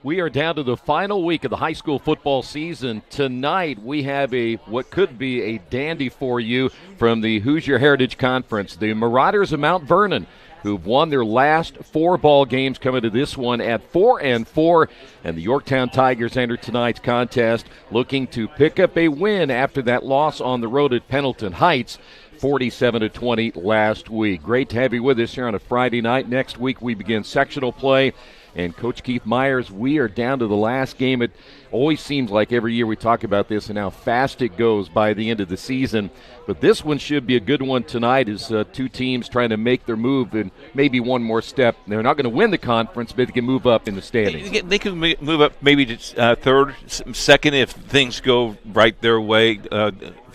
We are down to the final week of the high school football season. Tonight we have what could be a dandy for you from the Hoosier Heritage Conference. The Marauders of Mount Vernon, who've won their last 4 ball games, coming to this one at 4-4. And the Yorktown Tigers enter tonight's contest looking to pick up a win after that loss on the road at Pendleton Heights, 47-20 last week. Great to have you with us here on a Friday night. Next week we begin sectional play. And Coach Keith Myers, we are down to the last game. It always seems like every year we talk about this and how fast it goes by the end of the season. But this one should be a good one tonight as two teams trying to make their move and maybe one more step. They're not going to win the conference, but they can move up in the standings. They can move up maybe to third, second if things go right their way,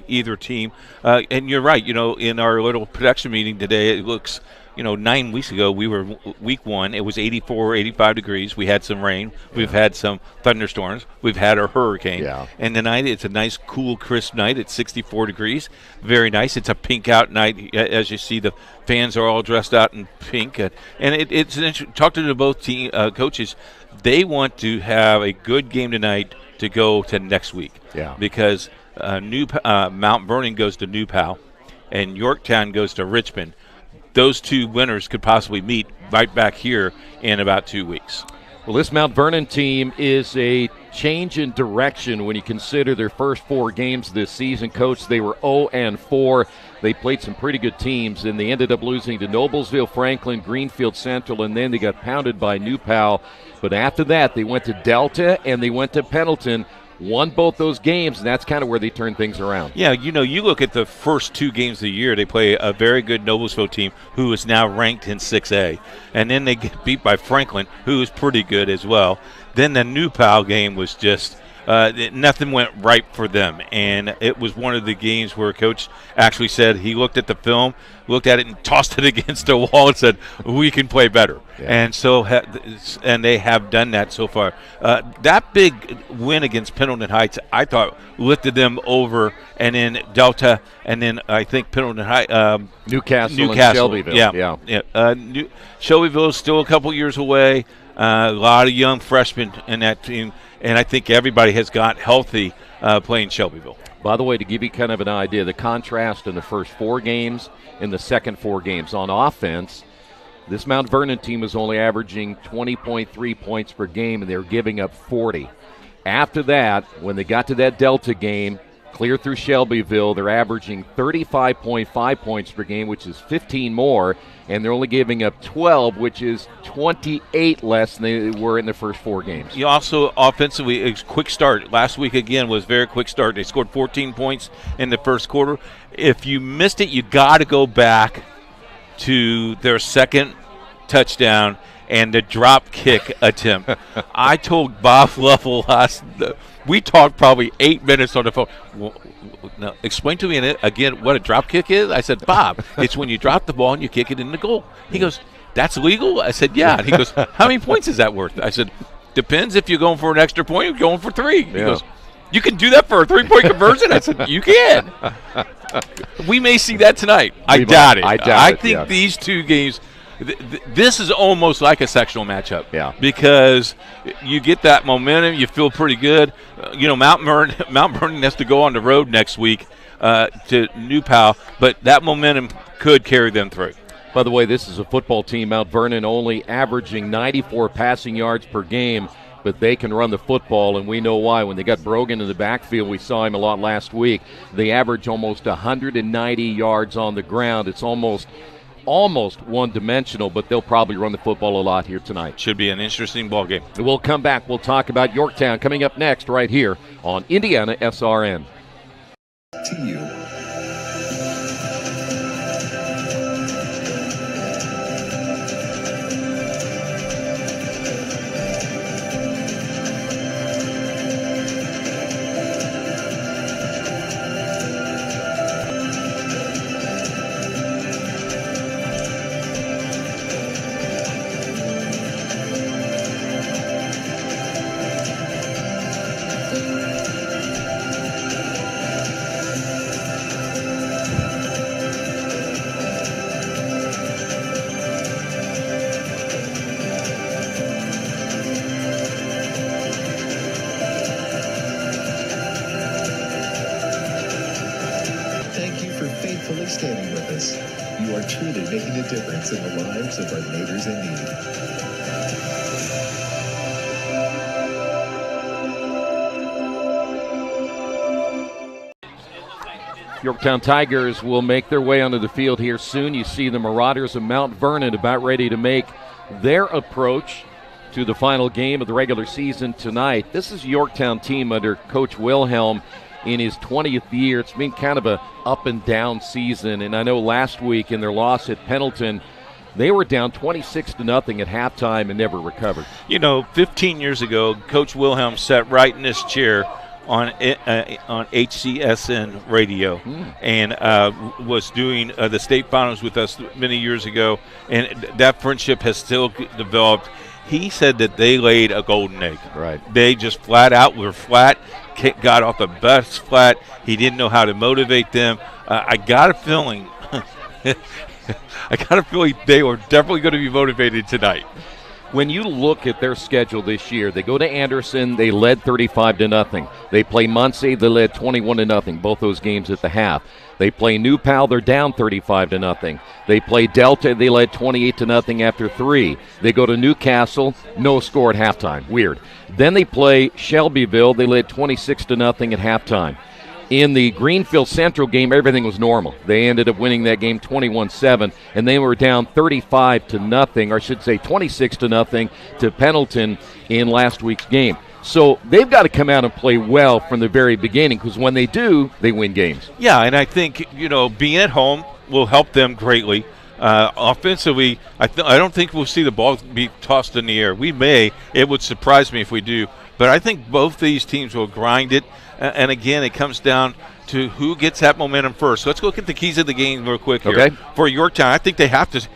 either team. And you're right, in our little production meeting today, it looks – 9 weeks ago, we were week 1. It was 84, 85 degrees. We had some rain. We've had some thunderstorms. We've had a hurricane. Yeah. And tonight, it's a nice, cool, crisp night. It's 64 degrees. Very nice. It's a pink out night. As you see, the fans are all dressed out in pink. And it's an interesting. Talk to both team coaches. They want to have a good game tonight to go to next week. Yeah. Because Mount Vernon goes to New Pal, and Yorktown goes to Richmond. Those two winners could possibly meet right back here in about 2 weeks. Well, this Mount Vernon team is a change in direction when you consider their first 4 games this season. Coach, they were 0-4. They played some pretty good teams, and they ended up losing to Noblesville, Franklin, Greenfield Central, and then they got pounded by New Pal. But after that, they went to Delta and they went to Pendleton. Won both those games, and that's kind of where they turned things around. Yeah, you look at the first 2 games of the year, they play a very good Noblesville team who is now ranked in 6A. And then they get beat by Franklin, who is pretty good as well. Then the New Pal game was just nothing went right for them. And it was one of the games where Coach actually said he looked at the film, looked at it and tossed it against the wall and said, we can play better. Yeah. And they have done that so far. That big win against Pendleton Heights, I thought, lifted them over, and then Delta, and then I think Pendleton Heights. Newcastle and Shelbyville. Yeah. Shelbyville is still a couple years away. A lot of young freshmen in that team, and I think everybody has got healthy playing Shelbyville. By the way, to give you kind of an idea, the contrast in the first 4 games and the second 4 games on offense, this Mount Vernon team is only averaging 20.3 points per game, and they're giving up 40. After that, when they got to that Delta game, clear through Shelbyville, they're averaging 35.5 points per game, which is 15 more, and they're only giving up 12, which is 28 less than they were in the first 4 games. You also, offensively, a quick start. Last week, again, was a very quick start. They scored 14 points in the first quarter. If you missed it, you got to go back to their second touchdown and the drop kick attempt. I told Bob Lovell we talked probably 8 minutes on the phone. Well, now, explain to me again what a drop kick is. I said, Bob, it's when you drop the ball and you kick it in the goal. He goes, that's legal? I said, yeah. And he goes, how many points is that worth? I said, depends if you're going for an extra point or going for 3. He goes, you can do that for a 3-point conversion? I said, you can. We may see that tonight. I doubt it. I think these 2 games, this is almost like a sectional matchup. Yeah. Because you get that momentum, you feel pretty good. Mount Vernon has to go on the road next week to New Pal, but that momentum could carry them through. By the way, this is a football team, Mount Vernon, only averaging 94 passing yards per game, but they can run the football, and we know why. When they got Brogan in the backfield, we saw him a lot last week. They average almost 190 yards on the ground. It's almost one-dimensional, but they'll probably run the football a lot here tonight. Should be an interesting ball game. We'll come back. We'll talk about Yorktown coming up next right here on IndianaSRN. To you. standing with us. You are truly making a difference in the lives of our neighbors in need. Yorktown Tigers will make their way onto the field here soon. You see the Marauders of Mount Vernon about ready to make their approach to the final game of the regular season tonight. This is a Yorktown team under Coach Wilhelm in his 20th year. It's been kind of a up and down season, and I know last week in their loss at Pendleton, they were down 26-0 at halftime and never recovered. 15 years ago, Coach Wilhelm sat right in this chair on IHSAA radio and was doing the state finals with us many years ago, and that friendship has still developed. He said that they laid a golden egg. Right. They just flat out were flat, got off the bus flat. He didn't know how to motivate them. I got a feeling they were definitely going to be motivated tonight. When you look at their schedule this year, they go to Anderson, they led 35-0. They play Muncie, they led 21-0, both those games at the half. They play New Pal, they're down 35-0. They play Delta, they led 28-0 after 3. They go to Newcastle, no score at halftime. Weird. Then they play Shelbyville, they led 26-0 at halftime. In the Greenfield Central game, everything was normal. They ended up winning that game 21-7, and they were down 35-0, or I should say 26-0 to Pendleton in last week's game. So they've got to come out and play well from the very beginning, because when they do, they win games. Yeah, and I think, being at home will help them greatly. Offensively, I don't think we'll see the ball be tossed in the air. We may. It would surprise me if we do. But I think both these teams will grind it. And again, it comes down to who gets that momentum first. So let's look at the keys of the game real quick here. Okay. For Yorktown, I think they have to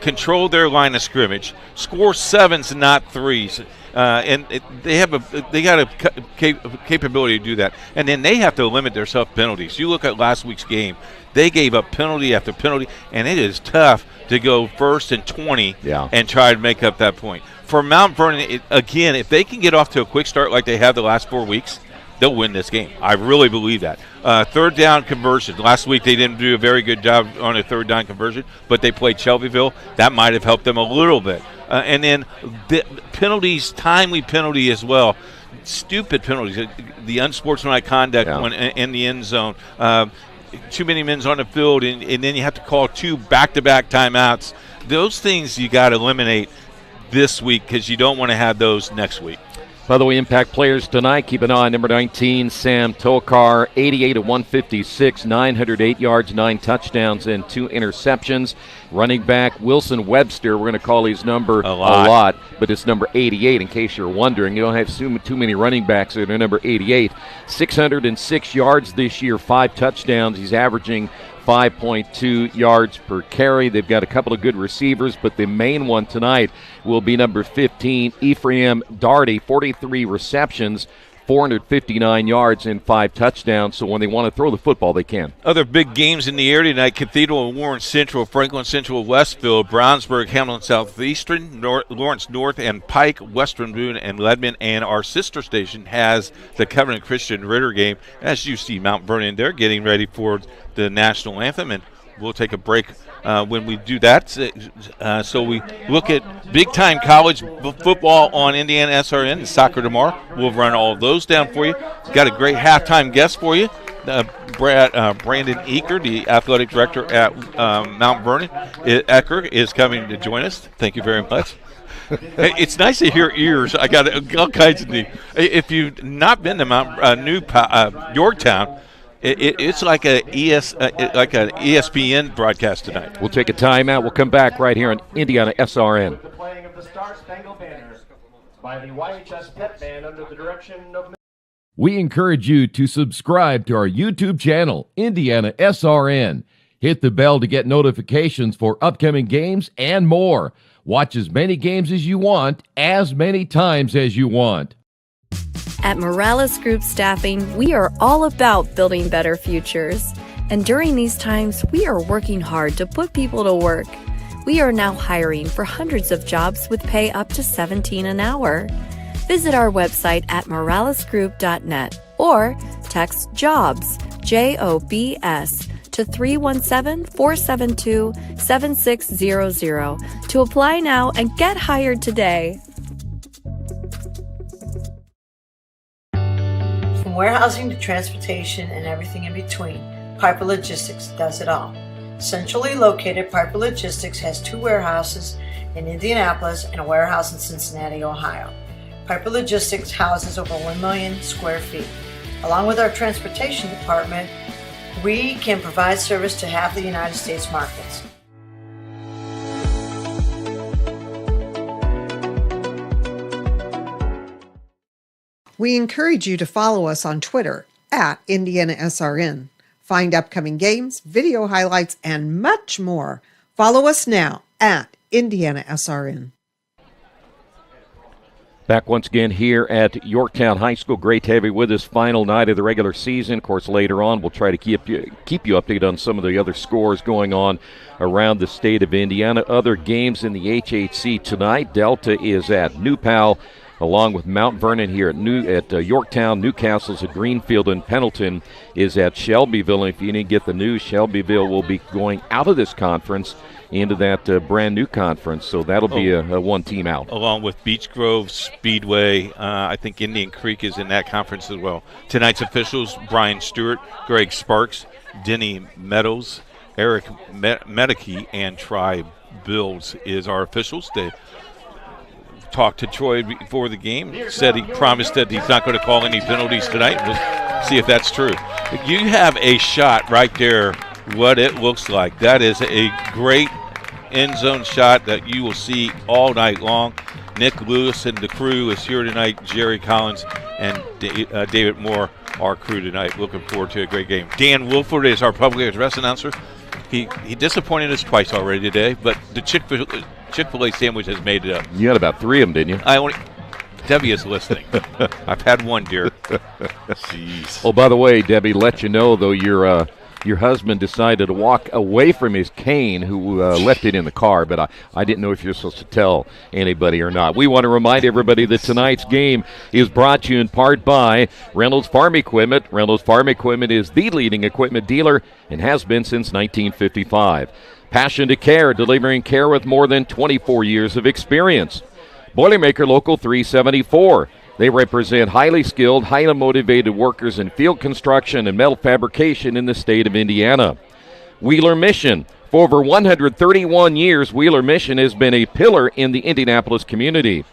control their line of scrimmage, score 7s, not 3s. And they got a capability to do that. And then they have to limit their self-penalties. You look at last week's game. They gave up penalty after penalty, and it is tough to go 1st and 20 and try to make up that point. For Mount Vernon, again, if they can get off to a quick start like they have the last 4 weeks, they'll win this game. I really believe that. Third down conversion. Last week they didn't do a very good job on a third down conversion, but they played Shelbyville. That might have helped them a little bit. And then the penalties, timely penalty as well. Stupid penalties. The unsportsmanlike conduct when in the end zone. Too many men on the field, and then you have to call 2 back-to-back timeouts. Those things you got to eliminate this week because you don't want to have those next week. By the way, impact players tonight, keep an eye on number 19, Sam Tokar, 88 of 156, 908 yards, 9 touchdowns, and 2 interceptions. Running back Wilson Webster, we're going to call his number a lot, but it's number 88 in case you're wondering. You don't have too many running backs that are number 88. 606 yards this year, 5 touchdowns. He's averaging 5.2 yards per carry. They've got a couple of good receivers, but the main one tonight will be number 15, Ephraim Darty, 43 receptions, 459 yards and 5 touchdowns. So when they want to throw the football, they can. Other big games in the area tonight: Cathedral and Warren Central, Franklin Central, Westfield, Brownsburg, Hamlin Southeastern, Lawrence North, and Pike, Western Boone, and Leadman. And our sister station has the Covenant Christian Ritter game. As you see, Mount Vernon, they're getting ready for the national anthem, and we'll take a break when we do that. So we look at big-time college football on IndianaSRN and soccer tomorrow. We'll run all of those down for you. Got a great halftime guest for you. Brandon Eaker, the athletic director at Mount Vernon. Ecker is coming to join us. Thank you very much. It's nice to hear ears. I got all kinds of things. If you've not been to Yorktown, it's like an ESPN broadcast tonight. We'll take a timeout. We'll come back right here on IndianaSRN. The playing of the Star Spangled Banner by the YHS Pep Band under the direction of... We encourage you to subscribe to our YouTube channel, IndianaSRN. Hit the bell to get notifications for upcoming games and more. Watch as many games as you want, as many times as you want. At Morales Group Staffing, we are all about building better futures. And during these times, we are working hard to put people to work. We are now hiring for hundreds of jobs with pay up to $17 an hour. Visit our website at moralesgroup.net or text JOBS, JOBS, to 317-472-7600 to apply now and get hired today. From warehousing to transportation and everything in between, Piper Logistics does it all. Centrally located, Piper Logistics has 2 warehouses in Indianapolis and a warehouse in Cincinnati, Ohio. Piper Logistics houses over 1 million square feet. Along with our transportation department, we can provide service to half the United States markets. We encourage you to follow us on Twitter at IndianaSRN. Find upcoming games, video highlights, and much more. Follow us now at IndianaSRN. Back once again here at Yorktown High School. Great to have you with us. Final night of the regular season. Of course, later on, we'll try to keep you updated on some of the other scores going on around the state of Indiana. Other games in the HHC tonight. Delta is at New Pal, along with Mount Vernon here at Yorktown. Newcastle's at Greenfield, and Pendleton is at Shelbyville. And if you didn't get the news, Shelbyville will be going out of this conference into that brand new conference, so that'll be a one team out. Along with Beech Grove, Speedway, I think Indian Creek is in that conference as well. Tonight's officials: Brian Stewart, Greg Sparks, Denny Meadows, Eric Medicke, and Tribe Bills is our officials. They talked to Troy before the game, said he promised that he's not going to call any penalties tonight. We'll see if that's true. You have a shot right there, what it looks like. That is a great end zone shot that you will see all night long. Nick Lewis and the crew is here tonight. Jerry Collins and David Moore, our crew tonight. Looking forward to a great game. Dan Wolford is our public address announcer. He disappointed us twice already today, but the Chick-fil-A sandwich has made it up. You had about 3 of them, didn't you? Debbie is listening. I've had one, dear. Jeez. Oh, by the way, Debbie, let you know, though, your husband decided to walk away from his cane, who left it in the car, but I didn't know if you're supposed to tell anybody or not. We want to remind everybody that tonight's game is brought to you in part by Reynolds Farm Equipment. Reynolds Farm Equipment is the leading equipment dealer and has been since 1955. Passion to Care, delivering care with more than 24 years of experience. Boilermaker Local 374. They represent highly skilled, highly motivated workers in field construction and metal fabrication in the state of Indiana. Wheeler Mission. For over 131 years, Wheeler Mission has been a pillar in the Indianapolis community.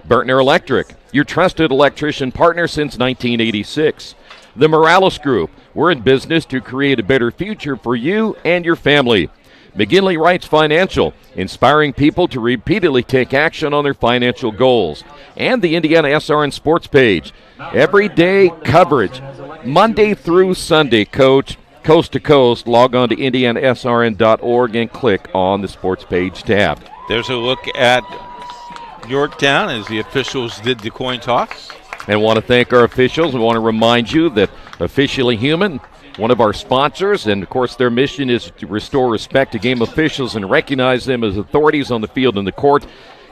Bertner Electric, your trusted electrician partner since 1986. The Morales Group. We're in business to create a better future for you and your family. McGinley Wrights Financial, inspiring people to repeatedly take action on their financial goals. And the IndianaSRN Sports page. Everyday coverage, Monday through Sunday, Coach, coast to coast. Log on to IndianaSRN.org and click on the Sports page tab. There's a look at Yorktown as the officials did the coin toss. And want to thank our officials. We want to remind you that Officially Human, one of our sponsors, and of course their mission is to restore respect to game officials and recognize them as authorities on the field and the court.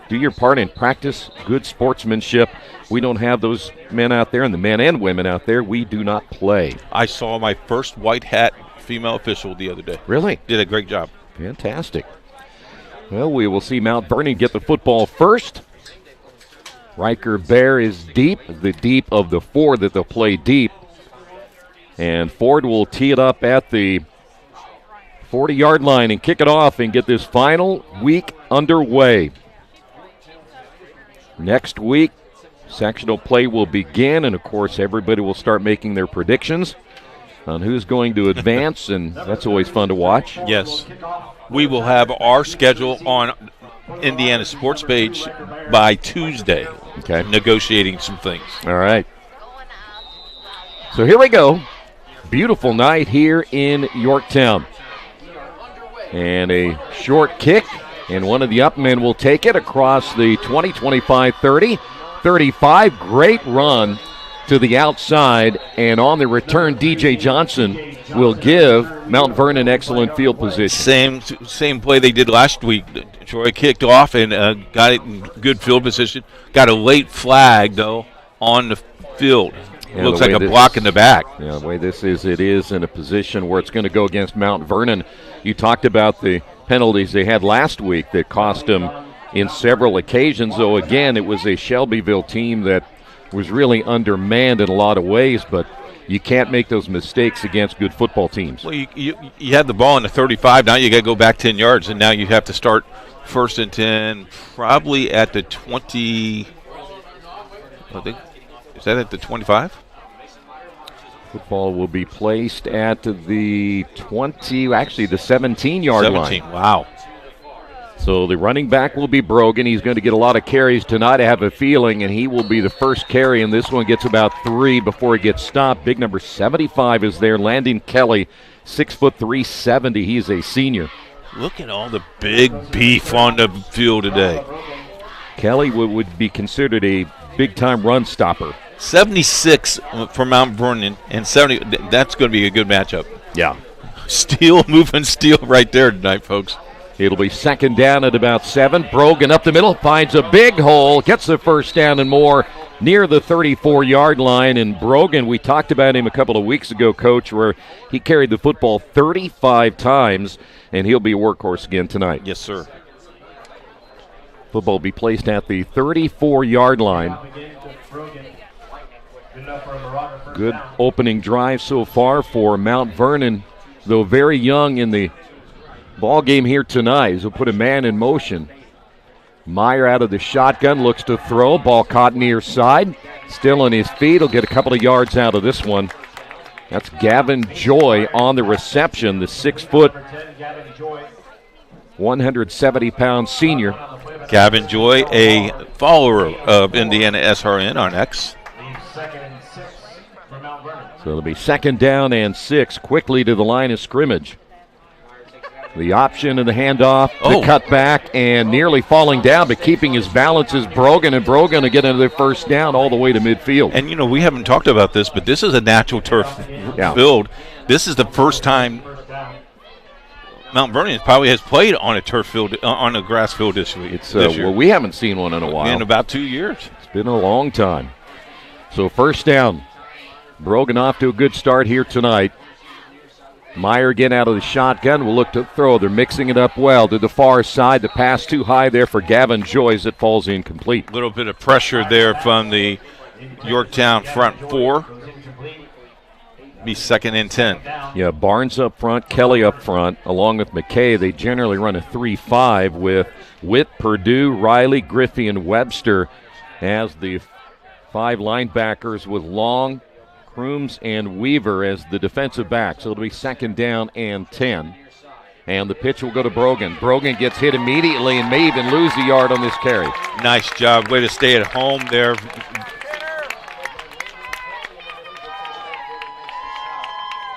Do your part and practice good sportsmanship. We don't have those men out there, and the men and women out there, we do not play. I saw my first white hat female official the other day. Really? Did a great job. Fantastic. Well, we will see Mount Vernon get the football first. Riker Bear is deep, the deep of the 4 that they'll play deep. And Ford will tee it up at the 40-yard line and kick it off and get this final week underway. Next week, sectional play will begin, and of course everybody will start making their predictions on who's going to advance, and that's always fun to watch. Yes. We will have our schedule on Indiana Sports page by Tuesday. Okay. Negotiating some things. All right. So here we go. Beautiful night here in Yorktown. And a short kick, and one of the up men will take it across the 20, 25, 30, 35. Great run to the outside, and on the return, DJ Johnson will give Mount Vernon excellent field position. Same play they did last week. Troy kicked off and got it in good field position. Got a late flag, though, on the field. Yeah, looks like a block in the back. Yeah, the way this is, it is in a position where it's going to go against Mount Vernon. You talked about the penalties they had last week that cost them in several occasions, though again it was a Shelbyville team that was really undermanned in a lot of ways, but you can't make those mistakes against good football teams. Well, you had the ball in the 35. Now you got to go back 10 yards, and now you have to start 1st and 10, probably at the 20. I think, is that at the 25? Football will be placed at the 20, actually the 17-yard line. 17, wow. So the running back will be Brogan. He's going to get a lot of carries tonight, I have a feeling, and he will be the first carry, and this one gets about 3 before he gets stopped. Big number 75 is there, Landon Kelly, 6'3", 70. He's a senior. Look at all the big beef on the field today. Kelly would be considered a big-time run stopper. 76 for Mount Vernon, and 70. That's going to be a good matchup. Yeah. Steel, moving steel right there tonight, folks. It'll be 2nd down at about 7. Brogan up the middle, finds a big hole, gets the first down and more near the 34-yard line. And Brogan, we talked about him a couple of weeks ago, Coach, where he carried the football 35 times, and he'll be a workhorse again tonight. Yes, sir. Football will be placed at the 34-yard line. Good opening drive so far for Mount Vernon, though very young in the ball game here tonight. He'll put a man in motion. Meyer out of the shotgun, looks to throw. Ball caught near side. Still on his feet. He'll get a couple of yards out of this one. That's Gavin Joy on the reception, the 6-foot, 170-pound senior. Gavin Joy, a follower of IndianaSRN on X. So it'll be 2nd down and 6, quickly to the line of scrimmage. The option and the handoff, the cutback, and nearly falling down, but keeping his balance is Brogan, and Brogan to get another first down all the way to midfield. And, you know, we haven't talked about this, but this is a natural turf field. This is the first time Mount Vernon probably has played on a turf field, on a grass field this week. Well, we haven't seen one in a while. In about 2 years. It's been a long time. So 1st down. Brogan off to a good start here tonight. Meyer again out of the shotgun will look to throw. They're mixing it up well to the far side. The pass too high there for Gavin Joy as it falls incomplete. A little bit of pressure there from the Yorktown front 4. Be 2nd and 10. Yeah, Barnes up front, Kelly up front, along with McKay. They generally run a 3-5 with Witt, Purdue, Riley, Griffey, and Webster as the 5 linebackers with Long, Crooms, and Weaver as the defensive back. So it'll be 2nd down and 10. And the pitch will go to Brogan. Brogan gets hit immediately and may even lose a yard on this carry. Nice job. Way to stay at home there.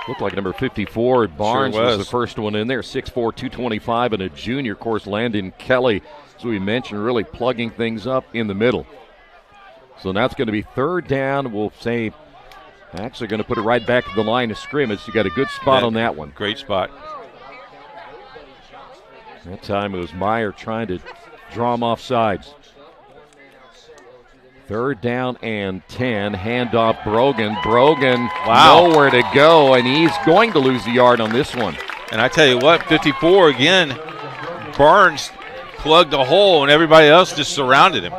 Looked like number 54, Barnes Sure was the first one in there. 6'4", 225, and a junior. Of course, Landon Kelly, as we mentioned, really plugging things up in the middle. So now it's going to be 3rd down. We'll say actually going to put it right back to the line of scrimmage. You got a good spot on that one. Great spot. That time it was Meyer trying to draw him off sides. 3rd down and 10. Handoff Brogan. Brogan nowhere to go, and he's going to lose the yard on this one. And I tell you what, 54 again. Barnes plugged a hole, and everybody else just surrounded him.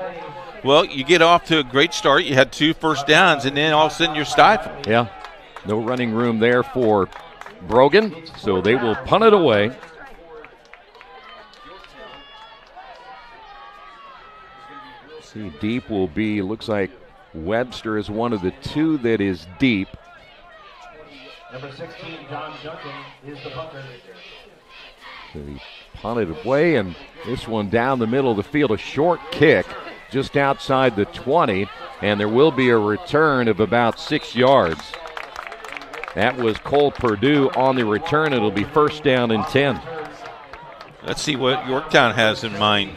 Well, you get off to a great start. You had 2 first downs, and then all of a sudden you're stifled. Yeah, no running room there for Brogan, so they will punt it away. See, deep will be, looks like Webster is one of the 2 that is deep. Number 16, John Duncan, is the punter. So he punted away, and this one down the middle of the field, a short kick just outside the 20, and there will be a return of about 6 yards. That was Cole Purdue on the return. It'll be 1st down and 10. Let's see what Yorktown has in mind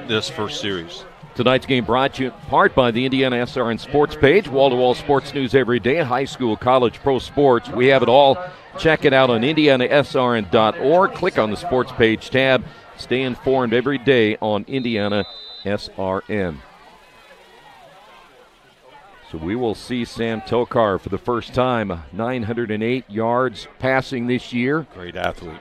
this first series. Tonight's game brought to you in part by the IndianaSRN Sports page, wall-to-wall sports news every day, high school, college, pro sports. We have it all. Check it out on IndianaSRN.org. Click on the sports page tab. Stay informed every day on IndianaSRN. So we will see Sam Tokar for the first time. 908 yards passing this year. Great athlete.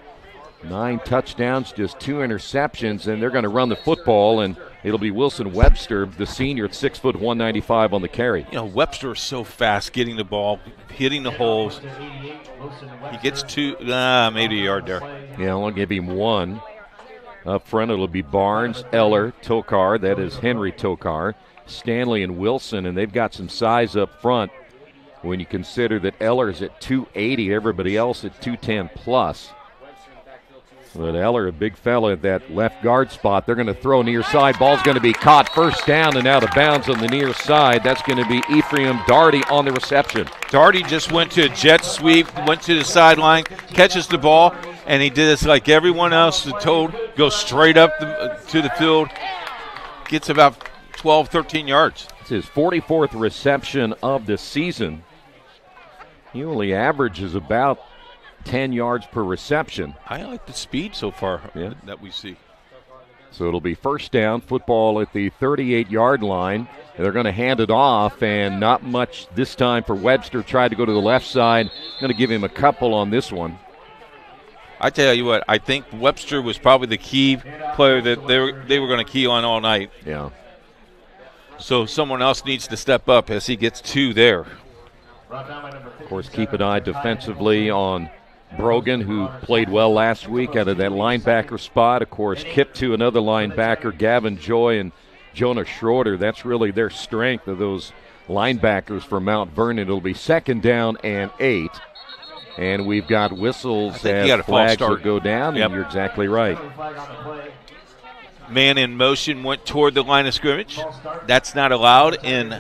9 touchdowns, just 2 interceptions, and they're going to run the football, and it'll be Wilson Webster, the senior, at 6 foot 195 on the carry. You know, Webster is so fast getting the ball, hitting the holes. He gets 2, maybe a yard there. Yeah, I'll give him 1. Up front, it'll be Barnes, Eller, Tokar. That is Henry Tokar, Stanley, and Wilson, and they've got some size up front when you consider that Eller's at 280, everybody else at 210 plus. But Eller, a big fella at that left guard spot. They're going to throw near side. Ball's going to be caught first down and out of bounds on the near side. That's going to be Ephraim Darty on the reception. Darty just went to a jet sweep, went to the sideline, catches the ball, and he did this like everyone else was told, goes straight up to the field, gets about 12, 13 yards. It's his 44th reception of the season. He only averages about 10 yards per reception. I like the speed so far that we see. So it'll be first down, football at the 38-yard line. They're going to hand it off, and not much this time for Webster. Tried to go to the left side. Going to give him a couple on this one. I tell you what, I think Webster was probably the key player that they were going to key on all night. Yeah. So someone else needs to step up as he gets 2 there. Of course, keep an eye defensively on Brogan, who played well last week out of that linebacker spot. Of course, Kip to another linebacker, Gavin Joy and Jonah Schroeder. That's really their strength of those linebackers for Mount Vernon. It'll be second down and 8. And we've got whistles as flags will go down, and you're exactly right. Man in motion went toward the line of scrimmage. That's not allowed in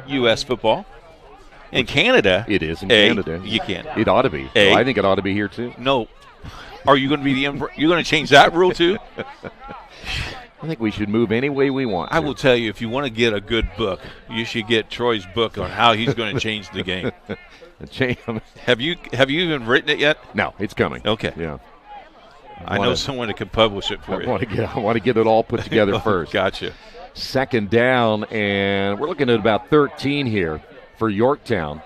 U.S. football. In Canada, it is in Canada. You can't. It ought to be. So I think it ought to be here too. No. Are you going to be you're going to change that rule too? I think we should move any way we want to. I will tell you, if you want to get a good book, you should get Troy's book on how he's going to change the game. Have you even written it yet? No, it's coming. Okay. Yeah. I know someone that can publish it for you. I want to get it all put together first. Gotcha. Second down, and we're looking at about 13 here for Yorktown.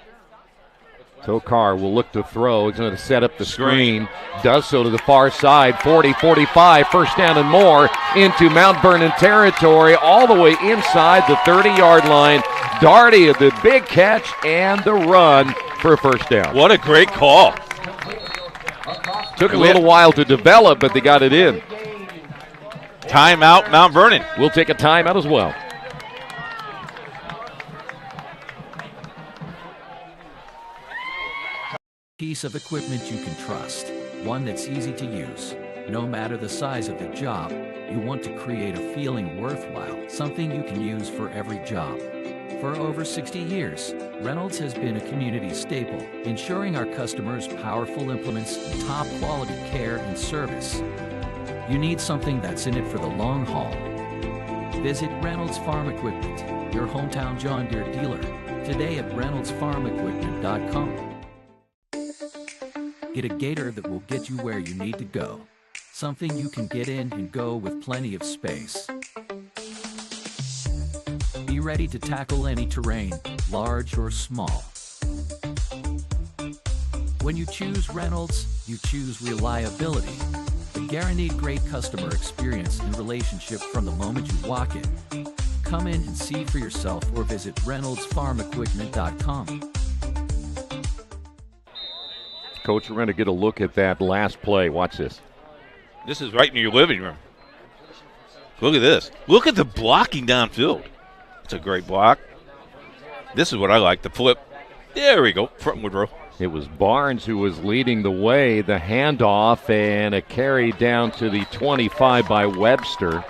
Tokar will look to throw. He's going to set up the screen. Does so to the far side. 40, 45, first down and more into Mount Vernon territory, all the way inside the 30-yard line. Darty, the big catch and the run for a first down. What a great call. Took a little while to develop, but they got it in. Timeout, Mount Vernon. We'll take a timeout as well. Piece of equipment you can trust, one that's easy to use. No matter the size of the job, you want to create a feeling worthwhile, something you can use for every job. For over 60 years, Reynolds has been a community staple, ensuring our customers powerful implements and top quality care and service. You need something that's in it for the long haul. Visit Reynolds Farm Equipment, your hometown John Deere dealer, today at reynoldsfarmequipment.com. Get a gator that will get you where you need to go. Something you can get in and go with plenty of space. Be ready to tackle any terrain, large or small. When you choose Reynolds, you choose reliability. The guaranteed great customer experience and relationship from the moment you walk in. Come in and see for yourself or visit reynoldsfarmequipment.com. Coach, we're going to get a look at that last play. Watch this. This is right in your living room. Look at this. Look at the blocking downfield. It's a great block. This is what I like, the flip. There we go, front Woodrow. It was Barnes who was leading the way, the handoff, and a carry down to the 25 by Webster.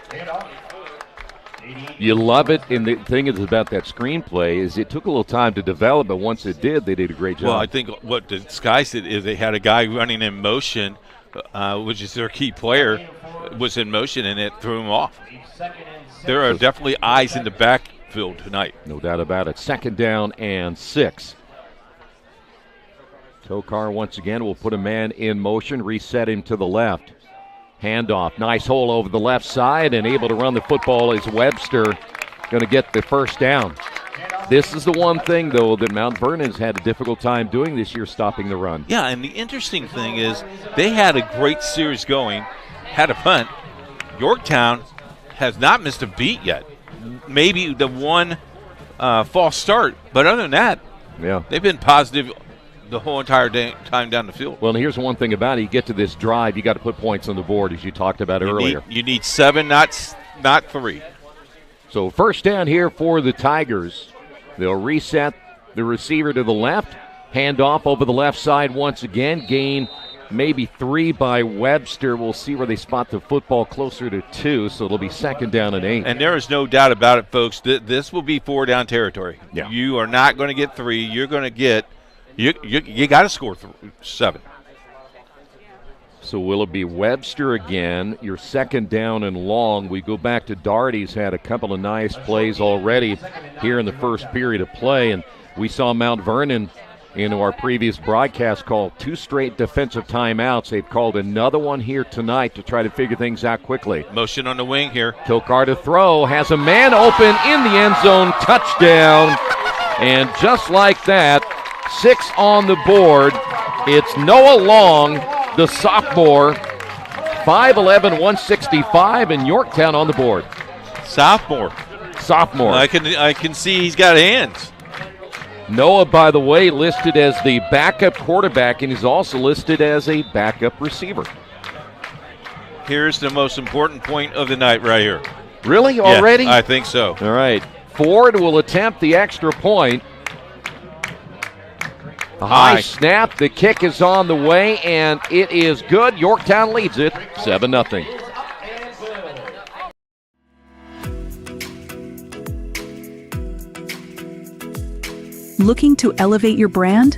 You love it, and the thing is about that screenplay is it took a little time to develop, but once it did, they did a great job. Well, I think what disguised it is they had a guy running in motion, which is their key player, was in motion, and it threw him off. There are definitely eyes in the backfield tonight. No doubt about it. Second down and 6. Tokar once again will put a man in motion, reset him to the left. Handoff, nice hole over the left side, and able to run the football is Webster. Going to get the first down. This is the one thing, though, that Mount Vernon's had a difficult time doing this year, stopping the run. Yeah, and the interesting thing is they had a great series going, had a punt. Yorktown has not missed a beat yet. Maybe the one false start, but other than that, yeah, they've been positive the whole entire time down the field. Well, and here's one thing about it. You get to this drive, you got to put points on the board, as you talked about earlier. You need 7, not 3. So first down here for the Tigers. They'll reset the receiver to the left, hand off over the left side once again, gain maybe 3 by Webster. We'll see where they spot the football, closer to 2, so it'll be second down and 8. And there is no doubt about it, folks. This will be 4-down territory. Yeah. You are not going to get 3. You're going to get you got to score 7. So will it be Webster again? Your second down and long. We go back to Darty's had a couple of nice plays already here in the first period of play, and we saw Mount Vernon in our previous broadcast call 2 straight defensive timeouts. They've called another one here tonight to try to figure things out quickly. Motion on the wing here. Tokar to throw, has a man open in the end zone, touchdown. And just like that, 6 on the board. It's Noah Long, the sophomore, 5'11", 165, and Yorktown on the board. Sophomore. I can see he's got hands. Noah, by the way, listed as the backup quarterback, and he's also listed as a backup receiver. Here's the most important point of the night right here. Really? Already? Yeah, I think so. All right. Ford will attempt the extra point. A high snap. The kick is on the way, and it is good. Yorktown leads it 7-0. Looking to elevate your brand?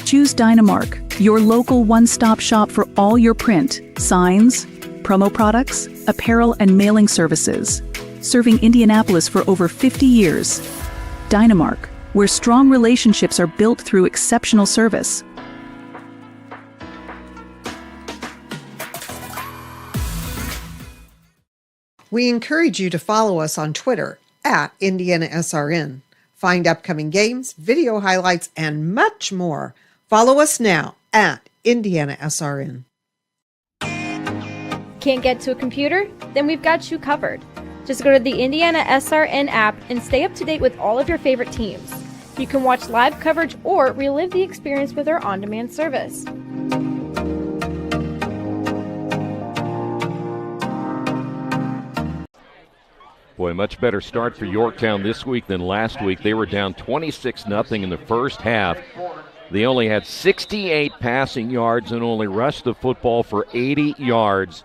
Choose Dynamark, your local one-stop shop for all your print, signs, promo products, apparel, and mailing services. Serving Indianapolis for over 50 years. Dynamark, where strong relationships are built through exceptional service. We encourage you to follow us on Twitter at IndianaSRN. Find upcoming games, video highlights, and much more. Follow us now at IndianaSRN. Can't get to a computer? Then we've got you covered. Just go to the IndianaSRN app and stay up to date with all of your favorite teams. You can watch live coverage or relive the experience with our on-demand service. Boy, much better start for Yorktown this week than last week. They were down 26-0 in the first half. They only had 68 passing yards and only rushed the football for 80 yards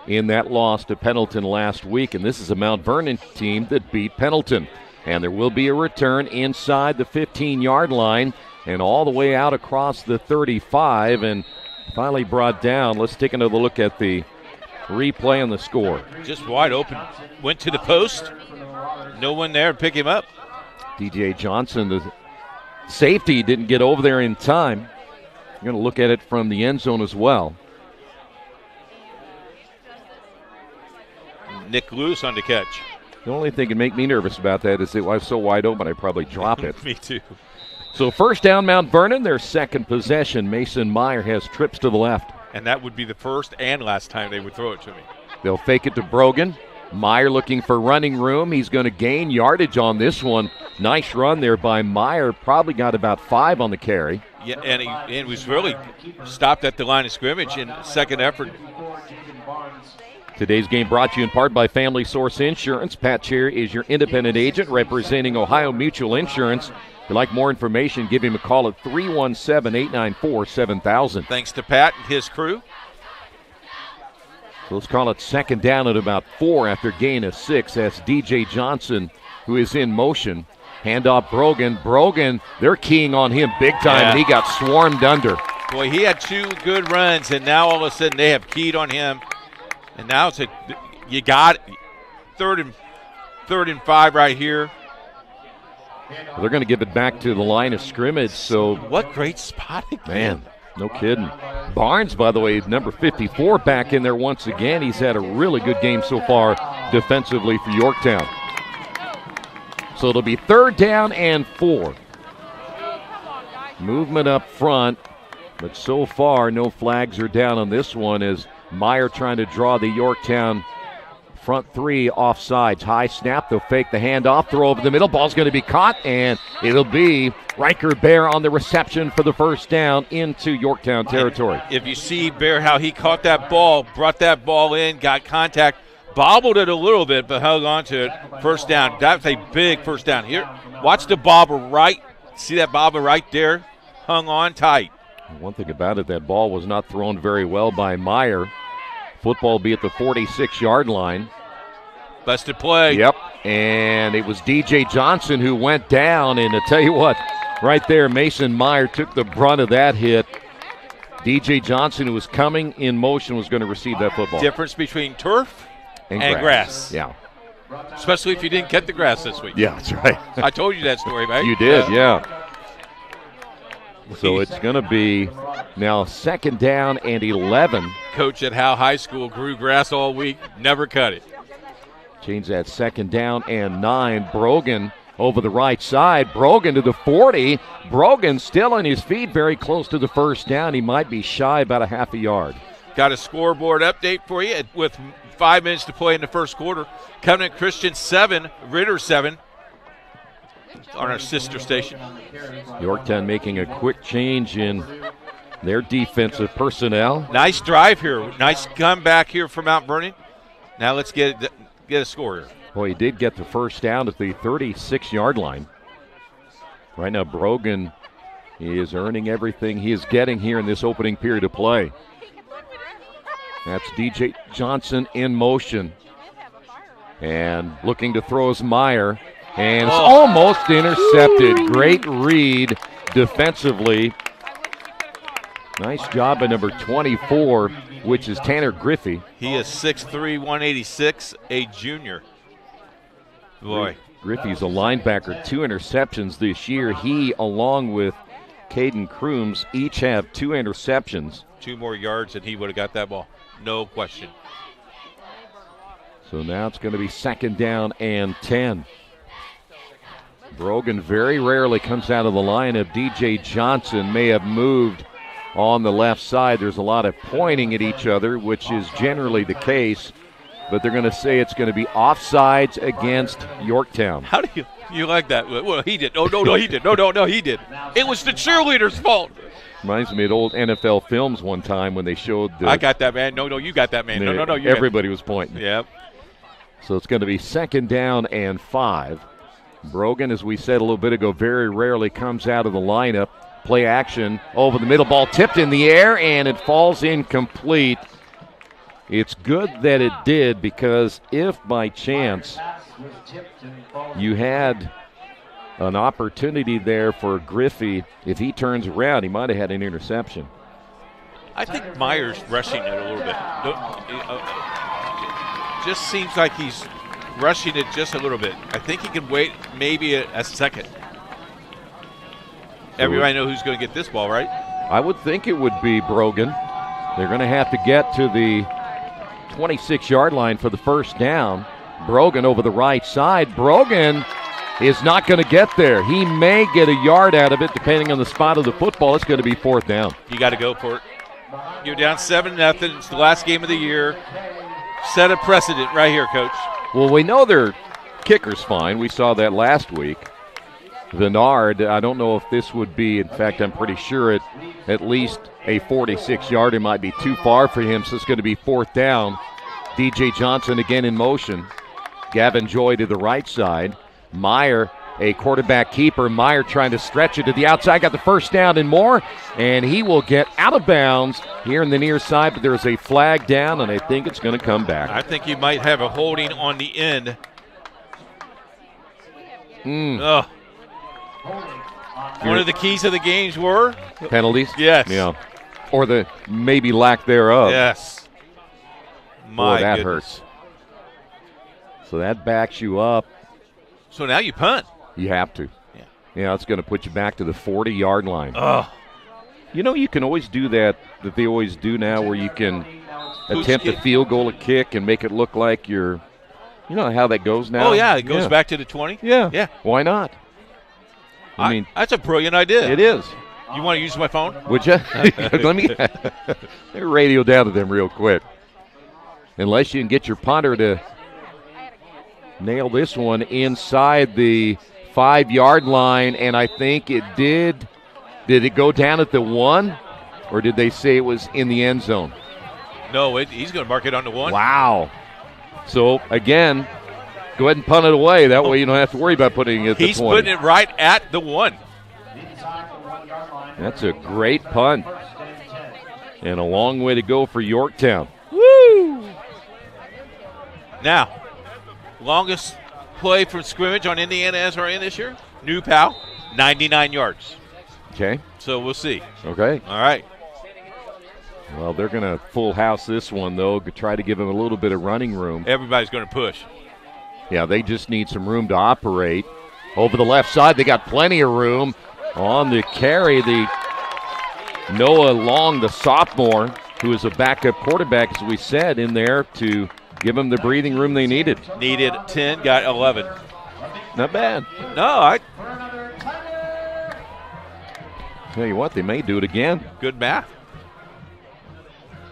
in that loss to Pendleton last week. And this is a Mount Vernon team that beat Pendleton. And there will be a return inside the 15-yard line and all the way out across the 35 and finally brought down. Let's take another look at the replay on the score. Just wide open. Went to the post. No one there to pick him up. DJ Johnson, the safety, didn't get over there in time. You're going to look at it from the end zone as well. Nick Lewis on the catch. The only thing that can make me nervous about that is that I was so wide open I'd probably drop it. Me too. So first down, Mount Vernon, their second possession. Mason Meyer has trips to the left. And that would be the first and last time they would throw it to me. They'll fake it to Brogan. Meyer looking for running room. He's going to gain yardage on this one. Nice run there by Meyer. Probably got about 5 on the carry. Yeah, and he was really stopped at the line of scrimmage in second effort. Today's game brought to you in part by Family Source Insurance. Pat Chair is your independent agent representing Ohio Mutual Insurance. If you'd like more information, give him a call at 317-894-7000. Thanks to Pat and his crew. So let's call it second down at about 4 after gain of 6. That's DJ Johnson, who is in motion. Handoff Brogan. Brogan, they're keying on him big time, and he got swarmed under. Boy, he had 2 good runs, and now all of a sudden they have keyed on him. And now it's you got it. Third and 5 right here. Well, they're going to give it back to the line of scrimmage. So what great spotting, man. No kidding. Barnes, by the way, number 54 back in there once again. He's had a really good game so far defensively for Yorktown. So it'll be 3rd down and 4. Movement up front, but so far no flags are down on this one as Meyer trying to draw the Yorktown front 3 offsides. High snap, they'll fake the handoff, throw over the middle. Ball's going to be caught, and it'll be Riker Bear on the reception for the 1st down into Yorktown territory. If you see Bear, how he caught that ball, brought that ball in, got contact, bobbled it a little bit, but held on to it. 1st down. That's a big 1st down. Here, watch the bobber right. See that bobber right there? Hung on tight. One thing about it, that ball was not thrown very well by Meyer. Football will be at the 46-yard line. Busted play. Yep, and it was DJ Johnson who went down, and to tell you what, right there, Mason Meyer took the brunt of that hit. DJ Johnson, who was coming in motion, was going to receive that football. Difference between turf and grass. Yeah. Especially if you didn't cut the grass this week. Yeah, that's right. I told you that story, right? You did, yeah. So it's going to be now 2nd down and 11. Coach at Howe High School grew grass all week, never cut it. Change that 2nd down and 9. Brogan over the right side. Brogan to the 40. Brogan still on his feet, very close to the 1st down. He might be shy about a half a yard. Got a scoreboard update for you with 5 minutes to play in the 1st quarter. Covenant Christian 7, Ritter 7 on our sister station. Yorktown making a quick change in their defensive personnel. Nice drive here. Nice comeback here for Mount Vernon. Now let's get a score here. Well, he did get the 1st down at the 36-yard line. Right now, Brogan is earning everything he is getting here in this opening period of play. That's DJ Johnson in motion. And looking to throw is Meyer. And it's almost intercepted. Great read defensively. Nice job by number 24, which is Tanner Griffey. He is 6'3", 186, a junior. Boy. Griffey's a linebacker, 2 interceptions this year. He, along with Caden Crooms, each have 2 interceptions. 2 more yards and he would have got that ball. No question. So now it's going to be 2nd down and 10. Brogan very rarely comes out of the lineup. DJ Johnson may have moved on the left side. There's a lot of pointing at each other, which is generally the case, but they're going to say it's going to be offsides against Yorktown. How do you like that? Well, he did. No, he did. No, he did. It was the cheerleader's fault. Reminds me of old NFL films one time when they showed I got that, man. No, you got that, man. No, you everybody was pointing. Yep. So it's going to be 2nd down and 5. Brogan, as we said a little bit ago, very rarely comes out of the lineup. Play action over the middle, ball tipped in the air, and it falls incomplete. It's good that it did, because if by chance you had an opportunity there for Griffey, if he turns around, he might have had an interception. I think Meyer's rushing it a little bit. Just seems like he's rushing it just a little bit. I think he can wait maybe a second. Everybody know who's going to get this ball, right? I would think it would be Brogan. They're going to have to get to the 26-yard line for the 1st down. Brogan over the right side. Brogan is not going to get there. He may get a yard out of it depending on the spot of the football. It's going to be 4th down. You got to go for it. You're down 7-0. It's the last game of the year. Set a precedent right here, Coach. Well, we know their kicker's fine. We saw that last week. Venard, I don't know if this would be, in fact, I'm pretty sure at least a 46-yarder might be too far for him, so it's going to be 4th down. DJ Johnson again in motion. Gavin Joy to the right side. Meyer, a quarterback keeper. Meyer trying to stretch it to the outside, got the 1st down and more, and he will get out of bounds here in the near side, but there's a flag down, and I think it's going to come back. I think you might have a holding on the end. One of the keys of the games were penalties. Yes. Yeah. Or the maybe lack thereof. Yes. Boy, that hurts. So that backs you up. So now you punt. You have to. Yeah. Yeah, it's going to put you back to the 40-yard line. Oh. You know, you can always do that they always do now, where you can attempt a field goal, a kick, and make it look like you're You know how that goes now? Oh, yeah, it goes back to the 20? Yeah. Yeah. Why not? I mean, that's a brilliant idea. It is. You want to use my phone? Would you? Let me radio down to them real quick. Unless you can get your punter to nail this one inside the 5-yard line, and I think it did. Did it go down at the 1, or did they say it was in the end zone? No, he's going to mark it on the 1. Wow. So, again, go ahead and punt it away. That way you don't have to worry about putting it at the 20. He's putting it right at the 1. That's a great punt. And a long way to go for Yorktown. Woo! Now, longest play from scrimmage on IndianaSRN this year, New Pal, 99 yards. Okay. So we'll see. Okay. All right. Well, they're going to full house this one, though, try to give them a little bit of running room. Everybody's going to push. Yeah, they just need some room to operate. Over the left side, they got plenty of room. On the carry, the Noah Long, the sophomore, who is a backup quarterback, as we said, in there to give them the breathing room they needed. Needed 10, got 11. Not bad. No, Tell you what, they may do it again. Good math.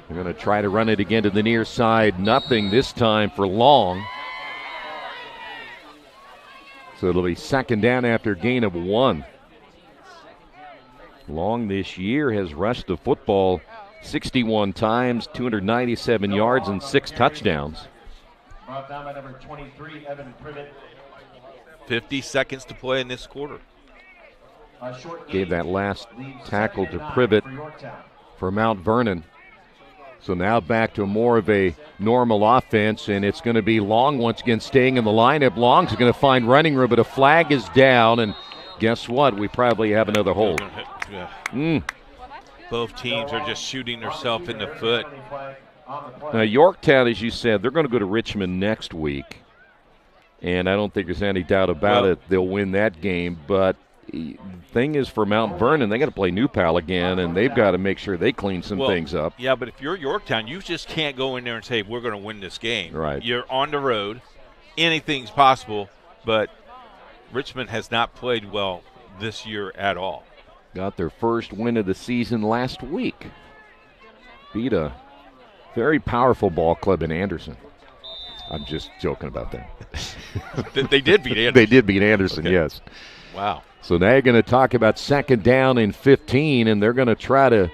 They're going to try to run it again to the near side. Nothing this time for Long. So it'll be second down after a gain of 1. Long this year has rushed the football 61 times, 297 yards, and 6 touchdowns. Brought down by number 23, Evan Privet. 50 seconds to play in this quarter. Gave that last tackle to Privet for Mount Vernon. So now back to more of a normal offense, and it's going to be Long once again staying in the lineup. Long's going to find running room, but a flag is down, and guess what? We probably have another hold. Both teams are just shooting themselves in the foot. Now, Yorktown, as you said, they're going to go to Richmond next week, and I don't think there's any doubt about it. They'll win that game, but the thing is for Mount Vernon, they got to play New Pal again, and they've got to make sure they clean some things up. Yeah, but if you're Yorktown, you just can't go in there and say, we're going to win this game. Right. You're on the road. Anything's possible, but Richmond has not played well this year at all. Got their first win of the season last week. Beat a very powerful ball club in Anderson. I'm just joking about that. They did beat Anderson. They did beat Anderson, yes. Wow. So now you're going to talk about second down and 15, and they're going to try to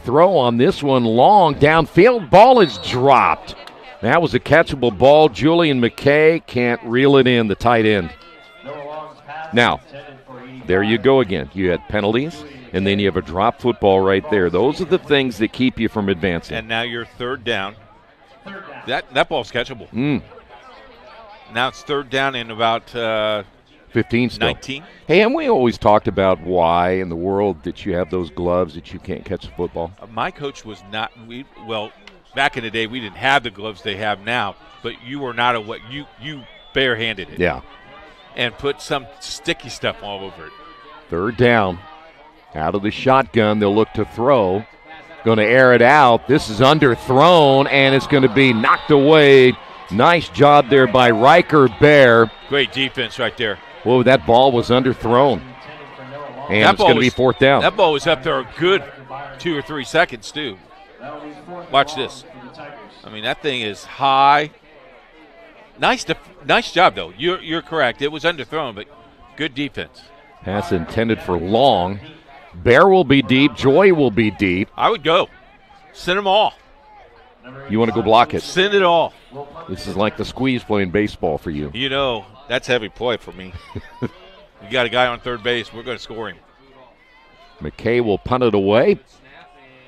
throw on this one. Long downfield. Ball is dropped. That was a catchable ball. Julian McKay can't reel it in, the tight end. Now, there you go again. You had penalties, and then you have a drop football right there. Those are the things that keep you from advancing. And now you're third down. That ball's catchable. Now it's third down in about 15 still. 19. Hey, and we always talked about why in the world that you have those gloves that you can't catch a football. My coach was not back in the day we didn't have the gloves they have now, but you were not you barehanded it. Yeah. And put some sticky stuff all over it. Third down. Out of the shotgun, they'll look to throw. Going to air it out. This is underthrown, and it's going to be knocked away. Nice job there by Riker Bear. Great defense right there. Whoa, that ball was underthrown. And it's going to be fourth down. That ball was up there a good 2 or 3 seconds, too. Watch this. I mean, that thing is high. Nice job, though. You're correct. It was underthrown, but good defense. Pass intended for Long. Bear will be deep. Joy will be deep. I would go. Send them all. You want to go block it? Send it all. This is like the squeeze playing baseball for you. You know, that's heavy play for me. You got a guy on third base. We're going to score him. McKay will punt it away.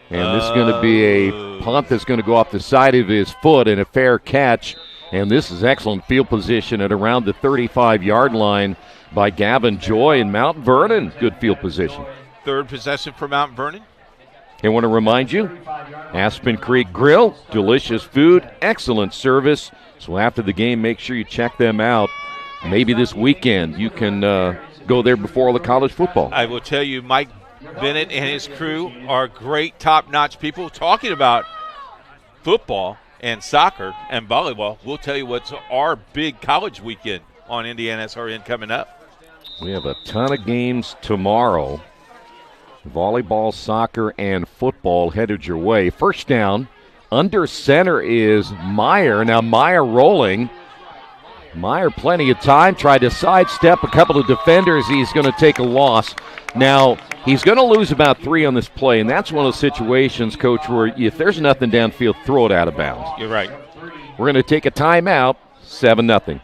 And this is going to be a punt that's going to go off the side of his foot and a fair catch. And this is excellent field position at around the 35-yard line by Gavin Joy and Mount Vernon. Good field position. Third possession for Mount Vernon. I want to remind you, Aspen Creek Grill, delicious food, excellent service. So after the game, make sure you check them out. Maybe this weekend you can go there before all the college football. I will tell you, Mike Bennett and his crew are great, top-notch people talking about football and soccer and volleyball. We'll tell you what's our big college weekend on IndianaSRN coming up. We have a ton of games tomorrow. Volleyball, soccer, and football headed your way. First down, under center is Meyer. Now Meyer rolling. Meyer plenty of time, tried to sidestep a couple of defenders. He's going to take a loss. Now, he's going to lose about 3 on this play, and that's one of those situations, Coach, where if there's nothing downfield, throw it out of bounds. You're right. We're going to take a timeout, 7-0.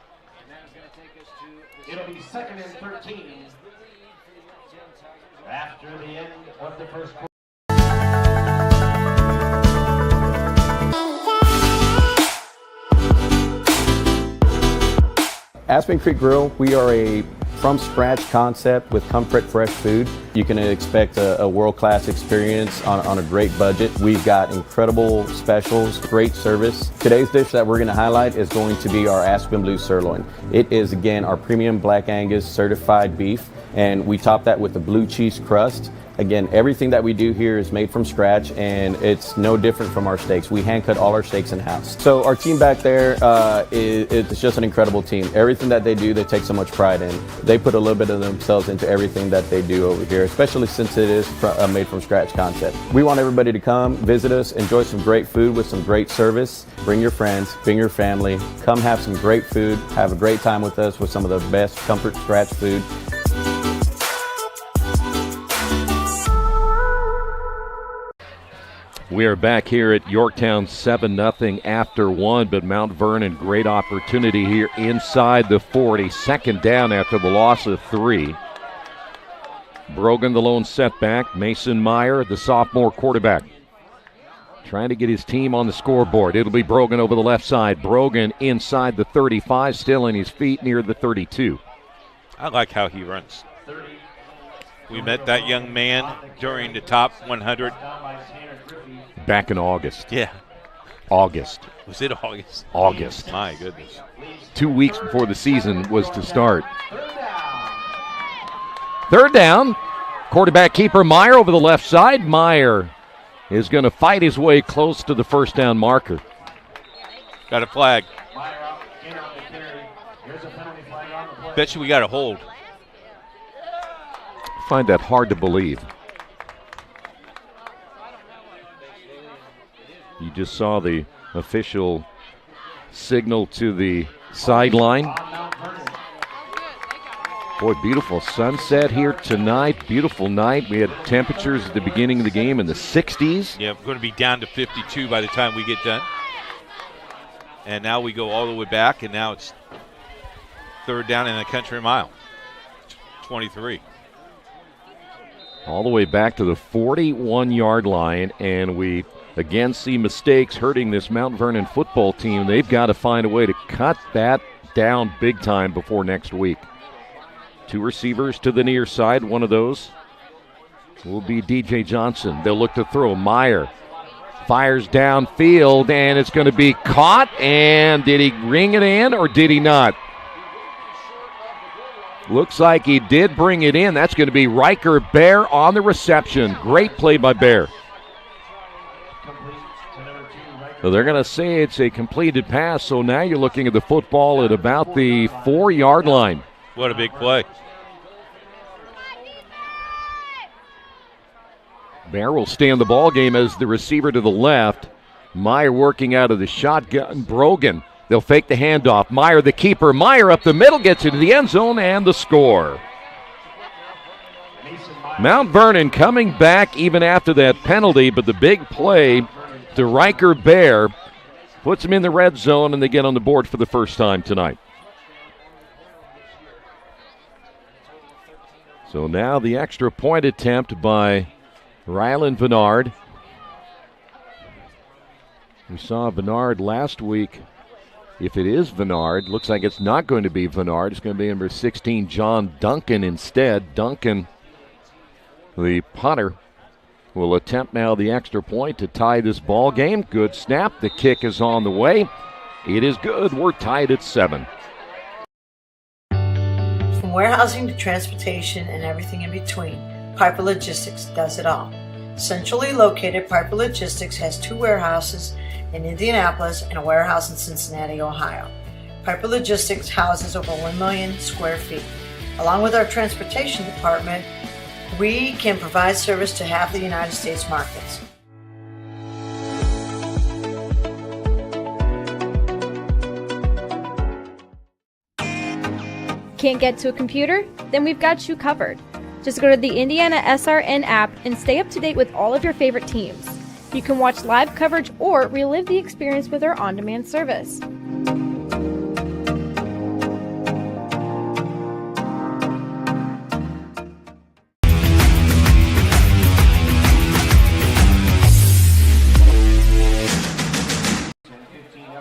It'll be 2nd and 13 after the end of the first quarter. Aspen Creek Grill, we are a from-scratch concept with comfort fresh food. You can expect a world-class experience on a great budget. We've got incredible specials, great service. Today's dish that we're going to highlight is going to be our Aspen Blue Sirloin. It is, again, our premium Black Angus certified beef, and we top that with a blue cheese crust. Again, everything that we do here is made from scratch, and it's no different from our steaks. We hand cut all our steaks in-house. So our team back there is just an incredible team. Everything that they do, they take so much pride in. They put a little bit of themselves into everything that they do over here, especially since it is a made from scratch concept. We want everybody to come, visit us, enjoy some great food with some great service. Bring your friends, bring your family, come have some great food, have a great time with us with some of the best comfort scratch food. We are back here at Yorktown, 7-0 after 1, but Mount Vernon, great opportunity here inside the 40. 2nd down after the loss of 3. Brogan, the lone setback. Mason Meyer, the sophomore quarterback, trying to get his team on the scoreboard. It'll be Brogan over the left side. Brogan inside the 35, still in his feet near the 32. I like how he runs. We met that young man during the top 100. Back in August. Yeah. August. Was it August? August. My goodness. 2 weeks before the season was to start. 3rd down. Quarterback keeper Meyer over the left side. Meyer is going to fight his way close to the first down marker. Got a flag. Bet you we got a hold. I find that hard to believe. You just saw the official signal to the sideline. Boy, beautiful sunset here tonight. Beautiful night. We had temperatures at the beginning of the game in the 60s. Yeah, we're going to be down to 52 by the time we get done. And now we go all the way back, and now it's 3rd down in a country mile. 23. All the way back to the 41-yard line, and we again see mistakes hurting this Mount Vernon football team. They've got to find a way to cut that down big time before next week. 2 receivers to the near side. One of those will be DJ Johnson. They'll look to throw. Meyer fires downfield, and it's going to be caught. And did he ring it in or did he not? Looks like he did bring it in. That's going to be Riker Bear on the reception. Great play by Bear. So they're going to say it's a completed pass. So now you're looking at the football at about the 4-yard line. What a big play. Bear will stay in the ball game as the receiver to the left. Meyer working out of the shotgun. Brogan. They'll fake the handoff. Meyer, the keeper. Meyer up the middle, gets into the end zone, and the score. Mount Vernon coming back even after that penalty, but the big play to Riker Bear puts them in the red zone, and they get on the board for the first time tonight. So now the extra point attempt by Rylan Vennard. We saw Vennard last week. If it is Vennard, looks like it's not going to be Vennard. It's going to be number 16, John Duncan instead. Duncan, the punter, will attempt now the extra point to tie this ball game. Good snap. The kick is on the way. It is good. We're tied at 7. From warehousing to transportation and everything in between, Piper Logistics does it all. Centrally located, Piper Logistics has 2 warehouses in Indianapolis and a warehouse in Cincinnati, Ohio. Piper Logistics houses over 1 million square feet. Along with our transportation department, we can provide service to half the United States markets. Can't get to a computer? Then we've got you covered. Just go to the IndianaSRN app and stay up to date with all of your favorite teams. You can watch live coverage or relive the experience with our on-demand service.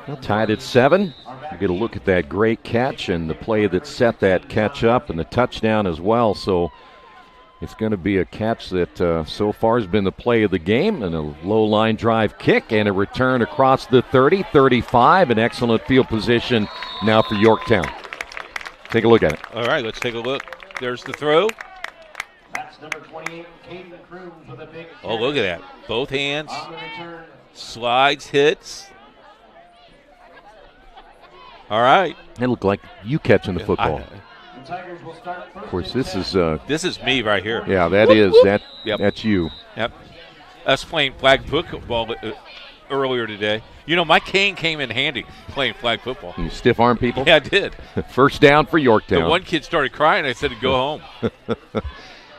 Well, tied at 7. You get a look at that great catch and the play that set that catch up and the touchdown as well. So it's going to be a catch that so far has been the play of the game, and a low line drive kick and a return across the 30, 35. An excellent field position now for Yorktown. Take a look at it. All right, let's take a look. There's the throw. That's number 28, Caden Crooms with a big Oh, look at that. Both hands. Slides, hits. All right. It looked like you catching the football. Of course, this is me right here. Yeah, that Whoop, is whoop. that. Yep. That's you. Yep. Us playing flag football earlier today. You know, my cane came in handy playing flag football. You stiff arm people? Yeah, I did. First down for Yorktown. The one kid started crying. I said to go home.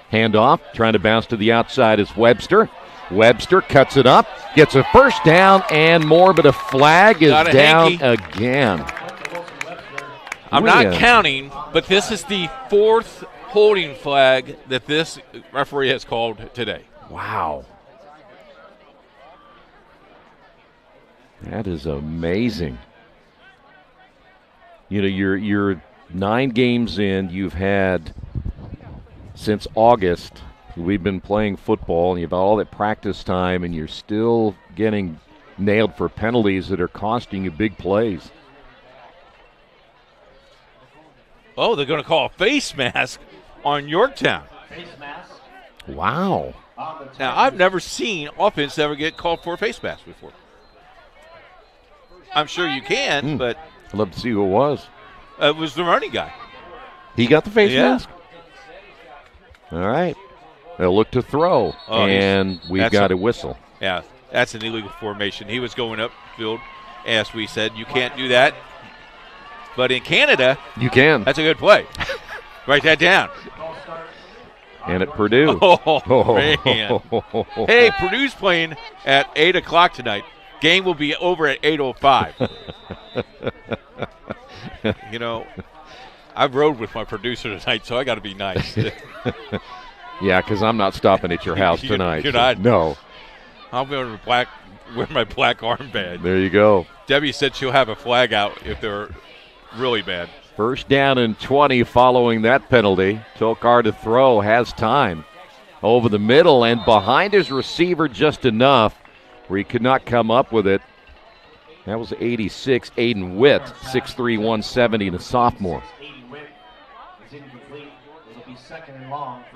Handoff, trying to bounce to the outside is Webster. Webster cuts it up, gets a first down and more, but a flag is down again. I'm not counting, but this is the 4th holding flag that this referee has called today. Wow. That is amazing. You know, you're 9 games in. You've had, since August, we've been playing football, and you've had all that practice time, and you're still getting nailed for penalties that are costing you big plays. Oh, they're going to call a face mask on Yorktown. Face mask. Wow. Now, I've never seen offense ever get called for a face mask before. I'm sure you can, but I'd love to see who it was. It was the running guy. He got the face Yeah. mask? All right. They'll look to throw, and we've got a whistle. Yeah, that's an illegal formation. He was going upfield, as we said. You can't do that. But in Canada, you can. That's a good play. Write that down. And at Purdue. Oh, man. Hey, Purdue's playing at 8 o'clock tonight. Game will be over at 8:05. You know, I rode with my producer tonight, so I got to be nice. Yeah, because I'm not stopping at your house tonight. You're not? No. I'll wear my black armband. There you go. Debbie said she'll have a flag out if they're really bad. First down and 20 following that penalty. Tokar to throw, has time. Over the middle and behind his receiver just enough where he could not come up with it. That was 86, Aiden Witt, 6'3", 170, the sophomore.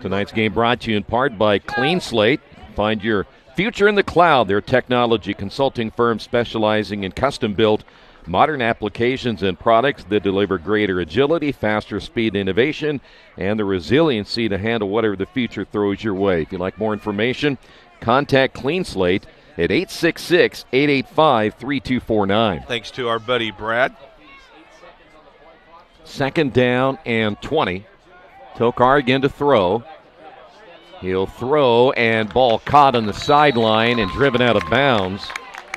Tonight's game brought to you in part by Clean Slate. Find your future in the cloud. They're a technology consulting firm specializing in custom-built modern applications and products that deliver greater agility, faster speed, innovation, and the resiliency to handle whatever the future throws your way. If you'd like more information, contact Clean Slate at 866-885-3249. Thanks to our buddy Brad. Second down and 20. Tokar again to throw. He'll throw, and ball caught on the sideline and driven out of bounds.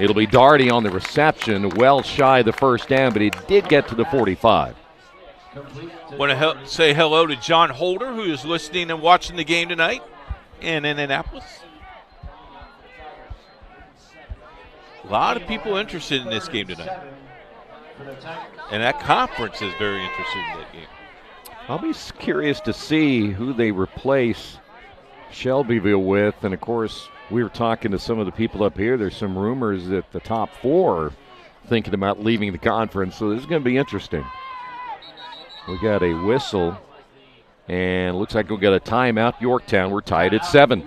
It'll be Darty on the reception, well shy of the first down, but he did get to the 45. Want to say hello to John Holder, who is listening and watching the game tonight in Indianapolis. A lot of people interested in this game tonight. And that conference is very interested in that game. I'll be curious to see who they replace Shelbyville with. And, of course, we were talking to some of the people up here. There's some rumors that the top 4 are thinking about leaving the conference. So this is going to be interesting. We got a whistle. And looks like we'll get a timeout. Yorktown, we're tied at 7.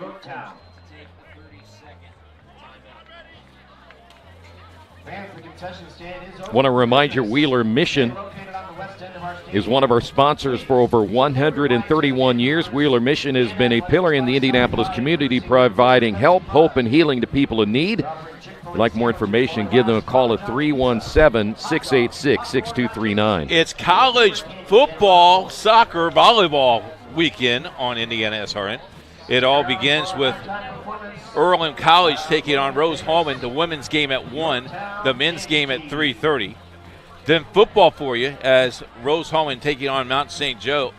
Want to remind you, Wheeler Mission is one of our sponsors for over 131 years. Wheeler Mission has been a pillar in the Indianapolis community, providing help, hope, and healing to people in need. If you'd like more information, give them a call at 317-686-6239. It's college football, soccer, volleyball weekend on IndianaSRN. It all begins with Earlham College taking on Rose-Hulman, the women's game at 1, the men's game at 3:30. Then football for you as Rose-Hulman taking on Mount St. Joe.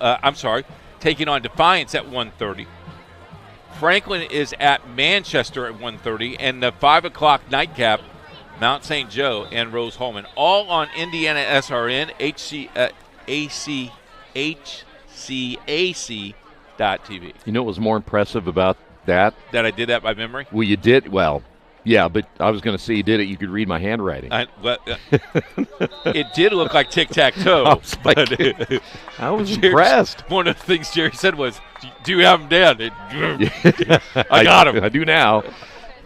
Taking on Defiance at 1:30. Franklin is at Manchester at 1:30, and the 5 o'clock nightcap, Mount St. Joe and Rose-Hulman, all on IndianaSRN, HCAC.TV. You know what was more impressive about that? That I did that by memory? Well, you did. Well, yeah, but I was going to say you did it. You could read my handwriting. It did look like tic-tac-toe. I was impressed. One of the things Jerry said was, do you have him down? I got him. I do now.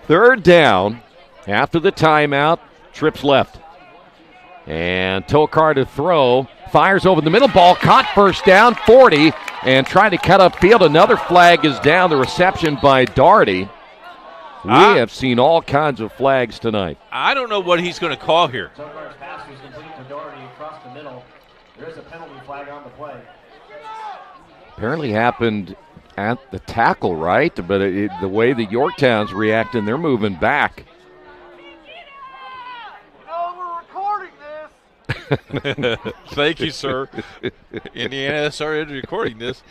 Third down after the timeout. Trips left. And Tokar to throw. Fires over the middle. Ball caught, first down, 40. And trying to cut upfield. Another flag is down. The reception by Daugherty. We have seen all kinds of flags tonight. I don't know what he's going to call here. Tokar's pass was complete to Daugherty across the middle. There is a penalty flag on the play. Apparently happened at the tackle, right? But the way the Yorktown's reacting, they're moving back. Thank you, sir. IndianaSRN recording this.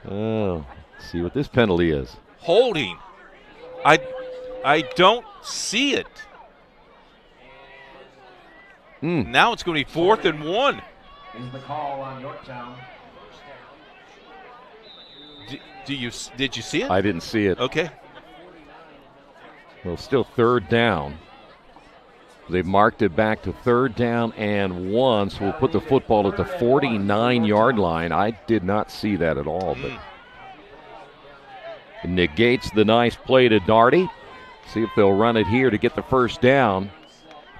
Oh, let's see what this penalty is. Holding. I don't see it. Now it's going to be 4th and 1. Is the call on Yorktown. Did you see it? I didn't see it. Okay. Well, still third down. They've marked it back to 3rd down and 1, so we'll put the football at the 49-yard line. I did not see that at all, but it negates the nice play to Daugherty. See if they'll run it here to get the first down.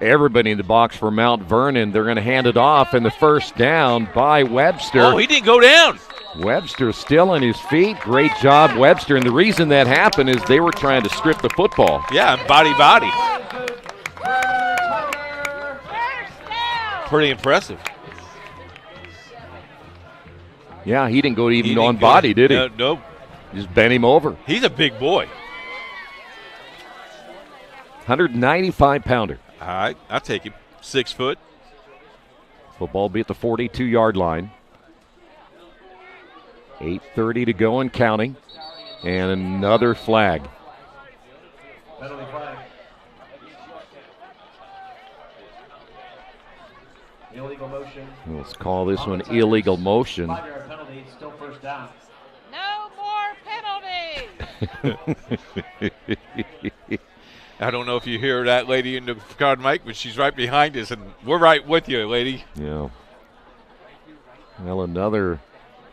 Everybody in the box for Mount Vernon. They're going to hand it off, and the first down by Webster. Oh, he didn't go down. Webster still on his feet. Great job, Webster. And the reason that happened is they were trying to strip the football. Yeah, body. Pretty impressive. Yeah, he didn't go even on body, did he? Nope. Just bent him over. He's a big boy. 195-pounder. All right, I'll take him. 6 foot. Football will be at the 42-yard line. 8:30 to go and counting. And another flag. Penalty flag. Illegal motion. Let's call this one illegal motion. 5-yard penalty, still first down. No more penalties. I don't know if you hear that lady in the crowd mic, but she's right behind us, and we're right with you, lady. Yeah. Well, another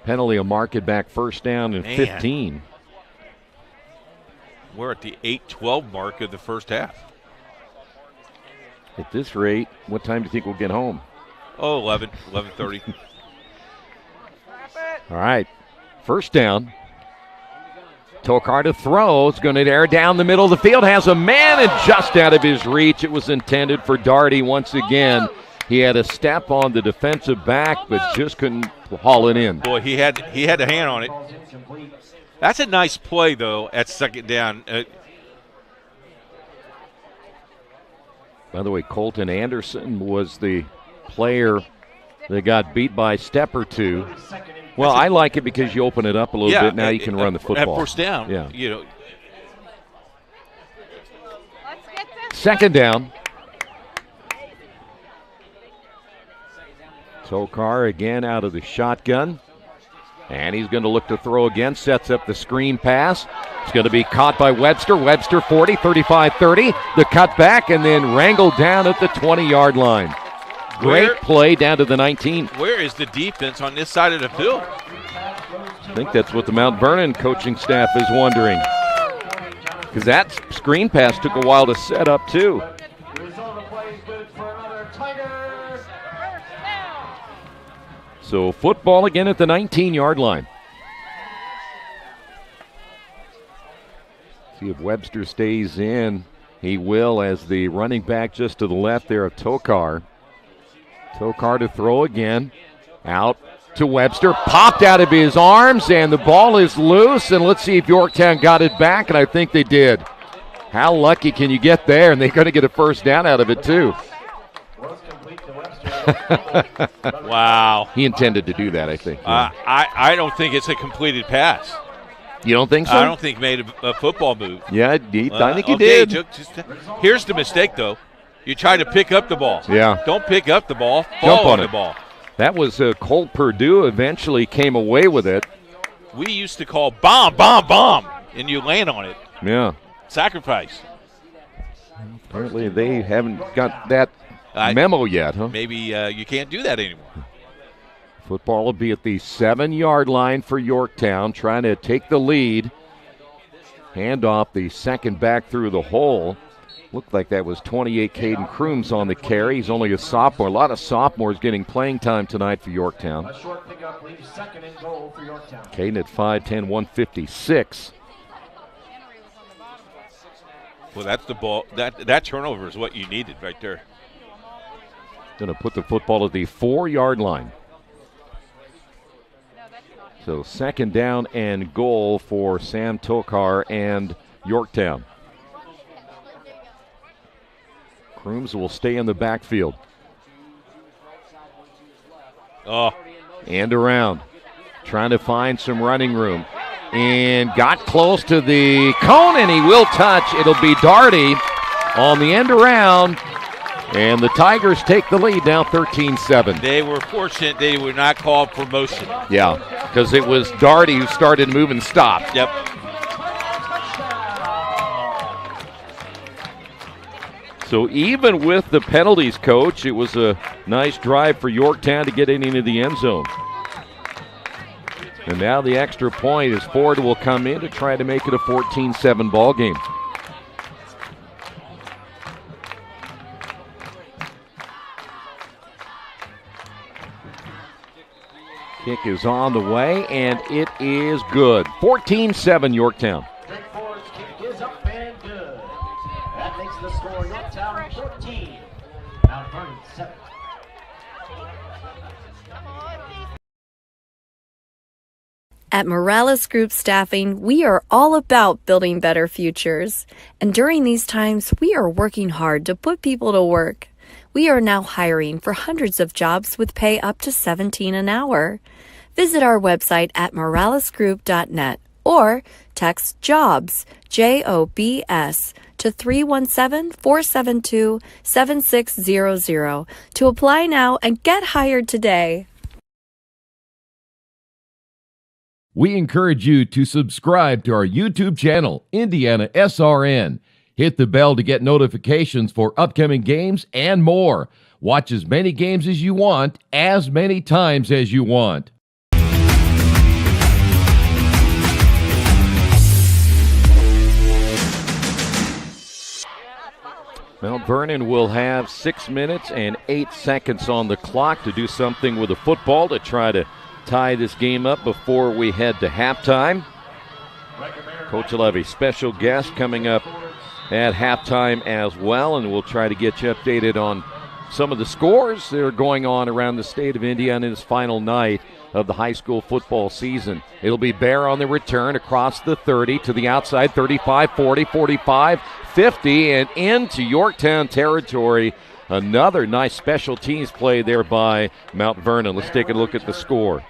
penalty will mark it back first down and 15. We're at the 8:12 mark of the first half. At this rate, what time do you think we'll get home? Oh, 11:30. All right, first down. Tokar to throw. It's going to air down the middle of the field. Has a man and just out of his reach. It was intended for Daugherty once again. He had a step on the defensive back, but just couldn't haul it in. Boy, he had a hand on it. That's a nice play, though, at second down. By the way, Colton Anderson was the player that got beat by a step or two. Well, I like it because you open it up a little bit. Now you can run the football. At first down, yeah. You know. Second down. Tokar again out of the shotgun. And he's going to look to throw again. Sets up the screen pass. It's going to be caught by Webster. Webster 40, 35, 30. The cut back and then wrangled down at the 20-yard line. Great play down to the 19. Where is the defense on this side of the field? I think that's what the Mount Vernon coaching staff is wondering. Because that screen pass took a while to set up, too. Tigers. First down. So football again at the 19-yard line. See if Webster stays in. He will, as the running back just to the left there of Tokar. Tokar to throw again. Out to Webster. Popped out of his arms, and the ball is loose. And let's see if Yorktown got it back, and I think they did. How lucky can you get there? And they're going to get a first down out of it, too. Wow. He intended to do that, I think. Yeah. I don't think it's a completed pass. You don't think so? I don't think he made a football move. Yeah, I think he did. Here's the mistake, though. You try to pick up the ball. Yeah. Don't pick up the ball. Jump Fall on the it. ball. That was Colt Purdue eventually came away with it. We used to call bomb, bomb, bomb, and you land on it. Yeah. Sacrifice. Apparently they haven't got that memo yet, huh? Maybe you can't do that anymore. Football will be at the 7-yard line for Yorktown, trying to take the lead. Hand off the second back through the hole. Looked like that was 28 Caden Crooms on the carry. He's only a sophomore. A lot of sophomores getting playing time tonight for Yorktown. A short pickup leaves second and goal for Yorktown. Caden at 5'10", 156. Well, that's the ball. That turnover is what you needed right there. Going to put the football at the 4-yard line. So second down and goal for Sam Tokar and Yorktown. Crooms will stay in the backfield. Oh. And around. Trying to find some running room. And got close to the cone, and he will touch. It'll be Darty on the end around. And the Tigers take the lead now 13-7. They were fortunate they were not called for motion. Yeah, because it was Darty who started to move and stopped. Yep. So even with the penalties, Coach, it was a nice drive for Yorktown to get it into the end zone. And now the extra point is Ford will come in to try to make it a 14-7 ball game. Kick is on the way, and it is good. 14-7 Yorktown. Drake Ford's kick is up and good. That makes the score Yorktown 14. Mount Vernon 7. At Morales Group Staffing, we are all about building better futures. And during these times, we are working hard to put people to work. We are now hiring for hundreds of jobs with pay up to $17 an hour. Visit our website at moralesgroup.net or text JOBS, JOBS, to 317-472-7600 to apply now and get hired today. We encourage you to subscribe to our YouTube channel, IndianaSRN. Hit the bell to get notifications for upcoming games and more. Watch as many games as you want, as many times as you want. Mount Vernon will have 6 minutes and 8 seconds on the clock to do something with the football to try to tie this game up before we head to halftime. Coach will have a special guest coming up at halftime as well, and we'll try to get you updated on some of the scores that are going on around the state of Indiana in this final night of the high school football season. It'll be Bear on the return across the 30 to the outside, 35, 40, 45, 50, and into Yorktown territory. Another nice special teams play there by Mount Vernon. Let's take a look at the score.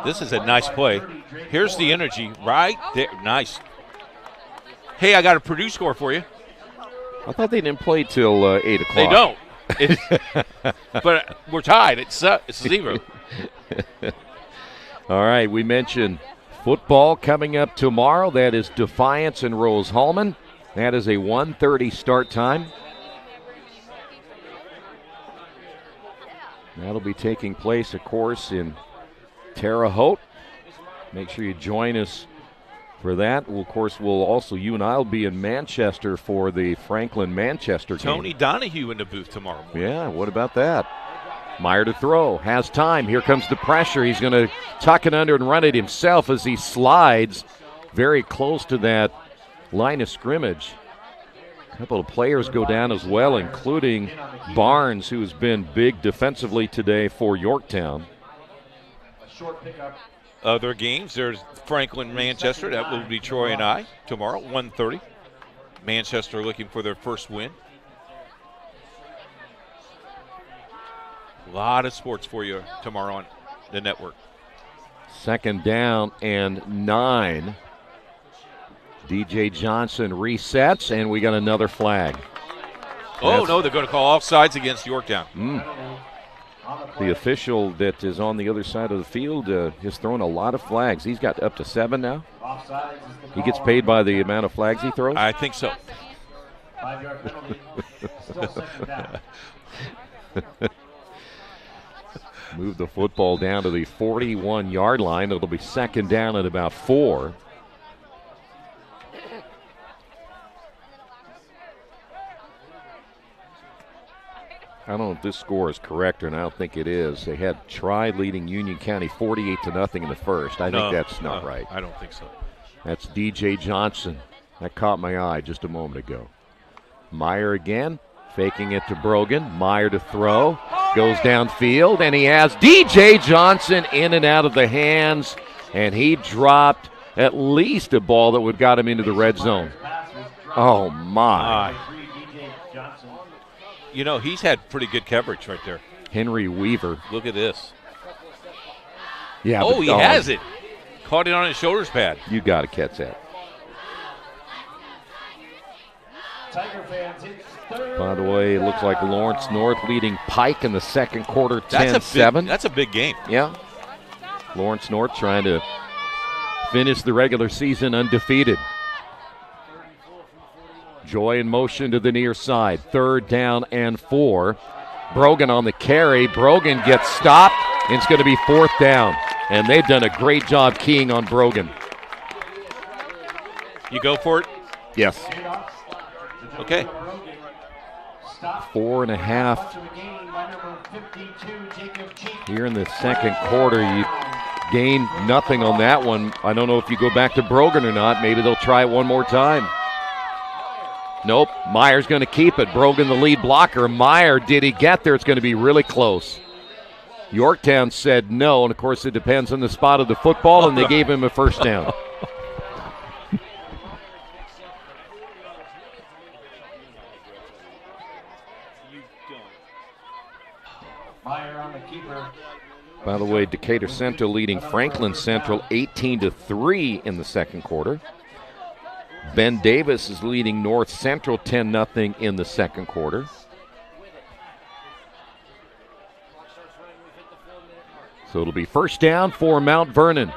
This is a nice play. Here's the energy right there. Nice. Hey, I got a Purdue score for you. I thought they didn't play till 8 o'clock. They don't. But we're tied. It's 0. All right, we mentioned football coming up tomorrow. That is Defiance and Rose-Hulman. That is a 1:30 start time. That'll be taking place, of course, in Terre Haute. Make sure you join us For that, well, of course, you and I will be in Manchester for the Franklin-Manchester game. Tony Donahue in the booth tomorrow morning. Yeah, what about that? Meyer to throw, has time. Here comes the pressure. He's going to tuck it under and run it himself as he slides very close to that line of scrimmage. A couple of players go down as well, including Barnes, who has been big defensively today for Yorktown. Other games, there's Franklin-Manchester. That will be Troy and I tomorrow, 1:30. Manchester looking for their first win. A lot of sports for you tomorrow on the network. 2nd down and 9. DJ Johnson resets, and we got another flag. Oh, no, they're going to call offsides against Yorktown. The official that is on the other side of the field has thrown a lot of flags. He's got up to 7 now. He gets paid by the amount of flags he throws? I think so. 5-yard penalty. Still 2nd down. Move the football down to the 41-yard line. It'll be 2nd down at about 4. I don't know if this score is correct or not. I don't think it is. They had Tri leading Union County 48-0 in the first. I think that's not right. I don't think so. That's DJ Johnson. That caught my eye just a moment ago. Meyer again, faking it to Brogan. Meyer to throw. Goes downfield, and he has DJ Johnson in and out of the hands, and he dropped at least a ball that would got him into the red zone. Oh, my. You know, he's had pretty good coverage right there. Henry Weaver. Look at this. Yeah. Oh, he has it. Caught it on his shoulders pad. You got to catch that. By the way, it looks like Lawrence North leading Pike in the second quarter, 10-7. That's a big game. Yeah. Lawrence North trying to finish the regular season undefeated. Joy in motion to the near side. 3rd down and 4. Brogan on the carry. Brogan gets stopped, and it's going to be 4th down. And they've done a great job keying on Brogan. You go for it? Yes. Okay. 4.5 here in the second quarter. You gain nothing on that one. I don't know if you go back to Brogan or not. Maybe they'll try it one more time. Nope. Meyer's going to keep it. Brogan the lead blocker. Meyer, did he get there? It's going to be really close. Yorktown said no, and of course it depends on the spot of the football, and they gave him a 1st down. Meyer on the keeper. By the way, Decatur Central leading Franklin Central 18-3 in the second quarter. Ben Davis is leading North Central 10-0 in the second quarter. So it'll be 1st down for Mount Vernon.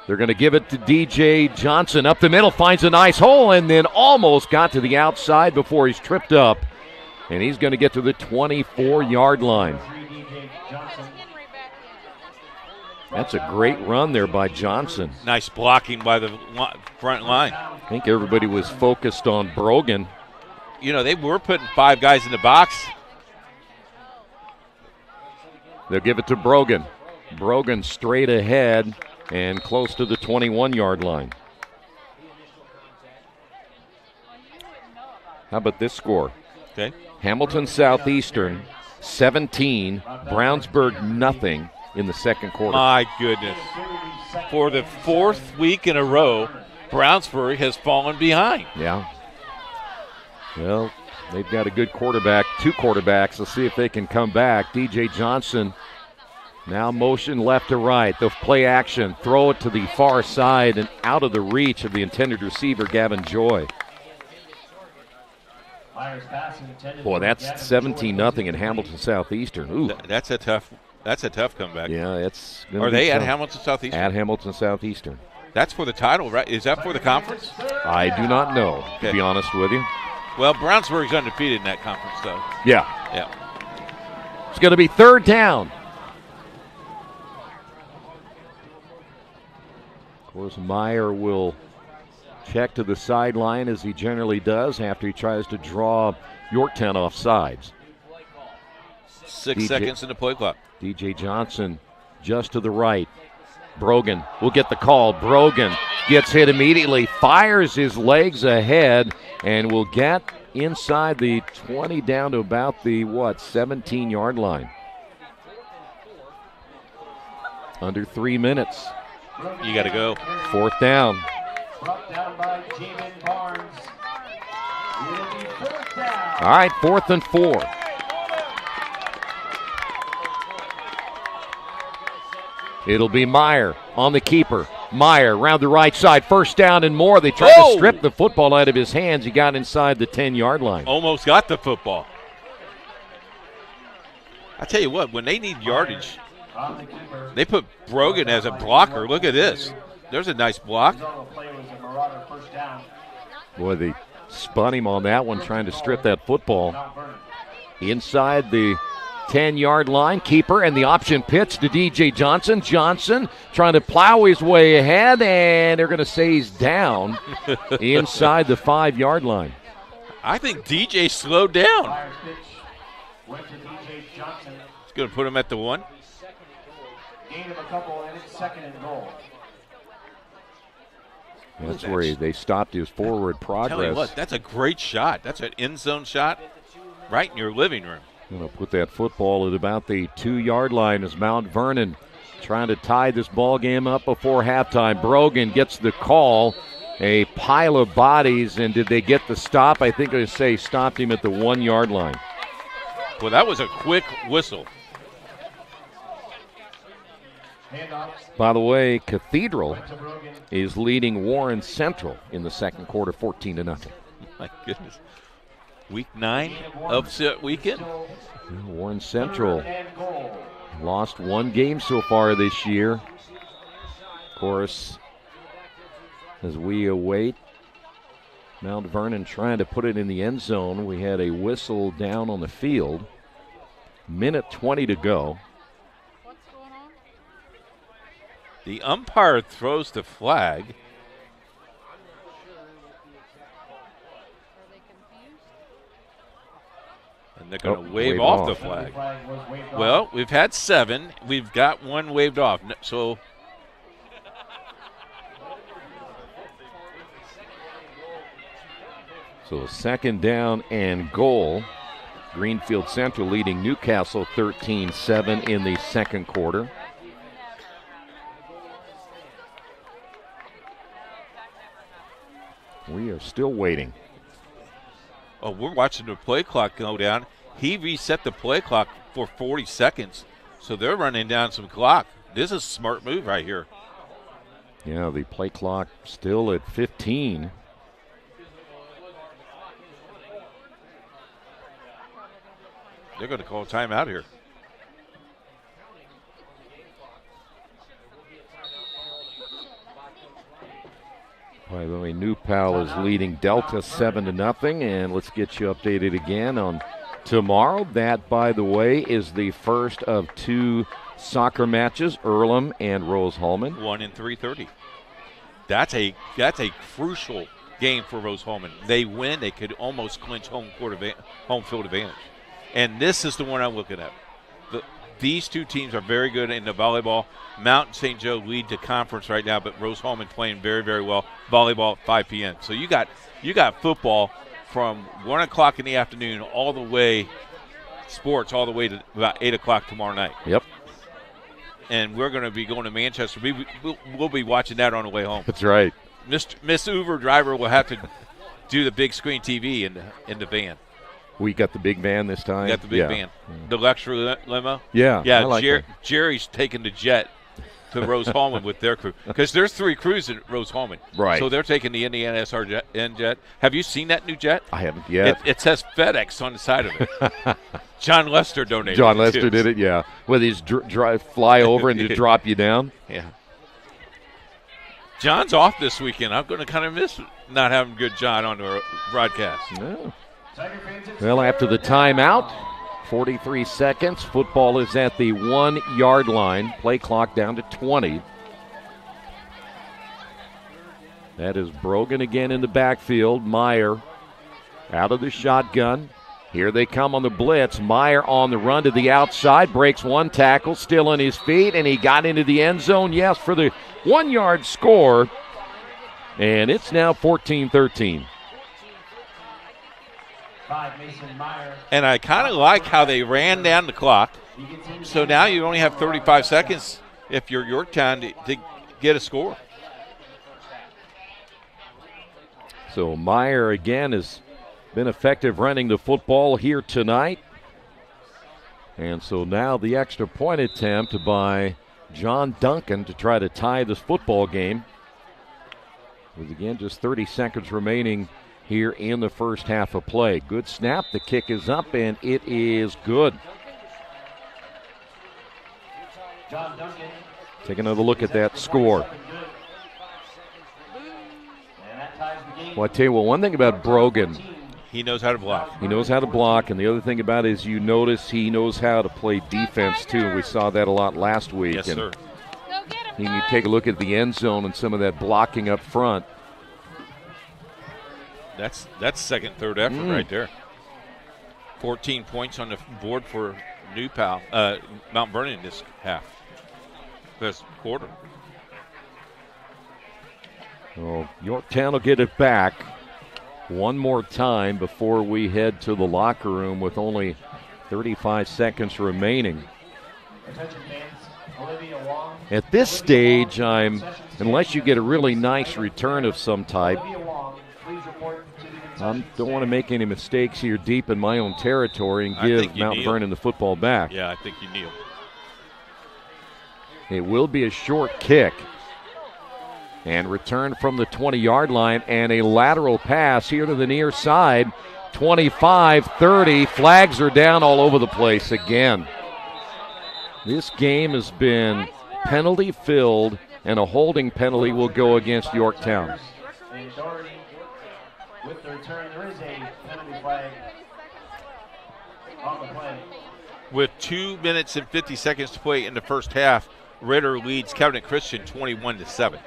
They're going to give it to DJ Johnson up the middle, finds a nice hole, and then almost got to the outside before he's tripped up. And he's going to get to the 24-yard line. That's a great run there by Johnson. Nice blocking by the front line. I think everybody was focused on Brogan. You know, they were putting 5 guys in the box. They'll give it to Brogan. Brogan straight ahead and close to the 21-yard line. How about this score? Okay. Hamilton Southeastern 17, Brownsburg nothing in the second quarter. My goodness. For the 4th week in a row, Brownsburg has fallen behind. Yeah. Well, they've got a good quarterback, 2 quarterbacks. Let's see if they can come back. DJ Johnson now motion left to right. They'll play action, throw it to the far side and out of the reach of the intended receiver, Gavin Joy. Boy, that's 17-0 in Hamilton Southeastern. Ooh, that's a tough comeback. Yeah, it's. Are they at Hamilton Southeastern? At Hamilton Southeastern. That's for the title, right? Is that for the conference? I do not know, to be honest with you. Well, Brownsburg's undefeated in that conference, though. Yeah. Yeah. It's going to be 3rd down. course, Meyer will check to the sideline as he generally does after he tries to draw Yorktown off sides. 6 seconds in the play clock. DJ Johnson just to the right. Brogan will get the call. Brogan gets hit immediately, fires his legs ahead, and will get inside the 20 down to about the, 17-yard line. Under 3 minutes. You got to go. 4th down. Brought down by Jamin Barnes. It'll be 4th down. All right, 4th and 4. It'll be Meyer on the keeper. Meyer around the right side, 1st down and more. They tried to strip the football out of his hands. He got inside the 10-yard line. Almost got the football. I tell you what, when they need yardage, they put Brogan as a blocker. Look at this. There's a nice block. Boy, they spun him on that one, trying to strip that football. Inside the 10-yard line, keeper, and the option pitch to DJ Johnson. Johnson trying to plow his way ahead, and they're going to say he's down inside the 5-yard line. I think DJ slowed down. It's going to put him at the 1. Gain of a couple, and it's 2nd and goal. That's where they stopped his forward progress. Tell you what, that's a great shot. That's an end zone shot right in your living room. Going to put that football at about the 2-yard line as Mount Vernon trying to tie this ball game up before halftime. Brogan gets the call. A pile of bodies, and did they get the stop? I think they say stopped him at the 1-yard line. Well, that was a quick whistle. By the way, Cathedral is leading Warren Central in the second quarter, 14-0. My goodness. Week 9 upset weekend. Warren Central lost 1 game so far this year. Of course, as we await Mount Vernon trying to put it in the end zone, we had a whistle down on the field. Minute 20 to go. The umpire throws the flag. And they're going to wave off the flag. Well, we've had 7. We've got 1 waved off. So So 2nd down and goal. Greenfield Central leading Newcastle 13-7 in the second quarter. We are still waiting. Oh, we're watching the play clock go down. He reset the play clock for 40 seconds, so they're running down some clock. This is a smart move right here. Yeah, the play clock still at 15. They're going to call a timeout here. By the way, New Pal is leading Delta 7-0, and let's get you updated again on tomorrow. That, by the way, is the first of 2 soccer matches, Earlham and Rose-Hulman. 1 in 3:30. That's a crucial game for Rose-Hulman. They win, they could almost clinch home field advantage. And this is the one I'm looking at. These 2 teams are very good in the volleyball. Mount and St. Joe lead the conference right now, but Rose-Hulman playing very, very well. Volleyball at 5 p.m. So you got football from 1 o'clock in the afternoon all the way, sports all the way to about 8 o'clock tomorrow night. Yep. And we're going to be going to Manchester. We'll be watching that on the way home. That's right. Miss Uber driver will have to do the big screen TV in the van. We got the big van this time. We got the big van. The luxury limo. Yeah. Yeah, like Jerry's taking the jet to Rose-Hulman with their crew. Because there's 3 crews in Rose-Hulman. Right. So they're taking the IndianaSRN jet. Have you seen that new jet? I haven't yet. It says FedEx on the side of it. John Lester donated John it, Lester too. did it, yeah. Where they fly over and just drop you down. Yeah. John's off this weekend. I'm going to kind of miss not having good John on the broadcast. No. Well, after the timeout, 43 seconds. Football is at the 1-yard line. Play clock down to 20. That is Brogan again in the backfield. Meyer out of the shotgun. Here they come on the blitz. Meyer on the run to the outside, breaks one tackle, still on his feet, and he got into the end zone, yes, for the 1-yard score. And it's now 14-13. And I kind of like how they ran down the clock. So now you only have 35 seconds if you're Yorktown to get a score. So Meyer again has been effective running the football here tonight. And so now the extra point attempt by John Duncan to try to tie this football game. With again just 30 seconds remaining here in the first half of play. Good snap, the kick is up, and it is good. Take another look at that score. Well, I tell you what, one thing about Brogan, he knows how to block. He knows how to block, and the other thing about it is you notice he knows how to play defense too. We saw that a lot last week. Yes, sir. You take a look at the end zone and some of that blocking up front. That's second, third effort right there. 14 points on the board for Mount Vernon this quarter. Well, Yorktown will get it back one more time before we head to the locker room with only 35 seconds remaining. At this stage, unless you get a really nice return of some type, I don't want to make any mistakes here deep in my own territory and give Mount Vernon the football back. Yeah, I think you kneel. It will be a short kick. And return from the 20-yard line, and a lateral pass here to the near side. 25-30. Flags are down all over the place again. This game has been penalty-filled, and a holding penalty will go against Yorktown. With the return, there is a penalty flag on the play. With 2 minutes and 50 seconds to play in the first half, Ritter leads Covenant Christian 21-7.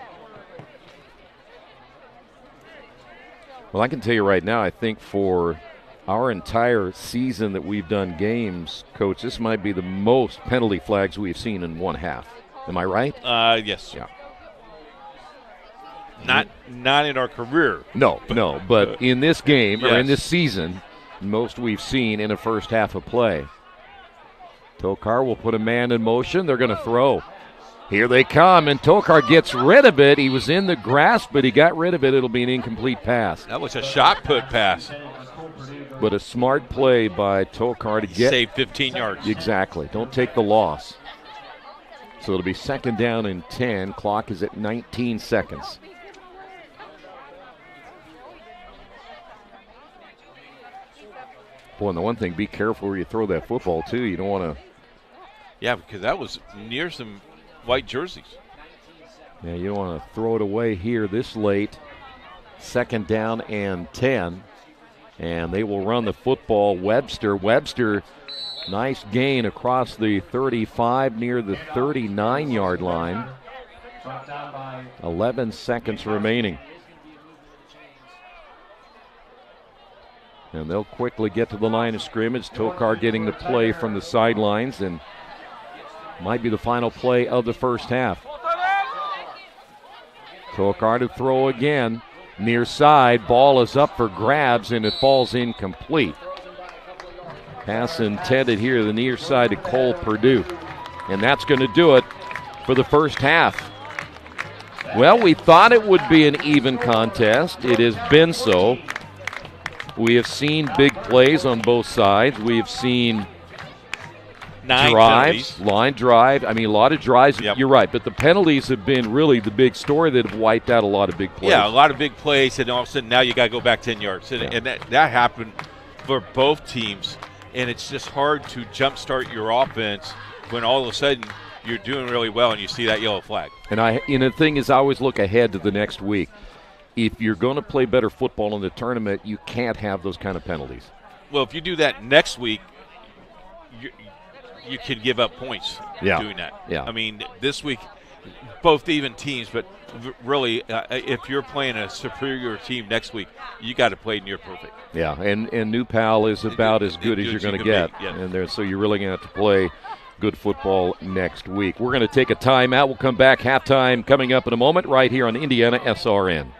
Well, I can tell you right now, I think for our entire season that we've done games, Coach, this might be the most penalty flags we've seen in one half. Am I right? Yes. Yeah. Not in our career. No, but in this game, yes, or in this season, most we've seen in the first half of play. Tokar will put a man in motion. They're going to throw. Here they come, and Tokar gets rid of it. He was in the grasp, but he got rid of it. It'll be an incomplete pass. That was a shot put pass. But a smart play by Tokar to get. Save 15 yards. Exactly. Don't take the loss. So it'll be second down and 10. Clock is at 19 seconds. Boy, and the one thing, be careful where you throw that football, too. You don't want to. Yeah, because that was near some white jerseys. Yeah, you don't want to throw it away here this late. Second down and 10. And they will run the football. Webster, nice gain across the 35 near the 39-yard line. 11 seconds remaining. And they'll quickly get to the line of scrimmage. Tokar getting the play from the sidelines, and might be the final play of the first half. Tokar to throw again. Near side, ball is up for grabs, and it falls incomplete. Pass intended here to the near side to Cole Purdue. And that's going to do it for the first half. Well, we thought it would be an even contest. It has been so. We have seen big plays on both sides. We have seen 9 drives, penalties. Line drive. I mean, a lot of drives. Yep. You're right, but the penalties have been really the big story that have wiped out a lot of big plays. Yeah, a lot of big plays, and all of a sudden now you got to go back 10 yards. And that happened for both teams, and it's just hard to jumpstart your offense when all of a sudden you're doing really well and you see that yellow flag. And the thing is, I always look ahead to the next week. If you're going to play better football in the tournament, you can't have those kind of penalties. Well, if you do that next week, you can give up points doing that. Yeah. I mean, this week both even teams, but really, if you're playing a superior team next week, you got to play near perfect. Yeah, and New Pal is about as good as you're going to get, so you're really going to have to play good football next week. We're going to take a timeout. We'll come back. Halftime coming up in a moment right here on Indiana SRN.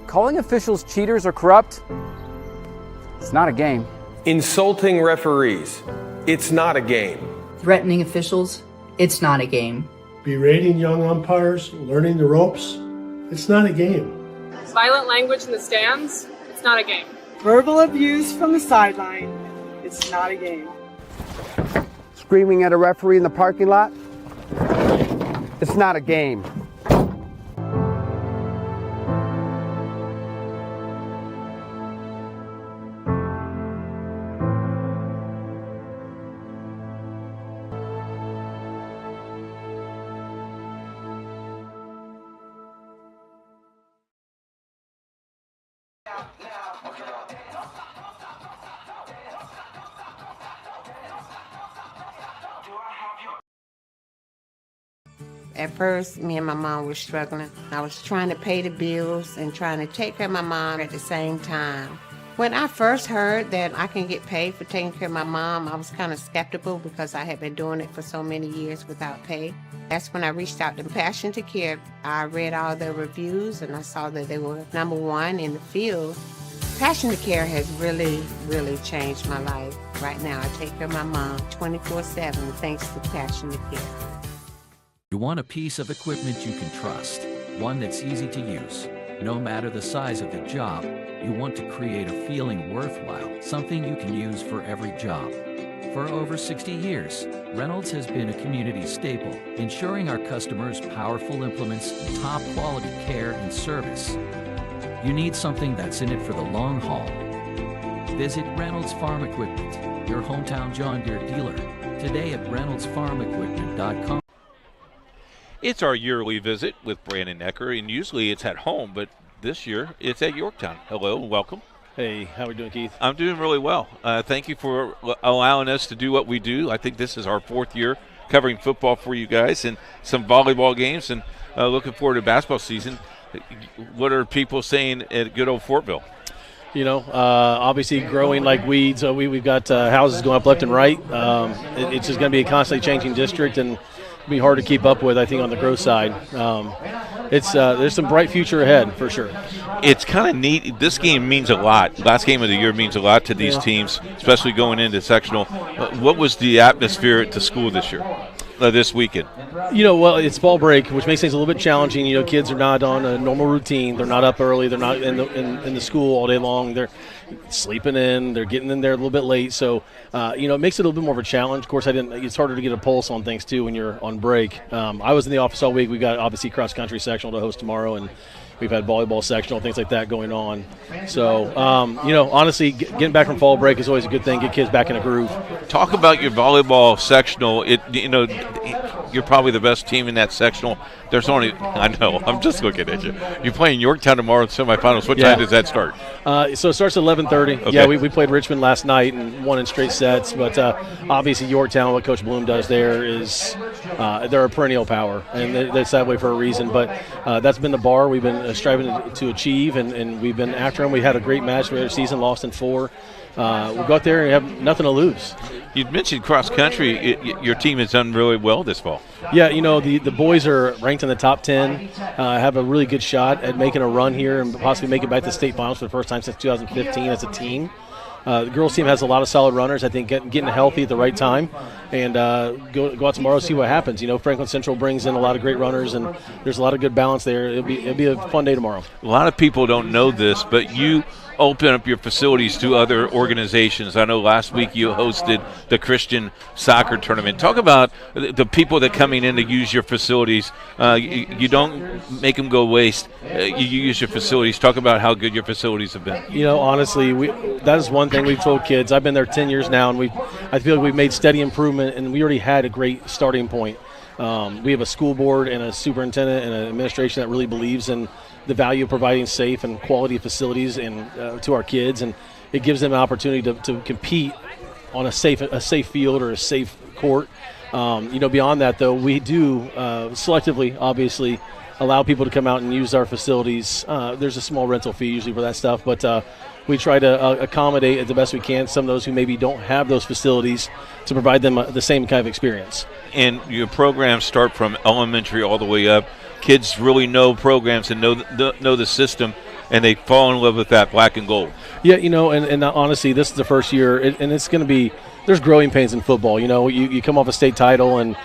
Calling officials cheaters or corrupt, it's not a game. Insulting referees, it's not a game. Threatening officials, it's not a game. Berating young umpires, learning the ropes, it's not a game. Violent language in the stands, it's not a game. Verbal abuse from the sideline, it's not a game. Screaming at a referee in the parking lot, it's not a game. At first, me and my mom were struggling. I was trying to pay the bills and trying to take care of my mom at the same time. When I first heard that I can get paid for taking care of my mom, I was kind of skeptical because I had been doing it for so many years without pay. That's when I reached out to Passion to Care. I read all the reviews and I saw that they were #1 in the field. Passion to Care has really, really changed my life. Right now, I take care of my mom 24/7 thanks to Passion to Care. You want a piece of equipment you can trust, one that's easy to use. No matter the size of the job, you want to create a feeling worthwhile, something you can use for every job. For over 60 years, Reynolds has been a community staple, ensuring our customers powerful implements, top quality care and service. You need something that's in it for the long haul. Visit Reynolds Farm Equipment, your hometown John Deere dealer, today at reynoldsfarmequipment.com. It's our yearly visit with Brandon Ecker, and usually it's at home, but this year it's at Yorktown. Hello and welcome. Hey, how are we doing, Keith? I'm doing really well. Thank you for allowing us to do what we do. I think this is our 4th year covering football for you guys and some volleyball games, and looking forward to basketball season. What are people saying at good old Fortville? You know, obviously growing like weeds. We've got houses going up left and right. It's just going to be a constantly changing district, and be hard to keep up with, I think, on the growth side. There's some bright future ahead for sure. It's kind of neat. This game means a lot. Last game of the year means a lot to these teams, especially going into sectional. What was the atmosphere at the school this year, this weekend? You know, well, it's fall break, which makes things a little bit challenging. You know, kids are not on a normal routine. They're not up early. They're not in the school all day long. They're sleeping in. They're getting in there a little bit late. So, it makes it a little bit more of a challenge. Of course, it's harder to get a pulse on things, too, when you're on break. I was in the office all week. We've got, obviously, cross-country sectional to host tomorrow, and we've had volleyball sectional, things like that going on. So, honestly, getting back from fall break is always a good thing. Get kids back in a groove. Talk about your volleyball sectional. You're probably the best team in that sectional. There's only, I know, I'm just looking at you. You're playing Yorktown tomorrow in semifinals. What time does that start? So it starts at 11:30. Okay. Yeah, we played Richmond last night and won in straight sets. But obviously Yorktown, what Coach Bloom does there is they're a perennial power, and that's that way for a reason. But that's been the bar we've been striving to achieve, and we've been after them. We had a great match for the season, lost in 4. We'll go out there and have nothing to lose. You mentioned cross country. Your team has done really well this fall. Yeah, the boys are ranked in the top 10, have a really good shot at making a run here and possibly make it back to the state finals for the first time since 2015 as a team. The girls team has a lot of solid runners. I think getting healthy at the right time, and go out tomorrow and see what happens. Franklin Central brings in a lot of great runners, and there's a lot of good balance there. It'll be a fun day tomorrow. A lot of people don't know this, but you open up your facilities to other organizations. I know last week you hosted the Christian soccer tournament. Talk about the people that are coming in to use your facilities. You don't make them go waste. You use your facilities. Talk about how good your facilities have been. Honestly, that is one thing we've told kids. I've been there 10 years now, and I feel like we've made steady improvement, and we already had a great starting point. We have a school board and a superintendent and an administration that really believes in the value of providing safe and quality facilities and to our kids, and it gives them an opportunity to compete on a safe field or a safe court. Beyond that, though, we do selectively, obviously, allow people to come out and use our facilities. There's a small rental fee usually for that stuff, but we try to accommodate the best we can some of those who maybe don't have those facilities to provide them the same kind of experience. And your programs start from elementary all the way up. Kids really know programs and know the system, and they fall in love with that black and gold. Yeah, and honestly, this is the first year, and it's going to be – there's growing pains in football. You come off a state title, and,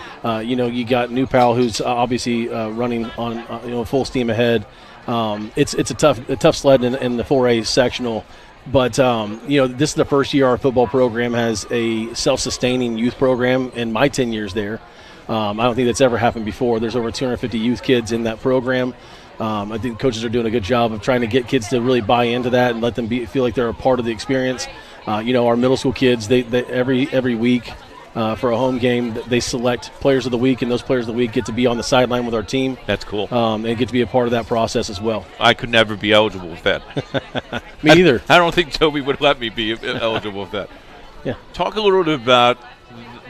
you got New Pal, who's obviously running on full steam ahead. It's a tough sled in the 4A sectional. But, this is the first year our football program has a self-sustaining youth program in my 10 years there. I don't think that's ever happened before. There's over 250 youth kids in that program. I think coaches are doing a good job of trying to get kids to really buy into that and let them feel like they're a part of the experience. Our middle school kids, they every week for a home game, they select players of the week, and those players of the week get to be on the sideline with our team. That's cool. And get to be a part of that process as well. I could never be eligible with that. Me either. I don't think Toby would let me be eligible with that. Yeah. Talk a little bit about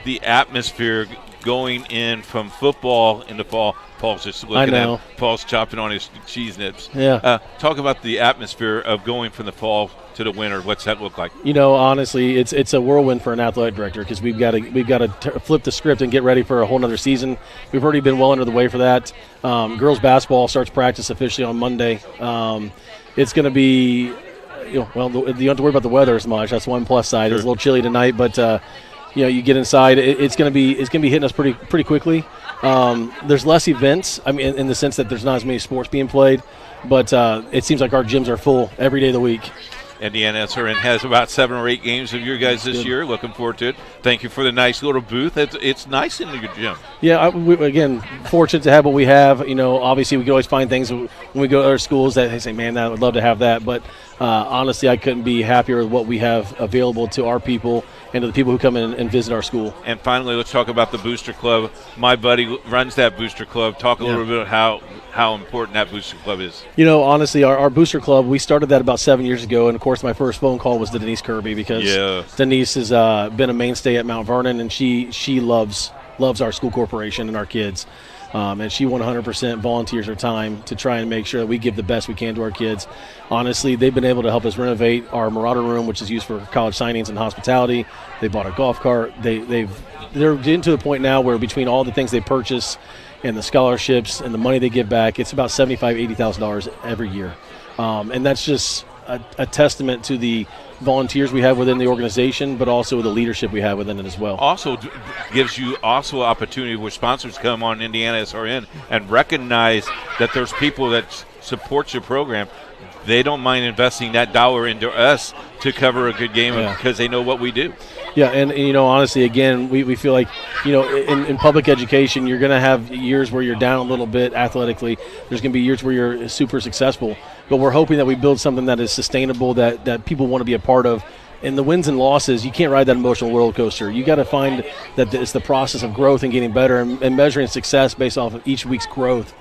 the atmosphere going in from football in the fall. Paul's just looking at Paul's chopping on his cheese nips. Yeah. Talk about the atmosphere of going from the fall to the winter. What's that look like? Honestly, it's a whirlwind for an athletic director because we've got to flip the script and get ready for a whole nother season. We've already been well under the way for that. Girls basketball starts practice officially on Monday. It's going to be, you don't have to worry about the weather as much. That's one plus side. Sure. It's a little chilly tonight, but you get inside. It's going to be hitting us pretty quickly. There's less events. I mean, in the sense that there's not as many sports being played, but it seems like our gyms are full every day of the week. IndianaSRN has about 7 or 8 games of your guys this year. Looking forward to it. Thank you for the nice little booth. It's nice in the gym. Yeah, again, fortunate to have what we have. Obviously we can always find things when we go to other schools that they say, man, I would love to have that. But honestly, I couldn't be happier with what we have available to our people and to the people who come in and visit our school. And finally, let's talk about the Booster Club. My buddy runs that Booster Club. Talk a little bit about how important that Booster Club is. Honestly, our Booster Club, we started that about 7 years ago. And, of course, my first phone call was to Denise Kirby because Denise has been a mainstay at Mount Vernon, and she loves our school corporation and our kids. And she 100% volunteers her time to try and make sure that we give the best we can to our kids. Honestly, they've been able to help us renovate our Marauder room, which is used for college signings and hospitality. They bought a golf cart. They're getting to the point now where between all the things they purchase and the scholarships and the money they give back, it's about $75,000, $80,000 every year. And that's just a testament to the volunteers we have within the organization, but also the leadership we have within it as well. Also gives you opportunity where sponsors come on IndianaSRN and recognize that there's people that support your program. They don't mind investing that dollar into us to cover a good game because they know what we do. Yeah, and honestly, again, we feel like, in public education, you're going to have years where you're down a little bit athletically. There's going to be years where you're super successful. But we're hoping that we build something that is sustainable, that people want to be a part of. And the wins and losses, you can't ride that emotional roller coaster. You got to find that it's the process of growth and getting better, and measuring success based off of each week's growth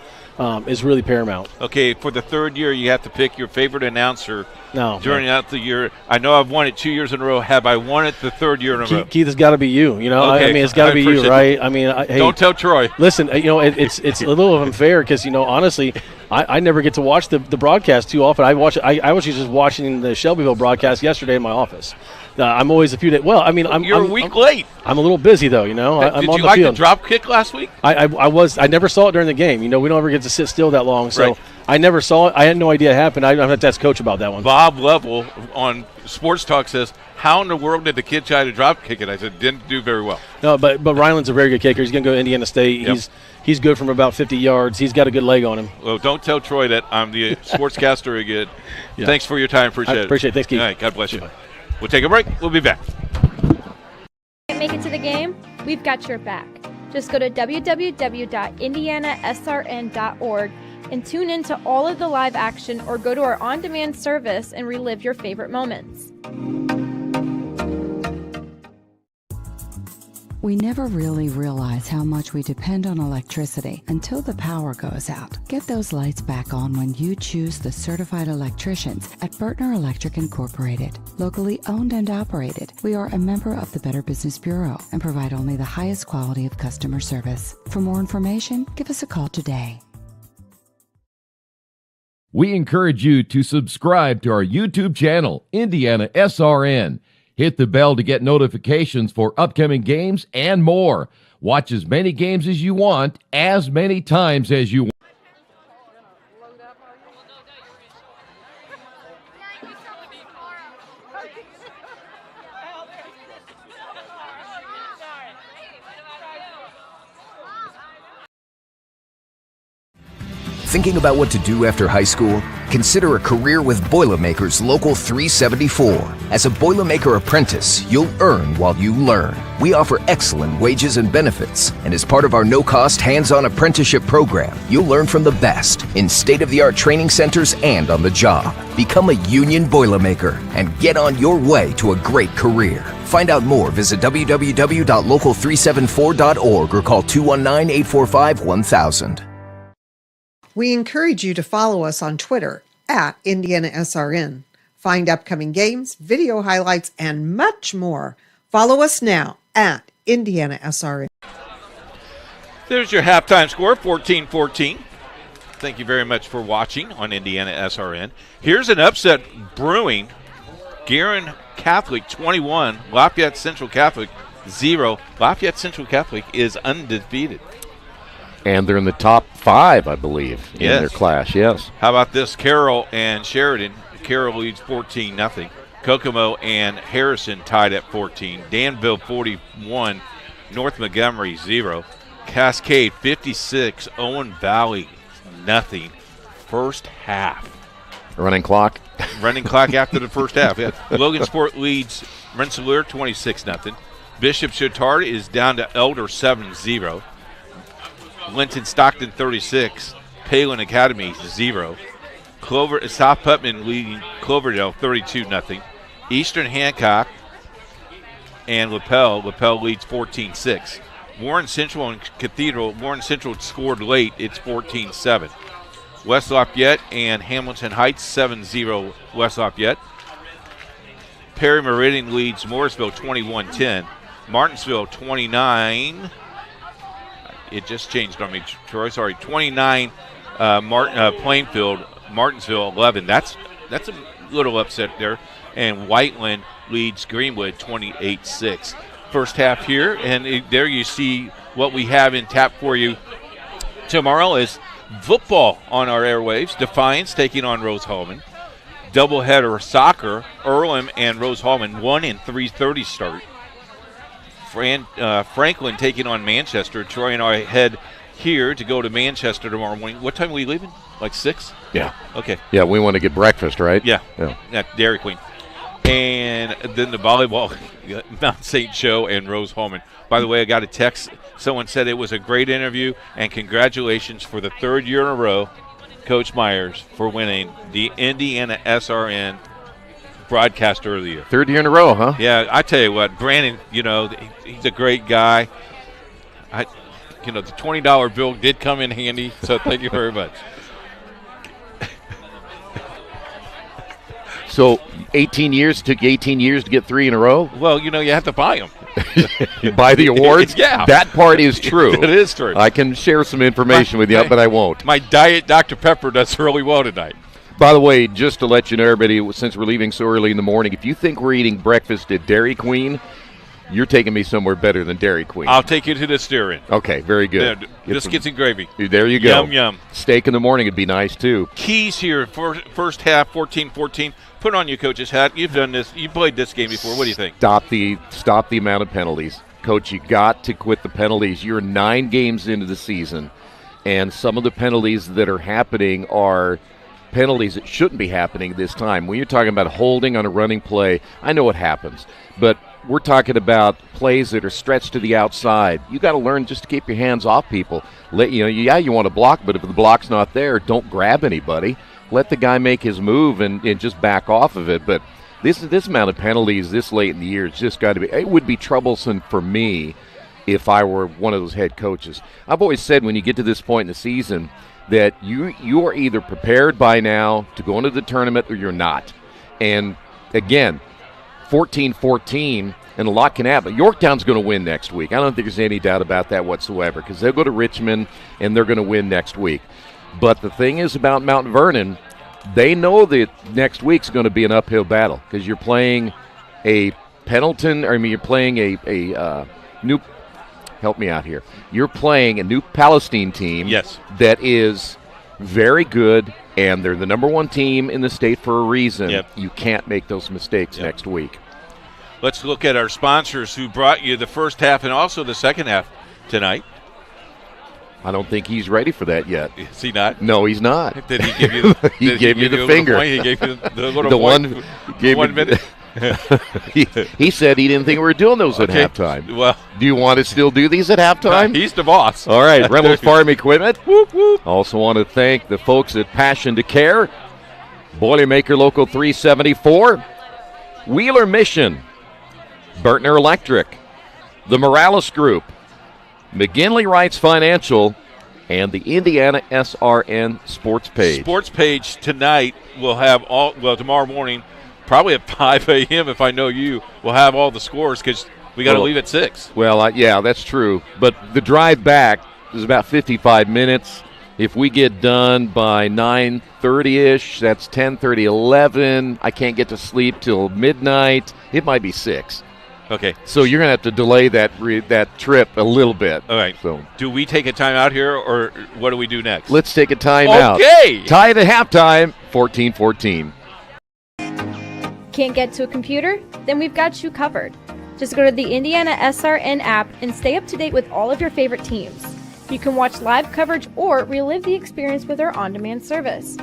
is really paramount. Okay, for the third year, you have to pick your favorite announcer during out the year. I know I've won it 2 years in a row. Have I won it the third year in a row? Keith, it's got to be you. Okay, it's got to be you, right? Hey, don't tell Troy. Listen, it's a little unfair because honestly, I never get to watch the broadcast too often. I was just watching the Shelbyville broadcast yesterday in my office. I'm always a few days. Well, you're a week late. I'm a little busy though. Did I'm you on the like field. the drop kick last week? I never saw it during the game. We don't ever get to sit still that long, so right. I never saw it. I had no idea it happened. I have to ask Coach about that one. Bob Level on Sports Talk says, "How in the world did the kid try to drop kick it?" I said, "Didn't do very well." No, but Ryland's a very good kicker. He's going to go to Indiana State. Yep. He's good from about 50 yards. He's got a good leg on him. Well, don't tell Troy that I'm the sportscaster again. Yeah. Thanks for your time. Appreciate it. Appreciate it. Thanks, Keith. All right, God bless you. We'll take a break. We'll be back. Can't make it to the game? We've got your back. Just go to www.IndianaSRN.org and tune in to all of the live action, or go to our on-demand service and relive your favorite moments. We never really realize how much we depend on electricity until the power goes out. Get those lights back on when you choose the certified electricians at Bertner Electric Incorporated. Locally owned and operated, we are a member of the Better Business Bureau and provide only the highest quality of customer service. For more information, give us a call today. We encourage you to subscribe to our YouTube channel, IndianaSRN. Hit the bell to get notifications for upcoming games and more. Watch as many games as you want, as many times as you want. Thinking about what to do after high school? Consider a career with Boilermakers Local 374. As a Boilermaker apprentice, you'll earn while you learn. We offer excellent wages and benefits, and as part of our no-cost hands-on apprenticeship program, you'll learn from the best in state-of-the-art training centers and on the job. Become a union Boilermaker and get on your way to a great career. Find out more, visit www.local374.org or call 219-845-1000. We encourage you to follow us on Twitter at IndianaSRN. Find upcoming games, video highlights, and much more. Follow us now at IndianaSRN. There's your halftime score, 14-14. Thank you very much for watching on IndianaSRN. Here's an upset brewing. Guerin Catholic 21, Lafayette Central Catholic 0. Lafayette Central Catholic is undefeated. And they're in the top 5, I believe, in their class, yes. How about this? Carroll and Sheridan. Carroll leads 14-0. Kokomo and Harrison tied at 14. Danville 41, North Montgomery 0. Cascade 56, Owen Valley nothing. First half. Running clock. Running clock after the first half. Yeah. Logansport leads Rensselaer 26-0. Bishop Chatard is down to Elder 7-0. Linton Stockton 36, Palin Academy 0. South Putnam leading Cloverdale 32-0. Eastern Hancock and LaPel leads 14-6. Warren Central and Cathedral. Warren Central scored late. It's 14-7. West Lafayette and Hamilton Heights 7-0 West Lafayette. Perry Meridian leads Morrisville 21-10. Martinsville 29. It just changed on me, Troy. Sorry, 29. Plainfield, Martinsville 11. That's a little upset there. And Whiteland leads Greenwood 28-6. First half here, and there you see what we have in tap for you. Tomorrow is football on our airwaves. Defiance taking on Rose-Hulman. Doubleheader soccer, Earlham and Rose-Hulman, 1 and 3:30 start. Franklin taking on Manchester. Troy and I head here to go to Manchester tomorrow morning. What time are we leaving? Like 6? Yeah. Okay. Yeah, we want to get breakfast, right? Yeah. At Dairy Queen. And then the volleyball, Mount St. Joe and Rose-Hulman. By the way, I got a text. Someone said it was a great interview, and congratulations for the 3rd year in a row, Coach Myers, for winning the IndianaSRN Broadcaster of the Year. 3rd year in a row, huh? Yeah, I tell you what, Brandon, he's a great guy. The $20 bill did come in handy, so thank you very much. So 18 years, took 18 years to get 3 in a row? Well, you have to buy them. You buy the awards? Yeah. That part is true. It is true. I can share some information with you, but I won't. My Diet Dr. Pepper does really well tonight. By the way, just to let you know, everybody, since we're leaving so early in the morning, if you think we're eating breakfast at Dairy Queen, you're taking me somewhere better than Dairy Queen. I'll take you to the steer-in. Okay, very good. Yeah, biscuits and gravy. There you go. Yum, yum. Steak in the morning would be nice, too. Keys here for first half, 14-14. Put on your coach's hat. You've done this. You played this game before. What do you think? Stop the amount of penalties. Coach, you got to quit the penalties. You're 9 games into the season, and some of the penalties that are happening are penalties that shouldn't be happening this time. When you're talking about holding on a running play, I know it happens, but we're talking about plays that are stretched to the outside. You got to learn just to keep your hands off people. You want to block, but if the block's not there, don't grab anybody. Let the guy make his move and just back off of it. But this amount of penalties this late in the year, it's just got to be. It would be troublesome for me if I were one of those head coaches. I've always said when you get to this point in the season that you are either prepared by now to go into the tournament or you're not. And, again, 14-14, and a lot can happen. Yorktown's going to win next week. I don't think there's any doubt about that whatsoever because they'll go to Richmond, and they're going to win next week. But the thing is about Mount Vernon, they know that next week's going to be an uphill battle because you're playing a Pendleton, you're playing a new – help me out here. You're playing a New Palestine team that is very good, and they're the number one team in the state for a reason. You can't make those mistakes next week. Let's look at our sponsors who brought you the first half and also the second half tonight. I don't think he's ready for that yet. Is he not? No, he's not. Did he give you the, he gave me the finger. He gave you the little the point, one, gave 1 minute. he said he didn't think we were doing those at halftime. Well, do you want to still do these at halftime? He's the boss. All right, Reynolds Farm Equipment. Whoop, whoop. Also want to thank the folks at Passion to Care, Boilermaker Local 374, Wheeler Mission, Burtner Electric, the Morales Group, McGinley Wrights Financial, and the IndianaSRN Sports Page. Sports Page tonight will have tomorrow morning, probably at 5 a.m. if I know you, we'll have all the scores because we got to leave at 6. Well, yeah, that's true. But the drive back is about 55 minutes. If we get done by 9:30-ish, that's 10:30, 11. I can't get to sleep till midnight. It might be 6. Okay. So you're going to have to delay that trip a little bit. All right. So do we take a time out here, or what do we do next? Let's take a time out. Okay. Tied at halftime, 14-14. Can't get to a computer? Then we've got you covered. Just go to the IndianaSRN app and stay up to date with all of your favorite teams. You can watch live coverage or relive the experience with our on-demand service.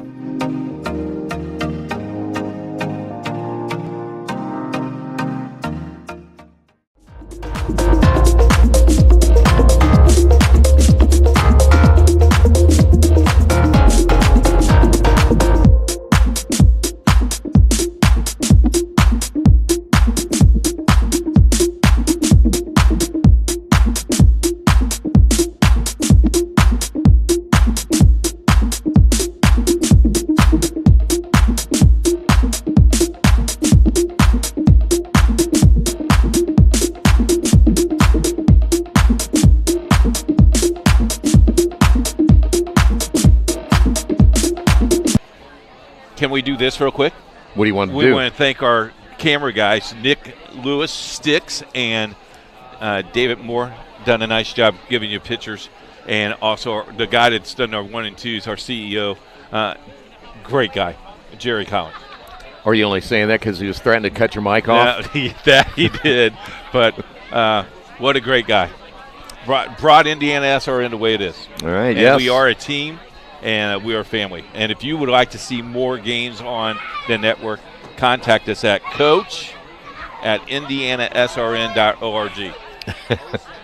Can we do this real quick? What do you want to do? We want to thank our camera guys, Nick Lewis, Sticks, and David Moore. Done a nice job giving you pictures. And also the guy that's done our 1 and 2s, our CEO. Great guy, Jerry Collins. Are you only saying that because he was threatening to cut your mic off? Yeah, that he did. But what a great guy. Brought IndianaSRN the way it is. All right, and we are a team. And we are family. And if you would like to see more games on the network, contact us at coach@indianasrn.org.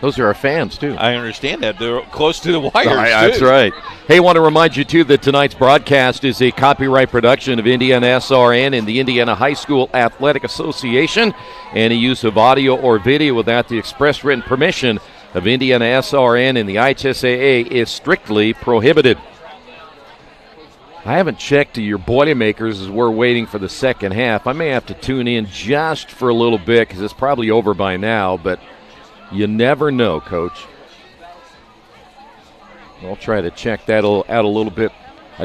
Those are our fans, too. I understand that. They're close to the wires, That's right. Hey, I want to remind you, too, that tonight's broadcast is a copyright production of IndianaSRN and the Indiana High School Athletic Association. Any use of audio or video without the express written permission of IndianaSRN and the IHSAA is strictly prohibited. I haven't checked to your Boilermakers as we're waiting for the second half. I may have to tune in just for a little bit because it's probably over by now, but you never know, Coach. I'll try to check that out a little bit.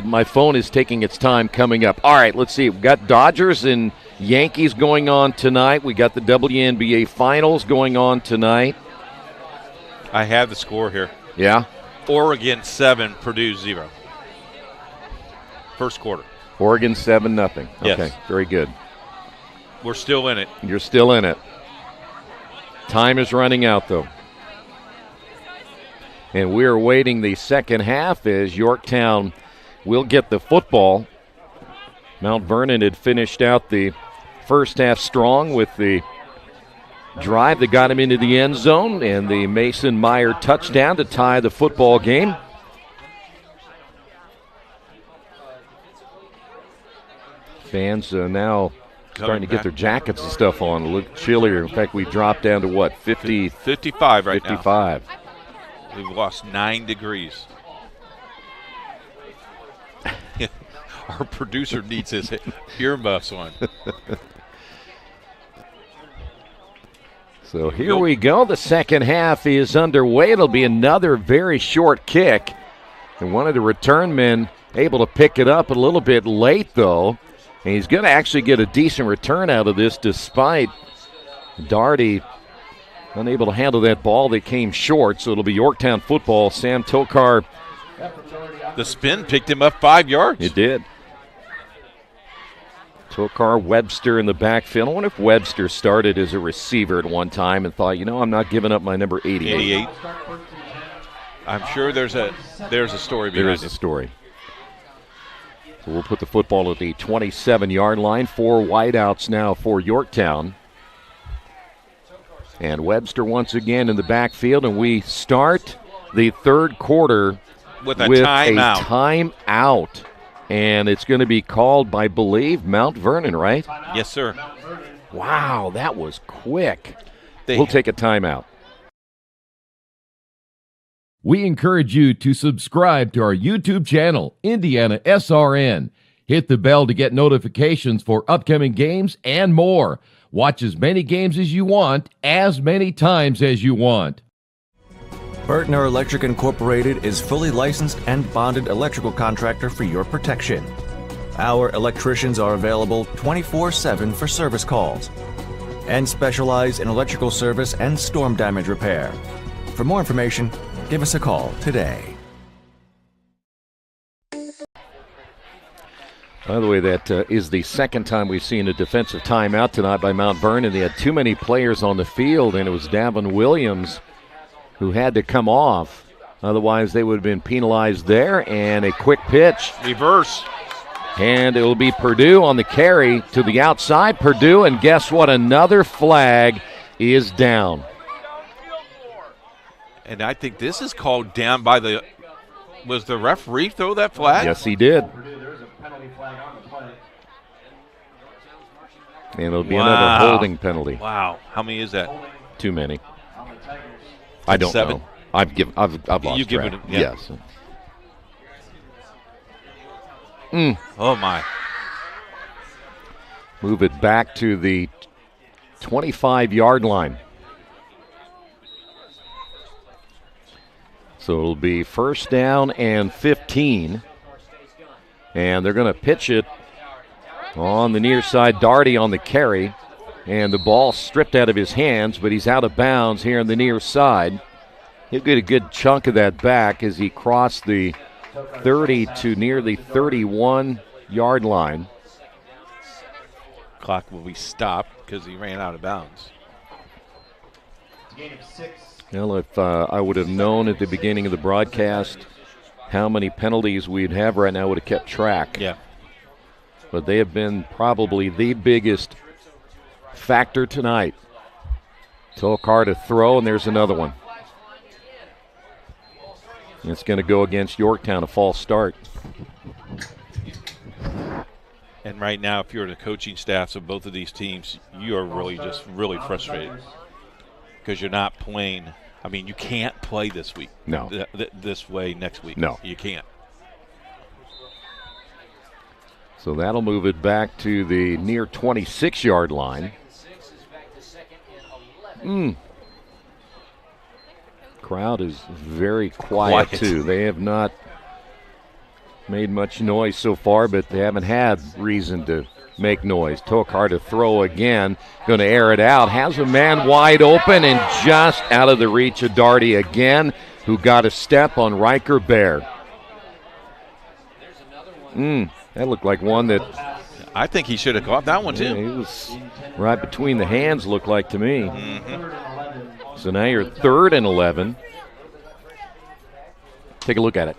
My phone is taking its time coming up. All right, let's see. We've got Dodgers and Yankees going on tonight. We got the WNBA Finals going on tonight. I have the score here. Yeah? Oregon 7, Purdue 0. First quarter. Oregon 7-0. Yes. Okay, very good. We're still in it. You're still in it. Time is running out, though. And we're waiting the second half as Yorktown will get the football. Mount Vernon had finished out the first half strong with the drive that got him into the end zone and the Mason Meyer touchdown to tie the football game. Fans now starting to get their jackets and stuff on. A little chillier. In fact, we dropped down to what, 55 right 55. now. We've lost 9 degrees. Our producer needs his earmuffs on. So here we go. The second half is underway. It'll be another very short kick. And one of the return men able to pick it up a little bit late, though. And he's going to actually get a decent return out of this despite Daugherty unable to handle that ball that came short. So it'll be Yorktown football. Sam Tokar. The spin picked him up 5 yards. It did. Tokar, Webster in the backfield. I wonder if Webster started as a receiver at one time and thought, I'm not giving up my number 88. 88. I'm sure there's a story behind it. There is a story. So we'll put the football at the 27-yard line. 4 wideouts now for Yorktown. And Webster once again in the backfield, and we start the third quarter with a timeout. Timeout. And it's going to be called, I believe, Mount Vernon, right? Yes, sir. Wow, that was quick. We'll take a timeout. We encourage you to subscribe to our YouTube channel, IndianaSRN. Hit the bell to get notifications for upcoming games and more. Watch as many games as you want, as many times as you want. Vernon Electric Incorporated is fully licensed and bonded electrical contractor for your protection. Our electricians are available 24/7 for service calls and specialize in electrical service and storm damage repair. For more information, give us a call today. By the way, that is the second time we've seen a defensive timeout tonight by Mount Vernon. They had too many players on the field, and it was Davin Williams who had to come off. Otherwise, they would have been penalized there. And a quick pitch. Reverse. And it will be Purdue on the carry to the outside. Purdue, and guess what? Another flag is down. And I think this is called down by the – was the referee throw that flag? Yes, he did. And it'll be another holding penalty. Wow. How many is that? Too many. I don't 7? know. I've lost You've given track. it, yeah. Yes. Oh, my. Move it back to the 25-yard line. So it'll be first down and 15. And they're going to pitch it on the near side. Daugherty on the carry. And the ball stripped out of his hands, but he's out of bounds here on the near side. He'll get a good chunk of that back as he crossed the 30 to near the 31-yard line. Clock will be stopped because he ran out of bounds. Well, if I would have known at the beginning of the broadcast how many penalties we'd have right now, I would have kept track. Yeah. But they have been probably the biggest factor tonight. Tokar to throw, and there's another one. And it's going to go against Yorktown, a false start. And right now, if you're the coaching staffs of both of these teams, you are really frustrated because you're not playing. I mean, you can't play this week. No. This way next week. No. You can't. So that'll move it back to the near 26-yard line. Crowd is very quiet, too. They have not made much noise so far, but they haven't had reason to make noise. Tokar to throw again. Going to air it out. Has a man wide open and just out of the reach of Daugherty again, who got a step on Riker Bear. That looked like one that... I think he should have caught that one, too. Yeah, he was right between the hands, looked like to me. Mm-hmm. So now you're 3rd and 11. Take a look at it.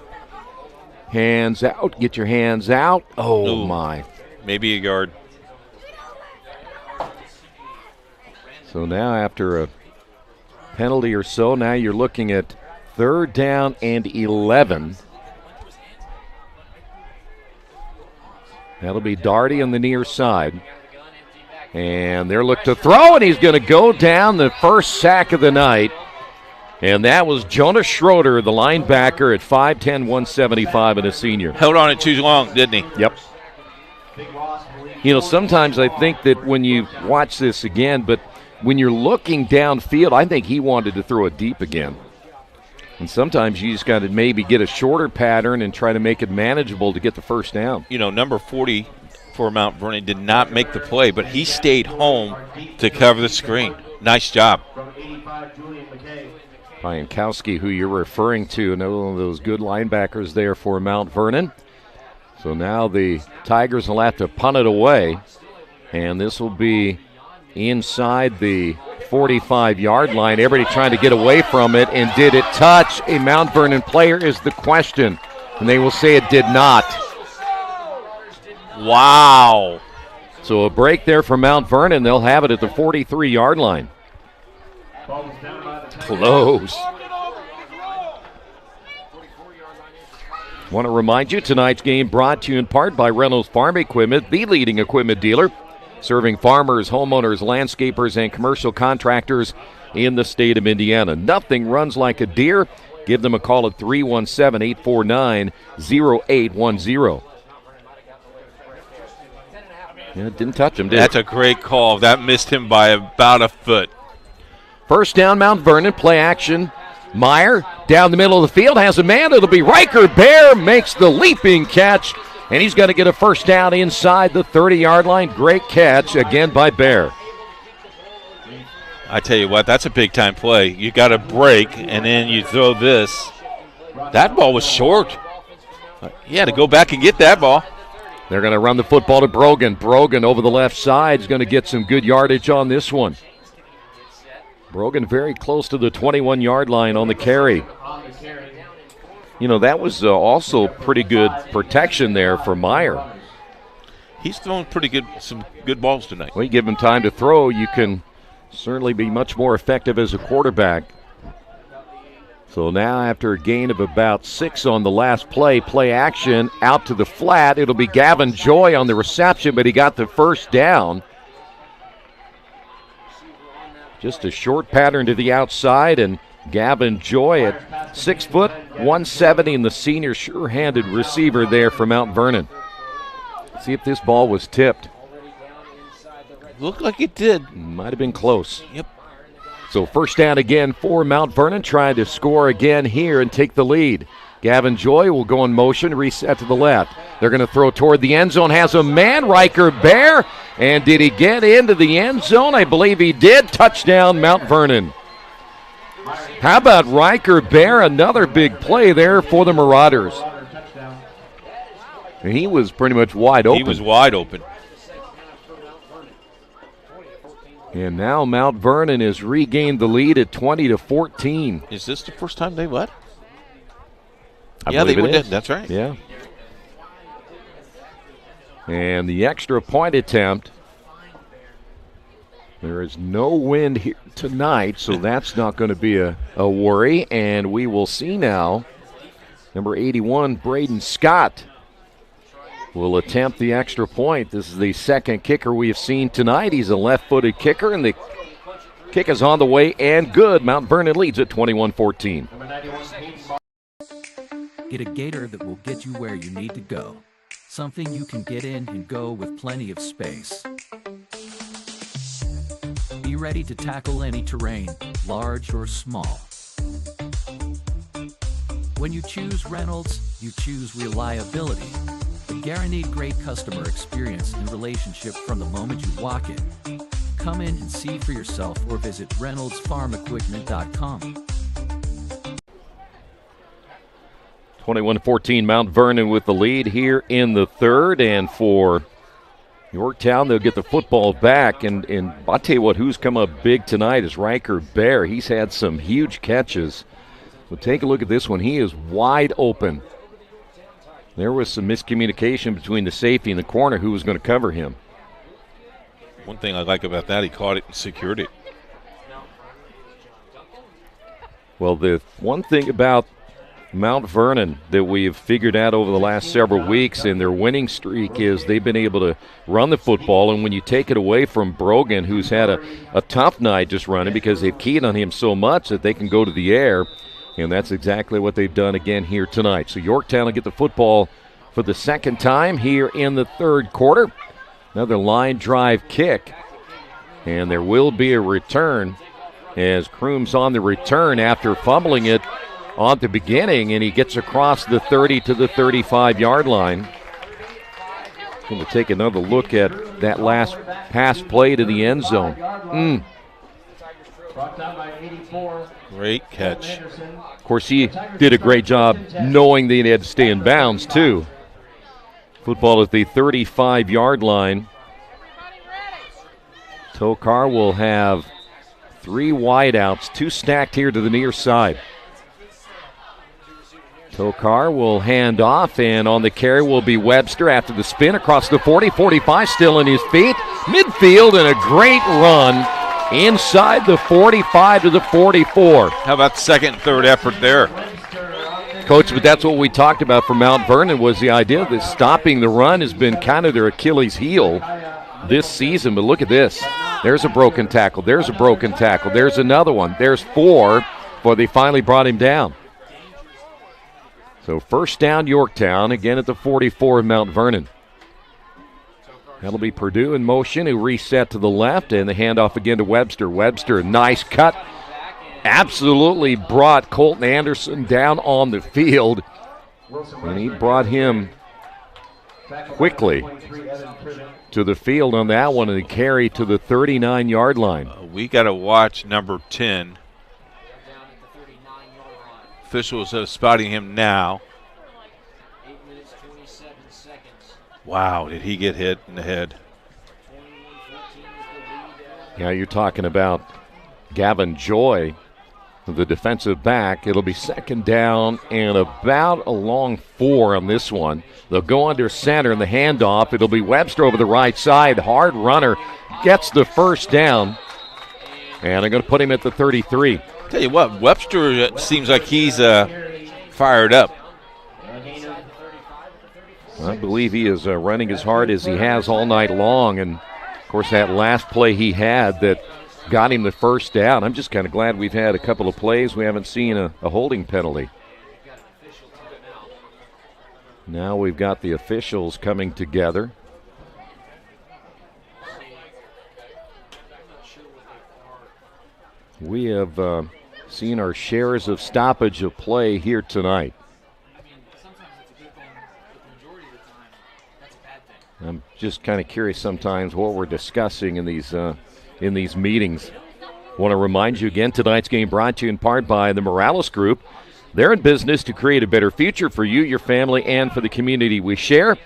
Hands out. Get your hands out. Oh, my. Maybe a yard. So now after a penalty or so, now you're looking at 3rd down and 11. That'll be Daugherty on the near side. And they're looking to throw, and he's going to go down, the first sack of the night. And that was Jonas Schroeder, the linebacker at 5'10", 175, and a senior. Held on it too long, didn't he? Yep. You know, sometimes I think that when you watch this again, but when you're looking downfield, I think he wanted to throw it deep again. And sometimes you just got to maybe get a shorter pattern and try to make it manageable to get the first down. You know, number 40 for Mount Vernon did not make the play, but he stayed home to cover the screen. Nice job. Piankowski, who you're referring to, another one of those good linebackers there for Mount Vernon. So now the Tigers will have to punt it away, and this will be inside the 45-yard line. Everybody trying to get away from it, and did it touch a Mount Vernon player is the question, and they will say it did not. Wow. So a break there for Mount Vernon. They'll have it at the 43-yard line. Close. Want to remind you, tonight's game brought to you in part by Reynolds Farm Equipment, the leading equipment dealer, serving farmers, homeowners, landscapers, and commercial contractors in the state of Indiana. Nothing runs like a deer. Give them a call at 317-849-0810. Yeah, didn't touch him, did it? That's a great call. That missed him by about a foot. First down, Mount Vernon, play action. Meyer down the middle of the field, has a man. It'll be Riker Bear, makes the leaping catch, and he's going to get a first down inside the 30-yard line. Great catch again by Bear. I tell you what, that's a big-time play. You got a break, and then you throw this. That ball was short. You had to go back and get that ball. They're going to run the football to Brogan. Brogan over the left side is going to get some good yardage on this one. Brogan very close to the 21-yard line on the carry. You know, that was also pretty good protection there for Meyer. He's thrown some good balls tonight. Well, you give him time to throw, you can certainly be much more effective as a quarterback. So now after a gain of about 6 on the last play action, out to the flat. It'll be Gavin Joy on the reception, but he got the first down. Just a short pattern to the outside, and Gavin Joy at 6 foot, 170, and the senior sure-handed receiver there for Mount Vernon. See if this ball was tipped. Looked like it did. Might have been close. Yep. So first down again for Mount Vernon, trying to score again here and take the lead. Gavin Joy will go in motion, reset to the left. They're going to throw toward the end zone, has a man, Riker Bear. And did he get into the end zone? I believe he did. Touchdown, Mount Vernon. How about Riker Bear? Another big play there for the Marauders. And he was pretty much wide open. He was wide open. And now Mount Vernon has regained the lead at 20-14. Is this the first time they led? Yeah, they did. That's right. Yeah. And the extra point attempt. There is no wind here tonight, so that's not going to be a worry. And we will see now, number 81, Braden Scott, will attempt the extra point. This is the second kicker we have seen tonight. He's a left-footed kicker, and the kick is on the way and good. Mount Vernon leads at 21-14. Get a gator that will get you where you need to go. Something you can get in and go with plenty of space. Be ready to tackle any terrain, large or small. When you choose Reynolds, you choose reliability. The guaranteed great customer experience and relationship from the moment you walk in. Come in and see for yourself or visit reynoldsfarmequipment.com. 21-14, Mount Vernon with the lead here in the third, and for Yorktown, they'll get the football back, and I'll tell you what, who's come up big tonight is Riker Bear. He's had some huge catches. So take a look at this one. He is wide open. There was some miscommunication between the safety and the corner who was going to cover him. One thing I like about that, he caught it and secured it. Well, the one thing about Mount Vernon that we've figured out over the last several weeks in their winning streak is they've been able to run the football, and when you take it away from Brogan, who's had a tough night just running because they've keyed on him so much that they can go to the air, and that's exactly what they've done again here tonight. So Yorktown will get the football for the second time here in the third quarter. Another line drive kick, and there will be a return as Kroom's on the return after fumbling it on the beginning, and he gets across the 30 to the 35-yard line. Going to take another look at that last pass play to the end zone. Great catch. Of course, he did a great job knowing that he had to stay in bounds, too. Football at the 35-yard line. Tokar will have 3 wideouts, 2 stacked here to the near side. Tokar will hand off, and on the carry will be Webster after the spin across the 40, 45, still in his feet. Midfield, and a great run inside the 45 to the 44. How about second and third effort there? Coach, but that's what we talked about for Mount Vernon, was the idea that stopping the run has been kind of their Achilles heel this season. But look at this. There's a broken tackle. There's a broken tackle. There's another one. There's 4 before they finally brought him down. So first down, Yorktown, again at the 44 of Mount Vernon. That'll be Purdue in motion, who reset to the left, and the handoff again to Webster. Webster, nice cut. Absolutely brought Colton Anderson down on the field, and he brought him quickly to the field on that one, and he carried to the 39-yard line. We got to watch number 10. Officials are spotting him now. Wow, did he get hit in the head? Yeah, you're talking about Gavin Joy, the defensive back. It'll be second down and about a long 4 on this one. They'll go under center in the handoff. It'll be Webster over the right side. Hard runner gets the first down, and they're going to put him at the 33. Tell you what, Webster seems like he's fired up. I believe he is running as hard as he has all night long, and of course that last play he had that got him the first down. I'm just kind of glad we've had a couple of plays we haven't seen a holding penalty. Now we've got the officials coming together. We have seen our shares of stoppage of play here tonight. I'm just kind of curious sometimes what we're discussing in these meetings. Want to remind you again, tonight's game brought to you in part by the Morales Group. They're in business to create a better future for you, your family, and for the community we share.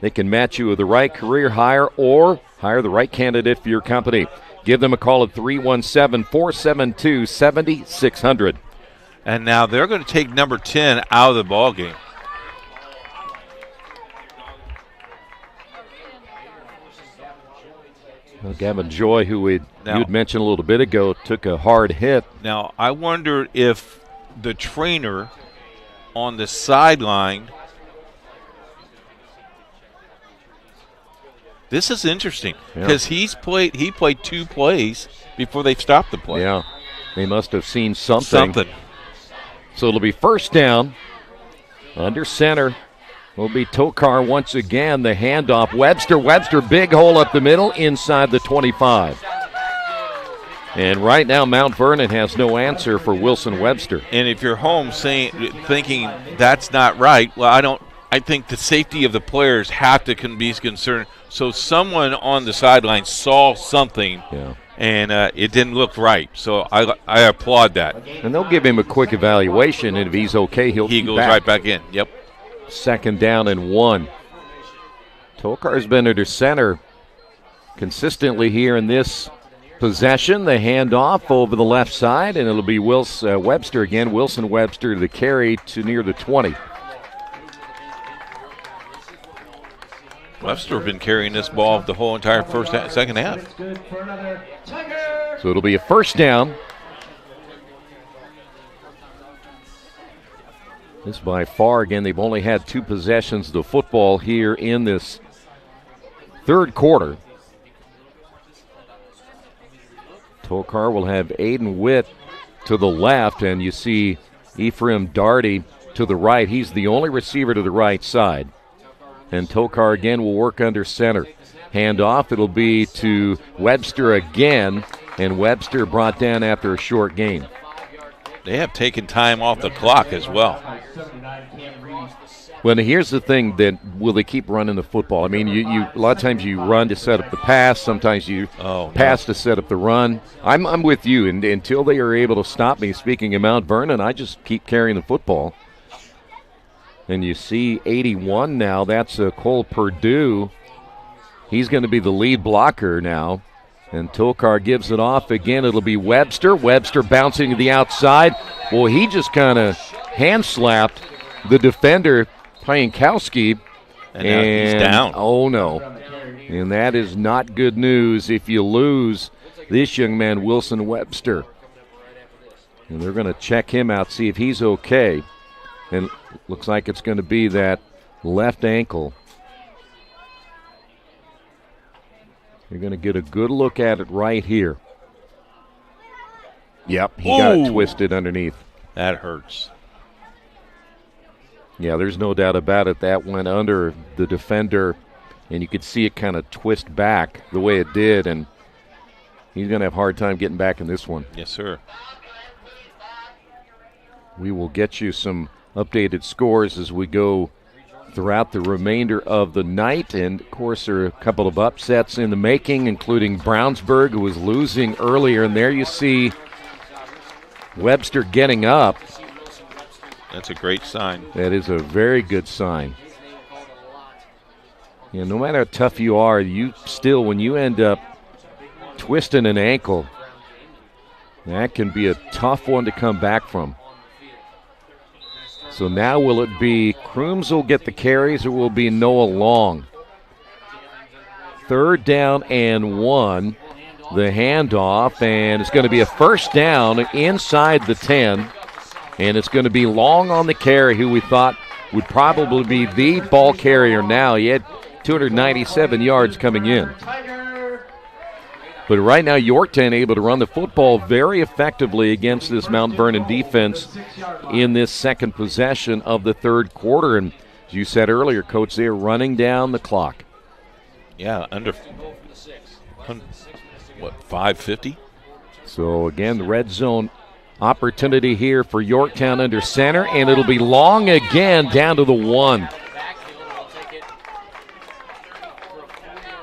They can match you with the right career hire or hire the right candidate for your company. Give them a call at 317-472-7600. And now they're going to take number 10 out of the ball game. Well, Gavin Joy, who you had mentioned a little bit ago, took a hard hit. Now, I wonder if the trainer on the sideline, this is interesting because he played 2 plays before they stopped the play. Yeah, they must have seen something. So it'll be first down. Under center will be Tokar once again. The handoff. Webster, big hole up the middle inside the 25. And right now Mount Vernon has no answer for Wilson Webster. And if you're home thinking that's not right, well, I think the safety of the players have to be concerned. So someone on the sideline saw something, and it didn't look right. So I applaud that. And they'll give him a quick evaluation, and if he's okay, he goes right back in. Yep. Second down and 1. Tokar's been under center consistently here in this possession. The handoff over the left side, and it'll be Webster again. Wilson Webster the carry to near the 20. Webster been carrying this ball the whole entire second half. So it'll be a first down. This by far, again, they've only had 2 possessions of the football here in this third quarter. Tokar will have Aiden Witt to the left, and you see Ephraim Darty to the right. He's the only receiver to the right side. And Tokar again will work under center. Handoff, it'll be to Webster again, and Webster brought down after a short gain. They have taken time off the clock as well. Well, here's the thing, that will they keep running the football? I mean, you a lot of times you run to set up the pass. Sometimes you pass to set up the run. I'm with you, and until they are able to stop me, speaking of Mount Vernon, I just keep carrying the football. And you see 81 now, that's Cole Perdue. He's going to be the lead blocker now. And Tokar gives it off again. It'll be Webster. Webster bouncing to the outside. Well, he just kind of hand-slapped the defender, Piankowski. And now he's down. Oh, no. And that is not good news if you lose this young man, Wilson Webster. And they're going to check him out, see if he's okay. And looks like it's going to be that left ankle. You're going to get a good look at it right here. Yep, he got twisted underneath. That hurts. Yeah, there's no doubt about it. That went under the defender, and you could see it kind of twist back the way it did, and he's going to have a hard time getting back in this one. Yes, sir. We will get you some updated scores as we go throughout the remainder of the night. And, of course, there are a couple of upsets in the making, including Brownsburg, who was losing earlier. And there you see Webster getting up. That's a great sign. That is a very good sign. You know, no matter how tough you are, you still, when you end up twisting an ankle, that can be a tough one to come back from. So now will it be Crooms will get the carries, or will it be Noah Long? 3rd down and 1. The handoff, and it's going to be a first down inside the 10. And it's going to be Long on the carry, who we thought would probably be the ball carrier now. He had 297 yards coming in. But right now, Yorktown able to run the football very effectively against this Mount Vernon defense in this second possession of the third quarter. And as you said earlier, Coach, they're running down the clock. Yeah, under, 5:50? So, again, the red zone opportunity here for Yorktown under center, and it'll be Long again down to the 1.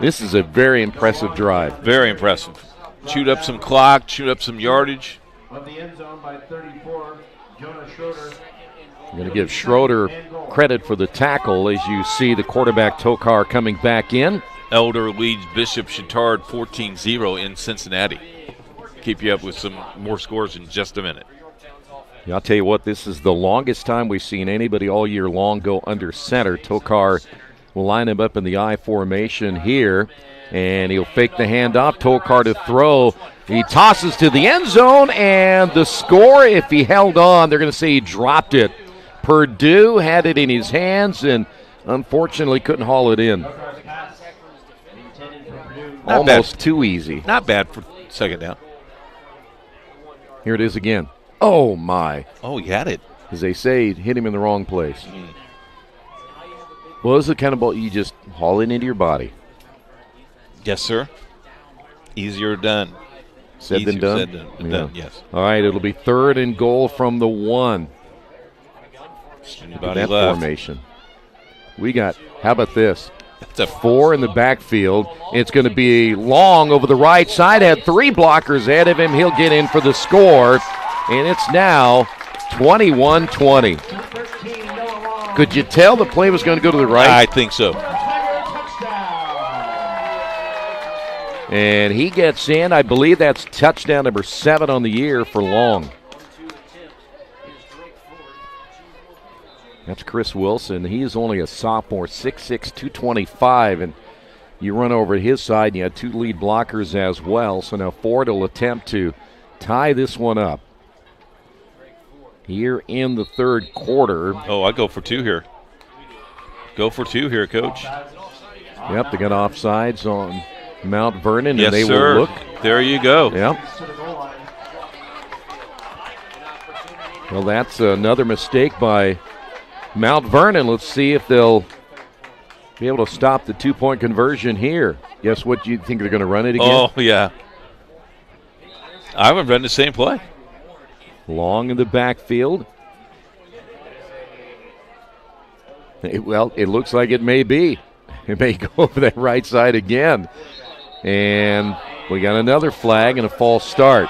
This is a very impressive drive. Very impressive. Chewed up some clock, chewed up some yardage. Of the end zone by 34, Jonah Schroeder. I'm going to give Schroeder credit for the tackle as you see the quarterback Tokar coming back in. Elder leads Bishop Chittard 14-0 in Cincinnati. Keep you up with some more scores in just a minute. Yeah, I'll tell you what, this is the longest time we've seen anybody all year long go under center. Tokar will line him up in the I formation here, and he'll fake the handoff. Tokar to throw. He tosses to the end zone, and the score, if he held on, they're going to say he dropped it. Perdue had it in his hands and unfortunately couldn't haul it in. Almost too easy. Not bad for second down. Here it is again. Oh, my. Oh, he had it. As they say, hit him in the wrong place. Well, this is the kind of ball you just haul it into your body. Yes, sir. Easier done. Said than done? Said than done, yes. All right, it'll be 3rd and goal from the 1. Anybody that left. Formation. We got, how about this? That's a 4 in the backfield. It's going to be Long over the right side. Had 3 blockers ahead of him. He'll get in for the score. And it's now 21-20. Could you tell the play was going to go to the right? I think so. And he gets in. I believe that's touchdown number 7 on the year for Long. That's Chris Wilson. He is only a sophomore, 6'6", 225. And you run over to his side, and you had 2 lead blockers as well. So now Ford will attempt to tie this one up. here in the third quarter. Oh, I go for 2 here. Go for 2 here, Coach. Yep, they got offsides on Mount Vernon, Yes, and they sir. will look. There you go. Yep. Well, that's another mistake by Mount Vernon. Let's see if they'll be able to stop the 2-point conversion here. Guess what? You think they're going to run it again? Oh, yeah. I would run the same play. Long in the backfield. It looks like it may be. It may go over that right side again. And we got another flag and a false start.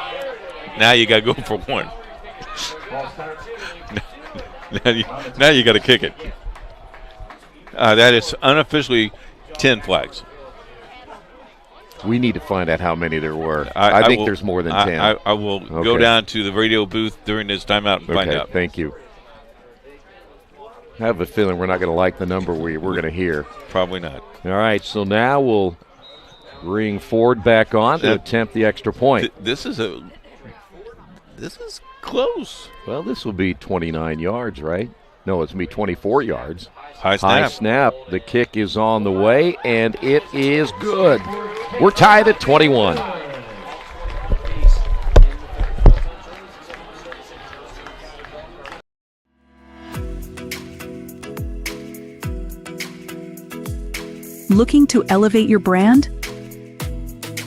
Now you got to go for 1. now you got to kick it. That is unofficially 10 flags. We need to find out how many there were. I think there's more than 10. I will go down to the radio booth during this timeout and find out. Thank you. I have a feeling we're not going to like the number we're going to hear. Probably not. All right, so now we'll bring Ford back on to attempt the extra point. This is close. Well, this will be 29 yards, right? No, it's going to be 24 yards. High snap. High snap. The kick is on the way, and it is good. We're tied at 21. Looking to elevate your brand?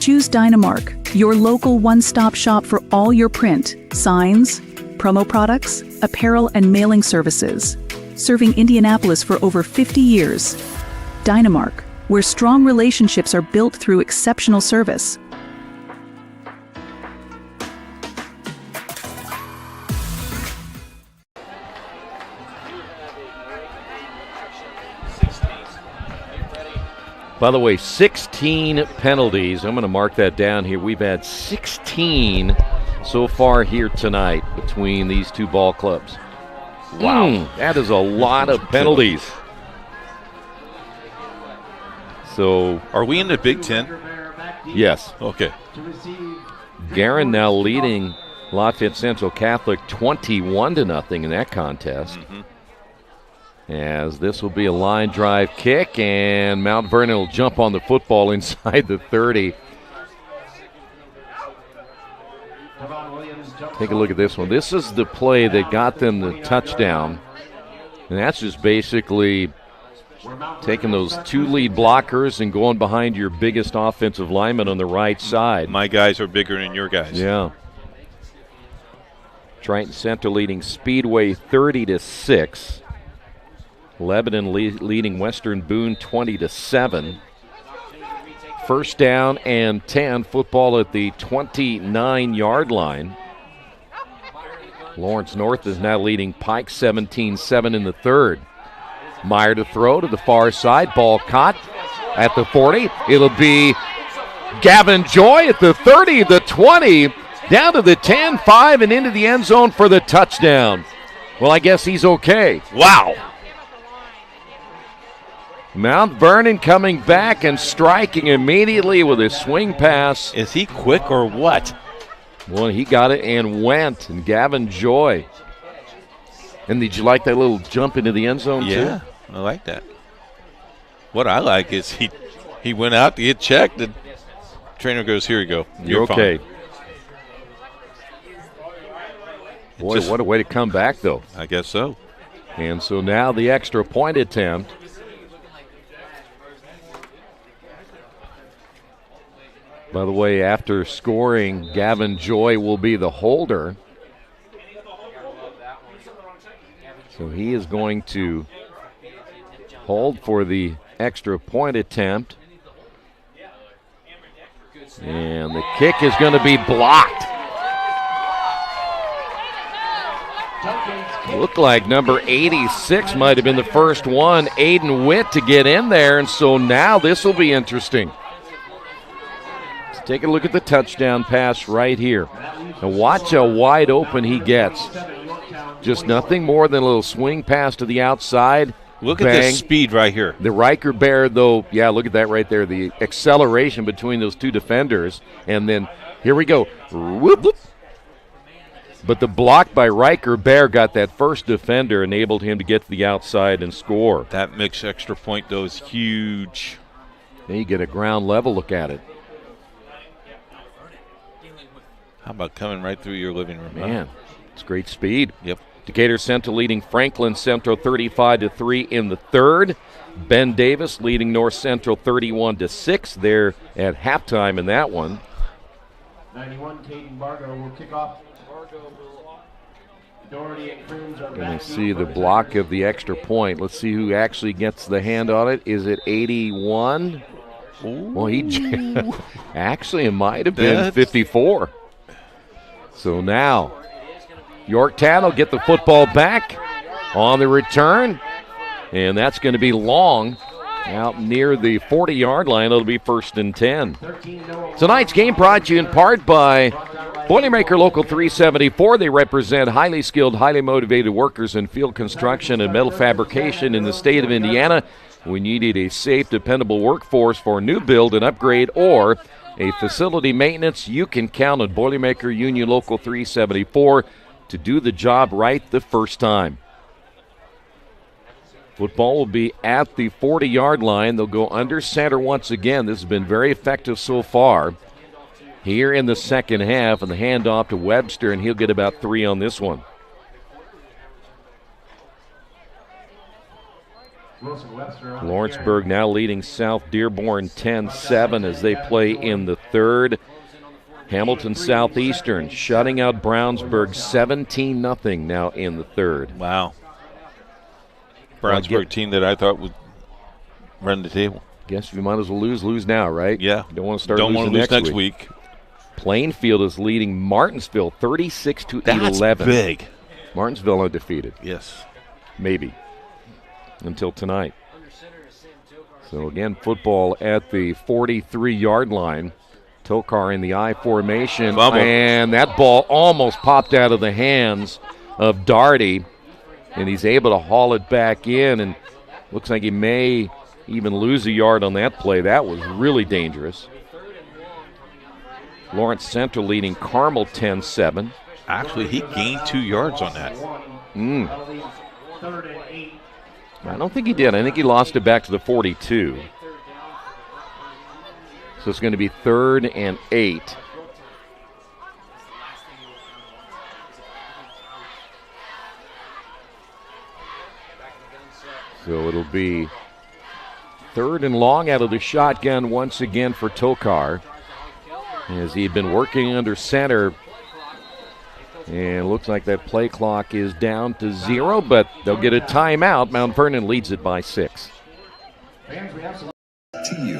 Choose Dynamark, your local one-stop shop for all your print, signs, promo products, apparel, and mailing services. Serving Indianapolis for over 50 years. Dynamark, where strong relationships are built through exceptional service. By the way, 16 penalties. I'm going to mark that down here. We've had 16 so far here tonight between these two ball clubs. Wow. That is a lot of penalties. So, are we in the Big Ten? Yes. Okay. Garin now leading Lafayette Central Catholic 21-0 in that contest. As this will be a line drive kick, and Mount Vernon will jump on the football inside the 30. Take a look at this one. This is the play that got them the touchdown. And that's just basically taking those two lead blockers and going behind your biggest offensive lineman on the right side. My guys are bigger than your guys. Yeah. Triton Center leading Speedway 30-6. Lebanon leading Western Boone 20-7. First down and 10. Football at the 29-yard line. Lawrence North is now leading Pike 17-7 in the third. Meyer to throw to the far side. Ball caught at the 40. It'll be Gavin Joy at the 30, the 20, down to the 10, 5, and into the end zone for the touchdown. Well, I guess he's okay. Wow. Mount Vernon coming back and striking immediately with a swing pass. Is he quick or what? Well, he got it and went. And Gavin Joy. And did you like that little jump into the end zone, too? Yeah, I like that. What I like is he went out to get checked. The trainer goes, here you go. You're okay. Fine. Boy, what a way to come back, though. I guess so. And so now the extra point attempt. By the way, after scoring, Gavin Joy will be the holder. So he is going to hold for the extra point attempt. And the kick is going to be blocked. Looked like number 86 might have been the first one, Aiden Witt, to get in there. And so now this will be interesting. Take a look at the touchdown pass right here. And watch how wide open he gets. Just nothing more than a little swing pass to the outside. Look at this speed right here. The Riker Bear, though, yeah, look at that right there. The acceleration between those two defenders. And then here we go. Whoop, whoop. But the block by Riker Bear got that first defender, enabled him to get to the outside and score. That mixed extra point, though, is huge. Then you get a ground level look at it. How about coming right through your living room? Man, it's great speed. Yep. Decatur Central leading Franklin Central 35-3 in the third. Ben Davis leading North Central 31-6 there at halftime in that one. 91, Caden Bargo will kick off. Doherty and Crooms are Going to see the block of the extra point. Let's see who actually gets the hand on it. Is it 81? Ooh. Well, actually, it might have been 54. So now, Yorktown will get the football back on the return, and that's going to be long out near the 40-yard line. It'll be 1st and 10. Tonight's game brought to you in part by Boilermaker Local 374. They represent highly skilled, highly motivated workers in field construction and metal fabrication in the state of Indiana. When you need a safe, dependable workforce for new build and upgrade or a facility maintenance, you can count on Boilermaker Union Local 374 to do the job right the first time. Football will be at the 40-yard line. They'll go under center once again. This has been very effective so far here in the second half, and the handoff to Webster, and he'll get about 3 on this one. Lawrenceburg now leading South Dearborn 10-7 as they play in the third. Hamilton Southeastern shutting out Brownsburg 17-0 now in the third. Wow. Brownsburg team that I thought would run the table. Guess you might as well lose now, right? Yeah. You don't want to start Don't want losing to lose next week. Plainfield is leading Martinsville 36-11. That's big. Martinsville undefeated. Yes. Maybe. Until tonight. So again, football at the 43-yard line. Tokar in the I formation. Fumble. And that ball almost popped out of the hands of Darty. And he's able to haul it back in, and looks like he may even lose a yard on that play. That was really dangerous. Lawrence Central leading Carmel 10-7. Actually, he gained 2 yards on that. I don't think he did. I think he lost it back to the 42. So it's going to be 3rd and 8. So it'll be 3rd and long out of the shotgun once again for Tokar, as he had been working under center. And it looks like that play clock is down to 0, but they'll get a timeout. Mount Vernon leads it by 6. To you.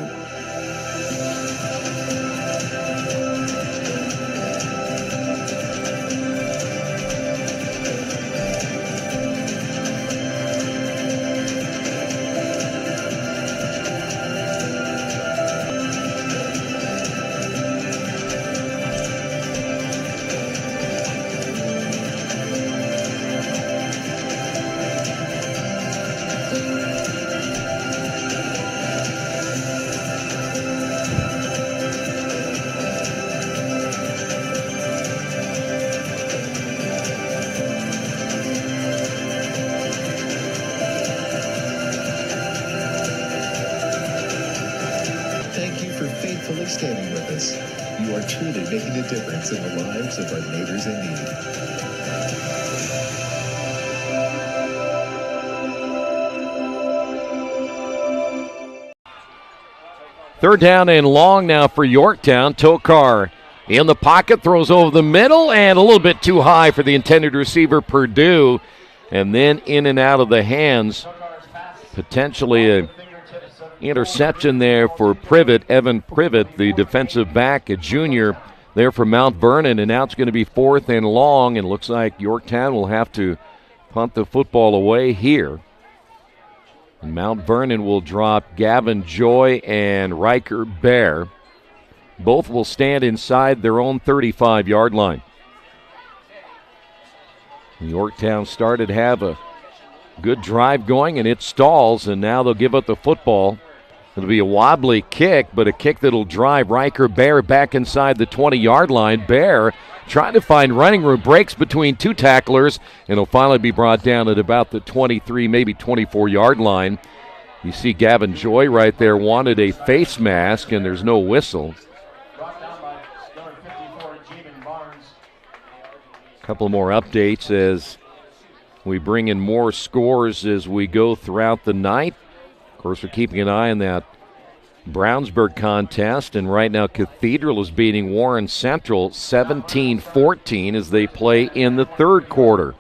Standing with us. You are truly making a difference in the lives of our neighbors in need. Third down and long now for Yorktown. Tokar in the pocket, throws over the middle, and a little bit too high for the intended receiver, Purdue. And then in and out of the hands, potentially a interception there for Privet, Evan Privet, the defensive back, a junior there for Mount Vernon, and now it's going to be 4th and long, and looks like Yorktown will have to punt the football away here. And Mount Vernon will drop Gavin Joy and Riker Bear. Both will stand inside their own 35-yard line. Yorktown started to have a good drive going, and it stalls, and now they'll give up the football. It'll be a wobbly kick, but a kick that'll drive Riker Bear back inside the 20-yard line. Bear trying to find running room, breaks between two tacklers, and it'll finally be brought down at about the 23, maybe 24-yard line. You see Gavin Joy right there wanted a face mask, and there's no whistle. A couple more updates as we bring in more scores as we go throughout the night. Of course, we're keeping an eye on that Brownsburg contest, and right now Cathedral is beating Warren Central 17-14 as they play in the third quarter.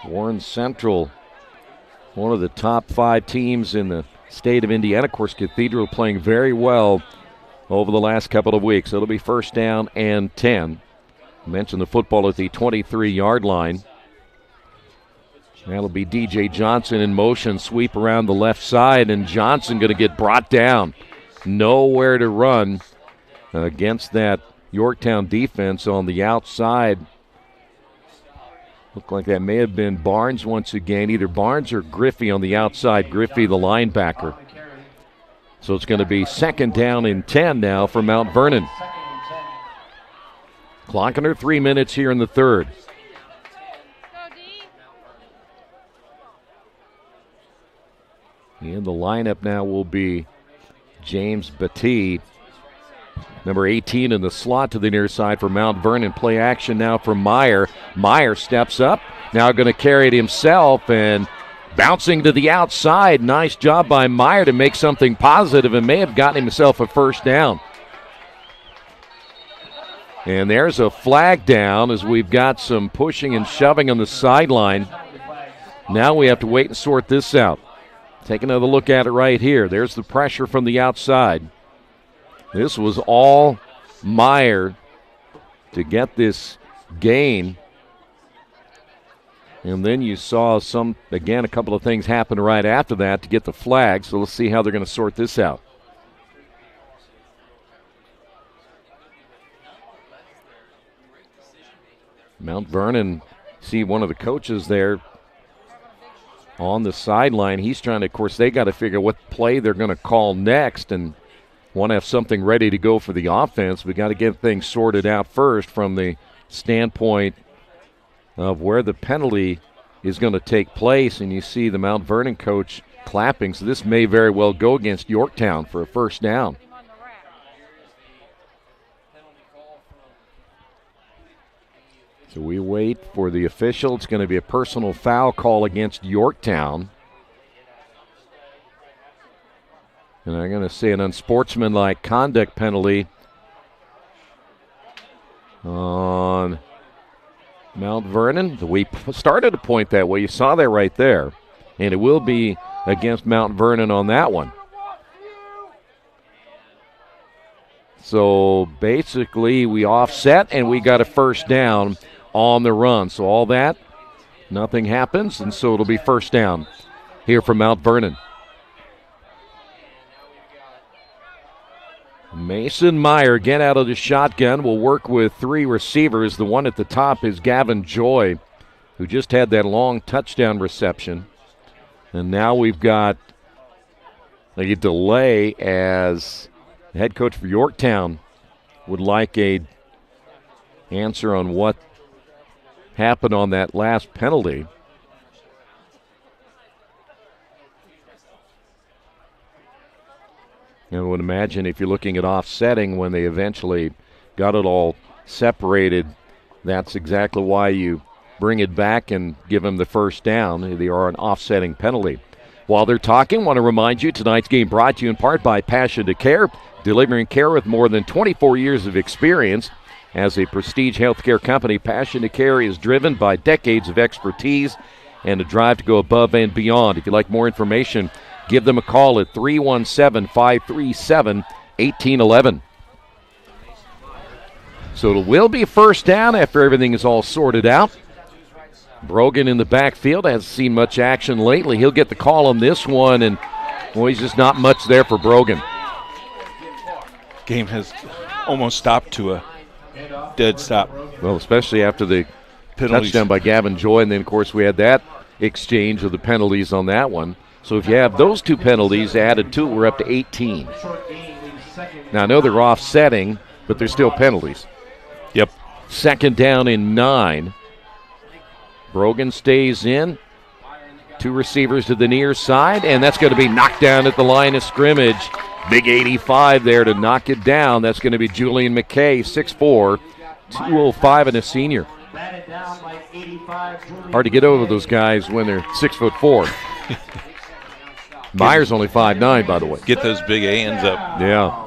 Warren Central, one of the top 5 teams in the state of Indiana. Of course, Cathedral playing very well over the last couple of weeks. It'll be first down and 10. I mentioned the football at the 23-yard line. That'll be DJ Johnson in motion, sweep around the left side, and Johnson going to get brought down. Nowhere to run against that Yorktown defense on the outside. Looked like that may have been Barnes once again, either Barnes or Griffey on the outside. Griffey, the linebacker. So it's going to be second down and 10 now for Mount Vernon. Clock under 3 minutes here in the third. And the lineup now will be James Battie, number 18 in the slot to the near side for Mount Vernon. Play action now for Meyer. Meyer steps up, now going to carry it himself and bouncing to the outside. Nice job by Meyer to make something positive and may have gotten himself a first down. And there's a flag down as we've got some pushing and shoving on the sideline. Now we have to wait and sort this out. Take another look at it right here. There's the pressure from the outside. This was all Meyer to get this gain. And then you saw a couple of things happen right after that to get the flag. So let's see how they're going to sort this out. Mount Vernon, see one of the coaches there on the sideline. He's trying to, of course, they got to figure what play they're going to call next and want to have something ready to go for the offense. We got to get things sorted out first from the standpoint of where the penalty is going to take place. And you see the Mount Vernon coach clapping. So this may very well go against Yorktown for a first down. So we wait for the official. It's going to be a personal foul call against Yorktown. And I'm going to say an unsportsmanlike conduct penalty on Mount Vernon. We started to point that way. You saw that right there. And it will be against Mount Vernon on that one. So basically we offset and we got a first down on the run. So all that, nothing happens, and so it'll be first down here from Mount Vernon. Mason Meyer again out of the shotgun will work with 3 receivers. The one at the top is Gavin Joy, who just had that long touchdown reception. And now we've got a delay as the head coach for Yorktown would like a answer on what happened on that last penalty. And I would imagine if you're looking at offsetting when they eventually got it all separated, that's exactly why you bring it back and give them the first down. They are an offsetting penalty. While they're talking, I want to remind you tonight's game brought to you in part by Passion to Care, delivering care with more than 24 years of experience. As a prestige healthcare company, Passion to Care is driven by decades of expertise and a drive to go above and beyond. If you'd like more information, give them a call at 317-537-1811. So it will be first down after everything is all sorted out. Brogan in the backfield hasn't seen much action lately. He'll get the call on this one, and he's just not much there for Brogan. Game has almost stopped to a dead stop. Well, especially after the penalties. Touchdown by Gavin Joy, and then, of course, we had that exchange of the penalties on that one. So if you have those 2 penalties added to it, we're up to 18. Now, I know they're offsetting, but there's still penalties. Yep. 2nd down and 9. Brogan stays in. 2 receivers to the near side, and that's going to be knocked down at the line of scrimmage. Big 85 there to knock it down. That's going to be Julian McKay, 6'4", 205 and a senior. Hard to get over those guys when they're 6'4". Myers only 5'9", by the way. Get those big hands up. Yeah.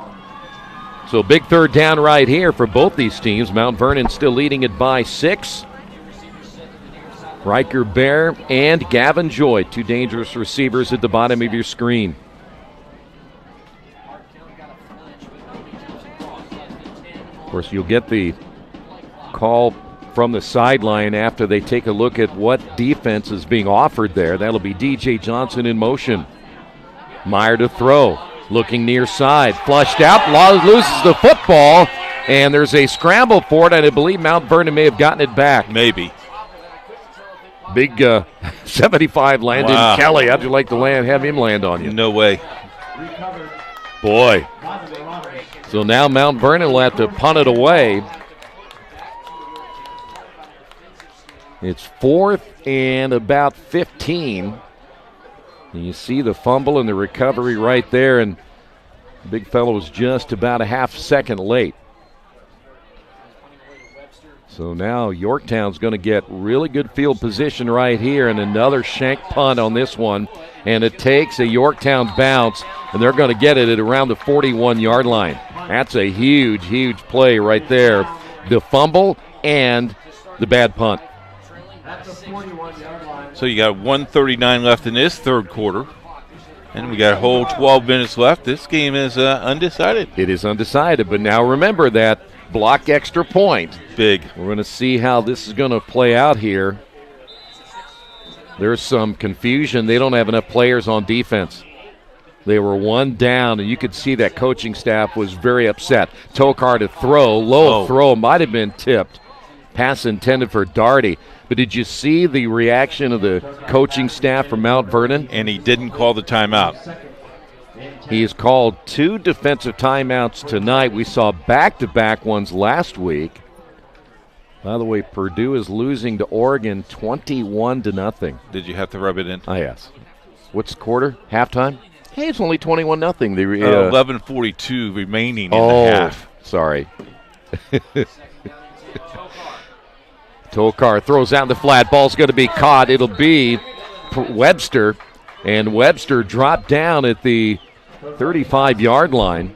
So big 3rd down right here for both these teams. Mount Vernon still leading it by 6. Riker Bear and Gavin Joy, 2 dangerous receivers at the bottom of your screen. Of course, you'll get the call from the sideline after they take a look at what defense is being offered there. That'll be DJ Johnson in motion. Meyer to throw, looking near side, flushed out, loses the football, and there's a scramble for it, and I believe Mount Vernon may have gotten it back. Maybe. Big 75 Landon Kelly. How'd you like to have him land on you? No way. Boy. So now Mount Vernon will have to punt it away. It's 4th and about 15. And you see the fumble and the recovery right there, and the big fellow was just about a half second late. So now Yorktown's going to get really good field position right here, and another shank punt on this one. And it takes a Yorktown bounce, and they're going to get it at around the 41-yard line. That's a huge, huge play right there. The fumble and the bad punt. So you got 1:39 left in this 3rd quarter, and we got a whole 12 minutes left. This game is undecided. It is undecided, but now remember that block extra point. Big. We're going to see how this is going to play out here. There's some confusion. They don't have enough players on defense. They were 1 down, and you could see that coaching staff was very upset. Tokar to throw, low throw, might have been tipped. Pass intended for Darty. But did you see the reaction of the coaching staff from Mount Vernon? And he didn't call the timeout. He has called 2 defensive timeouts tonight. We saw back-to-back ones last week. By the way, Purdue is losing to Oregon 21-0. Did you have to rub it in? Oh, yes. What's the quarter? Halftime? Hey, it's only 21-0. 11:42 remaining in the half. Sorry. Tokar throws out in the flat. Ball's going to be caught. It'll be Webster, and Webster dropped down at the 35-yard line.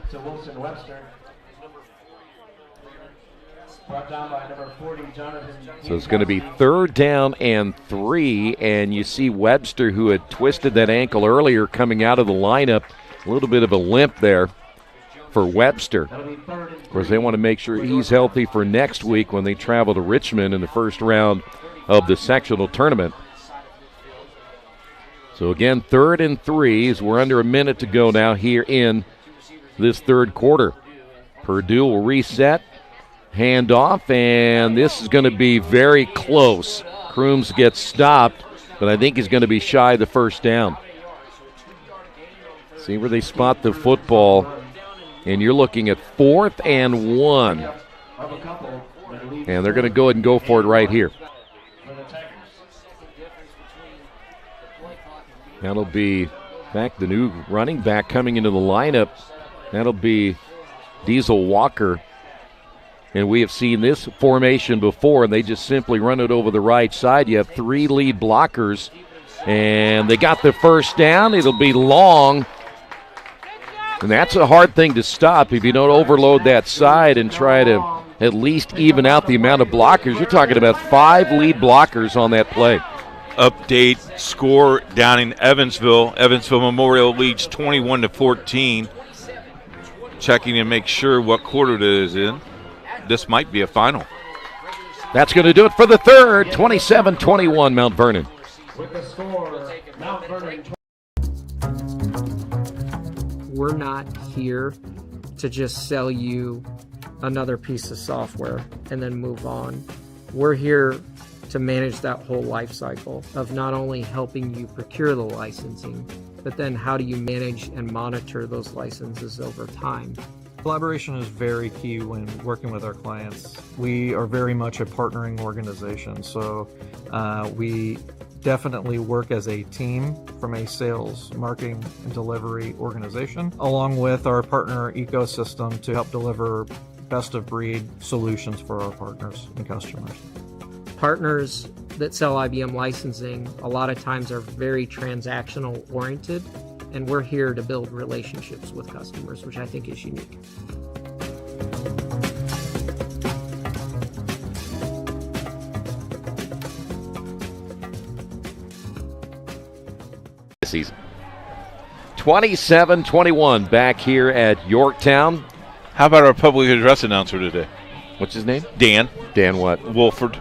So it's going to be 3rd down and 3, and you see Webster, who had twisted that ankle earlier, coming out of the lineup. A little bit of a limp there for Webster. Of course, they want to make sure he's healthy for next week when they travel to Richmond in the first round of the sectional tournament. So again, 3rd and 3 as we're under a minute to go now here in this 3rd quarter. Purdue will reset, hand off, and this is going to be very close. Crooms gets stopped, but I think he's going to be shy of the 1st down. See where they spot the football. And you're looking at 4th and 1. And they're going to go ahead and go for it right here. That'll be back the new running back coming into the lineup. That'll be Diesel Walker. And we have seen this formation before, and they just simply run it over the right side. You have 3 lead blockers, and they got the 1st down. It'll be long. And that's a hard thing to stop if you don't overload that side and try to at least even out the amount of blockers. You're talking about 5 lead blockers on that play. Update score down in Evansville. Evansville Memorial leads 21-14. Checking to make sure what quarter it is in. This might be a final. That's going to do it for the 3rd. 27-21 Mount Vernon. With the score, Mount Vernon. We're not here to just sell you another piece of software and then move on. We're here to manage that whole life cycle of not only helping you procure the licensing, but then how do you manage and monitor those licenses over time? Collaboration is very key when working with our clients. We are very much a partnering organization, so we definitely work as a team from a sales, marketing, and delivery organization, along with our partner ecosystem to help deliver best-of-breed solutions for our partners and customers. Partners that sell IBM licensing a lot of times are very transactional oriented, and we're here to build relationships with customers, which I think is unique. Season 27-21 back here at Yorktown. How about our public address announcer today? What's his name? Dan. Dan what? Wolford.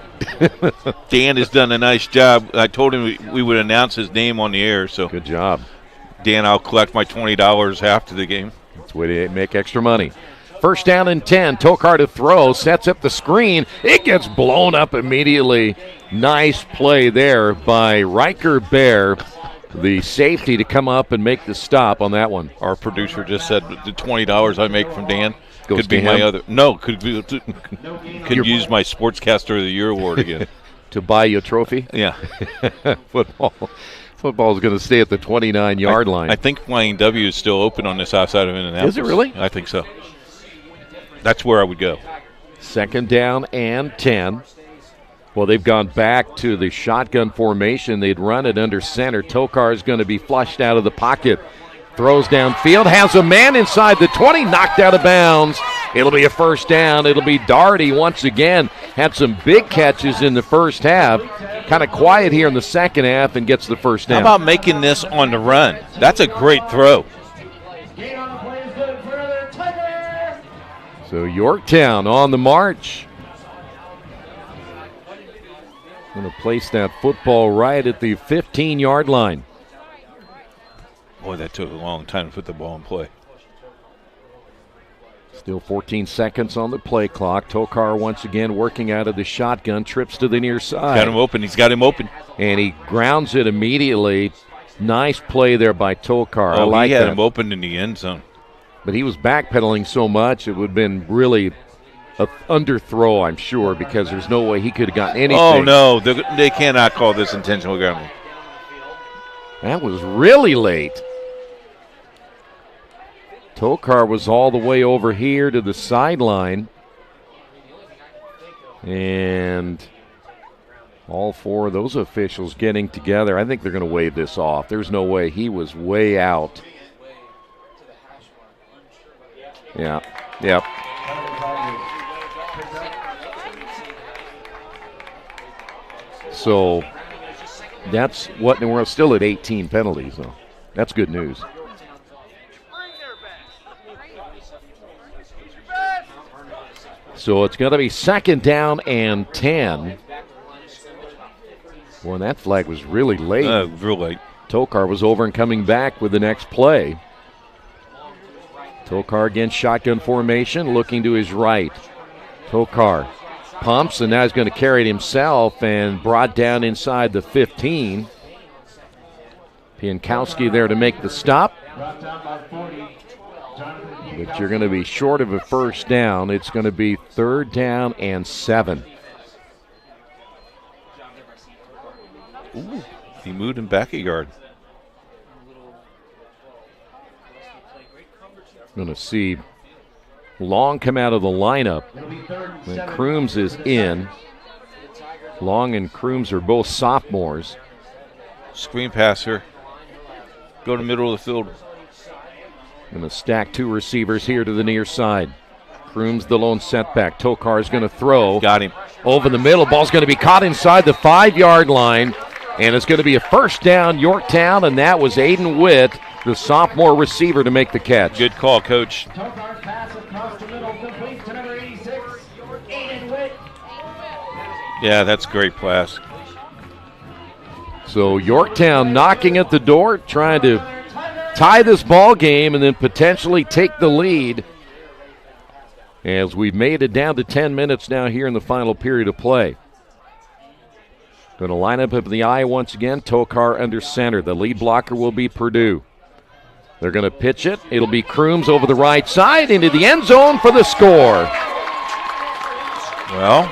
Dan has done a nice job. I told him we would announce his name on the air. So good job. Dan, I'll collect my $20 after the game. That's the way to make extra money. First down and 10. Tokar to throw. Sets up the screen. It gets blown up immediately. Nice play there by Riker Bear, the safety, to come up and make the stop on that one. Our producer just said the $20 I make from Dan could be to my him? other. No, could use my Sportscaster of the Year award again. To buy you a trophy? Yeah. Football is going to stay at the 29-yard line. I think Flying W is still open on this outside of Indianapolis. Is it really? I think so. That's where I would go. Second down and 10. Well, they've gone back to the shotgun formation. They'd run it under center. Tokar is going to be flushed out of the pocket. Throws downfield, has a man inside the 20, knocked out of bounds. It'll be a first down. It'll be Daugherty once again. Had some big catches in the first half. Kind of quiet here in the second half and gets the first down. How about making this on the run? That's a great throw. So Yorktown on the march. Going to place that football right at the 15-yard line. Boy, that took a long time to put the ball in play. Still 14 seconds on the play clock. Tokar once again working out of the shotgun, trips to the near side. Got him open. He's got him open. And he grounds it immediately. Nice play there by Tokar. I like he had that. him open in the end zone. But he was backpedaling so much, it would have been really an underthrow, I'm sure, because there's no way he could have gotten anything. Oh, no. They cannot call this intentional grounding. That was really late. Tokar was all the way over here to the sideline. And all four of those officials getting together. I think they're going to wave this off. There's no way. He was way out. Yeah. Yep. So that's what, and we're still at 18 penalties, though. That's good news. So it's going to be second down and 10. Boy, that flag was really late. Real late. Tokar was over and coming back with the next play. Tokar again, shotgun formation, looking to his right. Tokar pumps, and now he's going to carry it himself and brought down inside the 15. Piankowski there to make the stop. But you're going to be short of a first down. It's going to be third down and 7. Ooh, he moved him back a yard. Going to see Long come out of the lineup. And Crooms is in. Long and Crooms are both sophomores. Screen passer. Go to the middle of the field. Going to stack two receivers here to the near side. Crooms the lone setback. Tokar is going to throw. Got him. Over the middle. Ball's going to be caught inside the 5-yard line. And it's going to be a first down, Yorktown, and that was Aiden Witt, the sophomore receiver, to make the catch. Good call, Coach. Tokar's pass across the middle, complete to number 86, Aiden Witt. Yeah, that's a great pass. So Yorktown knocking at the door, trying to tie this ball game and then potentially take the lead. As we've made it down to 10 minutes now here in the final period of play. Going to line up in the I once again. Tokar under center. The lead blocker will be Purdue. They're going to pitch it. It'll be Crooms over the right side into the end zone for the score. Well,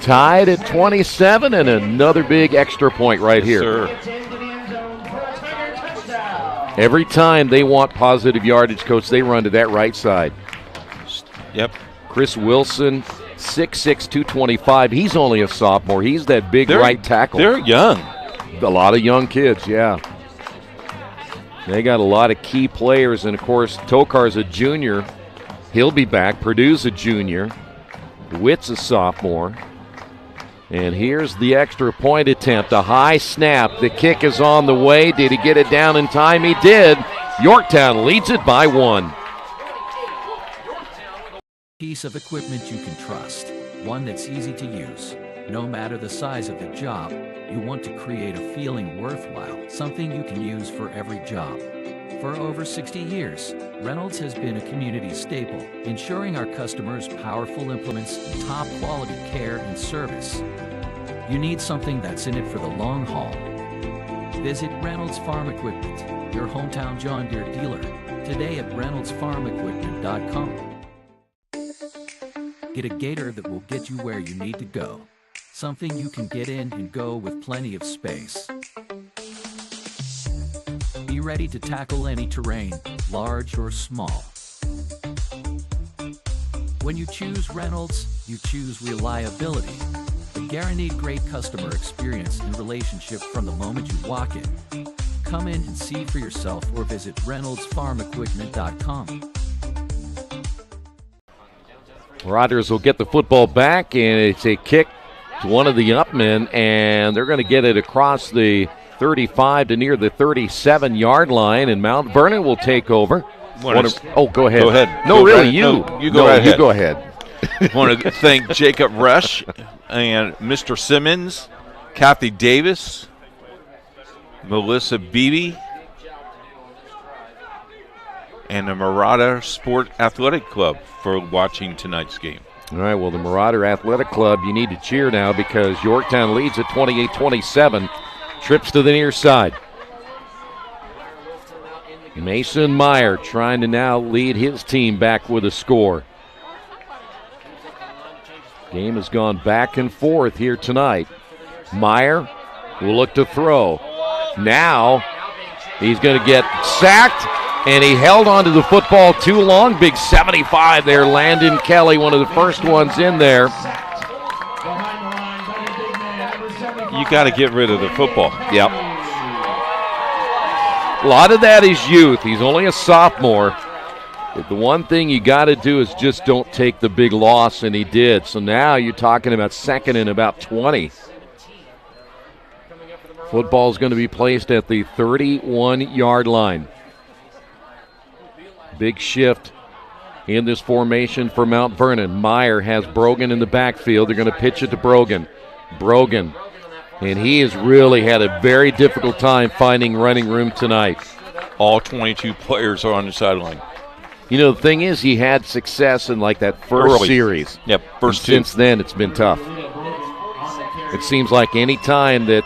tied at 27 and another big extra point right here. Sir. Every time they want positive yardage, Coach, they run to that right side. Yep. Chris Wilson, 6'6", 225. He's only a sophomore. He's that big right tackle. They're young. A lot of young kids, yeah. They got a lot of key players, and, of course, Tokar's a junior. He'll be back. Purdue's a junior. Witt's a sophomore. And here's the extra point attempt, a high snap. The kick is on the way. Did he get it down in time? He did. Yorktown leads it by 1. Piece of equipment you can trust, one that's easy to use. No matter the size of the job, you want to create a feeling worthwhile, something you can use for every job. For over 60 years, Reynolds has been a community staple, ensuring our customers powerful implements and top quality care and service. You need something that's in it for the long haul. Visit Reynolds Farm Equipment, your hometown John Deere dealer, today at reynoldsfarmequipment.com. Get a gator that will get you where you need to go. Something you can get in and go with plenty of space. Be ready to tackle any terrain, large or small. When you choose Reynolds, you choose reliability. A guaranteed great customer experience and relationship from the moment you walk in. Come in and see for yourself or visit reynoldsfarmequipment.com. Rodgers will get the football back, and it's a kick to one of the upmen, and they're going to get it across the 35 to near the 37-yard line, and Mount Vernon will take over. Go ahead. Go ahead. No, Go really, right. you. No, you go right You ahead. go ahead. I want to thank Jacob Rush and Mr. Simmons, Kathy Davis, Melissa Beebe, and the Marauder Sport Athletic Club for watching tonight's game. All right, well, the Marauder Athletic Club, you need to cheer now because Yorktown leads at 28-27. Trips to the near side. Mason Meyer trying to now lead his team back with a score. Game has gone back and forth here tonight. Meyer will look to throw. Now he's going to get sacked, and he held onto the football too long. Big 75 there, Landon Kelly, one of the first ones in there. You got to get rid of the football. Yep. A lot of that is youth. He's only a sophomore. But the one thing you got to do is just don't take the big loss, and he did. So now you're talking about second and about 20. Football's going to be placed at the 31-yard line. Big shift in this formation for Mount Vernon. Meyer has Brogan in the backfield. They're going to pitch it to Brogan. Brogan. And he has really had a very difficult time finding running room tonight. All 22 players are on the sideline. You know, the thing is, he had success in like that first series. Yep, first two. Since then, it's been tough. It seems like any time that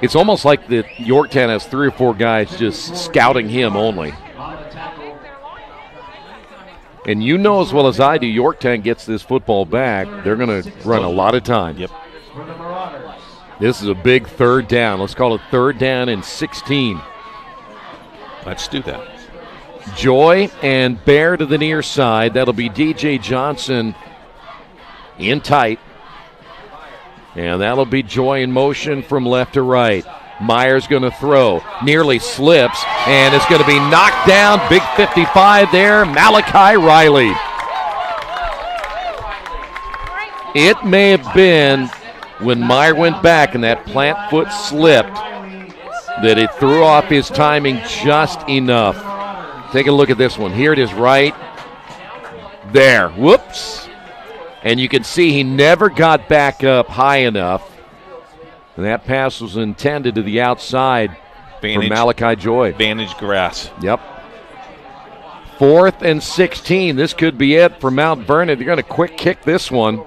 it's almost like that Yorktown has 3 or 4 guys just scouting him only. And you know as well as I do, Yorktown gets this football back, they're going to run a lot of time. Yep. This is a big third down. Let's call it third down and 16. Let's do that. Joy and Bear to the near side. That'll be DJ Johnson in tight. And that'll be Joy in motion from left to right. Meyer's going to throw. Nearly slips. And it's going to be knocked down. Big 55 there. Malachi Riley. It may have been when Meyer went back and that plant foot slipped that it threw off his timing just enough. Take a look at this one. Here it is right there. Whoops. And you can see he never got back up high enough. And that pass was intended to the outside for Malachi Joy. Vantage grass. Yep. 4th and 16. This could be it for Mount Vernon. They're going to quick kick this one.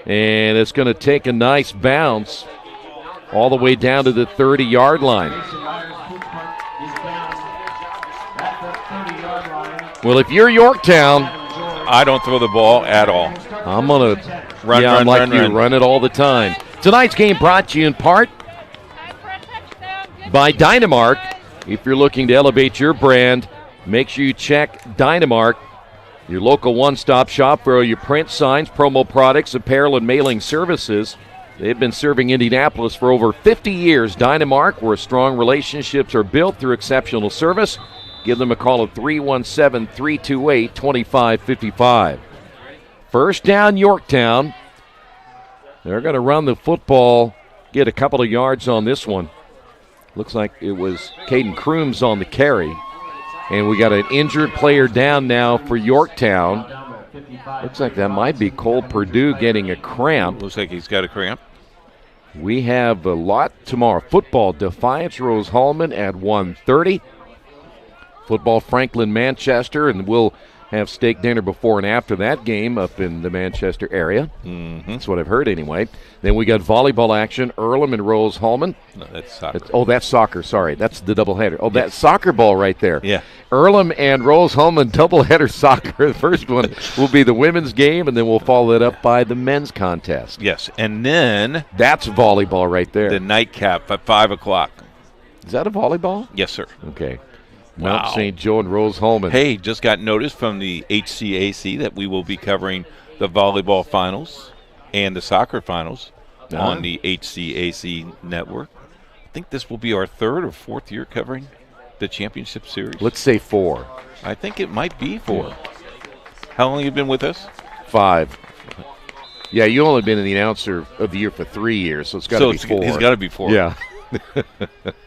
And it's going to take a nice bounce all the way down to the 30-yard line. Well, if you're Yorktown, I don't throw the ball at all. I'm going to run. Run it all the time. Tonight's game brought to you in part by Dynamark. If you're looking to elevate your brand, make sure you check Dynamark, your local one-stop shop for all your print, signs, promo products, apparel, and mailing services. They've been serving Indianapolis for over 50 years. Dynamark, where strong relationships are built through exceptional service. Give them a call at 317-328-2555. First down, Yorktown. They're going to run the football, get a couple of yards on this one. Looks like it was Caden Crooms on the carry. And we got an injured player down now for Yorktown. Looks like that might be Cole Purdue getting a cramp. Looks like he's got a cramp. We have a lot tomorrow. Football, Defiance Rose-Hulman at 1:30. Football, Franklin, Manchester, and we'll have steak dinner before and after that game up in the Manchester area. Mm-hmm. That's what I've heard anyway. Then we got volleyball action, Earlham and Rose-Hulman. No, that's soccer. That's soccer, sorry. That's the doubleheader. Oh, that's soccer ball right there. Yeah. Earlham and Rose-Hulman doubleheader soccer. The first one will be the women's game, and then we'll follow it up by the men's contest. Yes, and then that's volleyball right there. The nightcap at 5 o'clock. Is that a volleyball? Yes, sir. Okay. Wow. Mount St. Joe and Rose-Hulman. Hey, just got notice from the IHSAA that we will be covering the volleyball finals and the soccer finals on the IHSAA network. I think this will be our third or fourth year covering the championship series. Let's say 4. I think it might be 4. How long have you been with us? 5. Yeah, you only been in the announcer of the year for 3 years, so it's got to be 4. It's got to be 4. Yeah.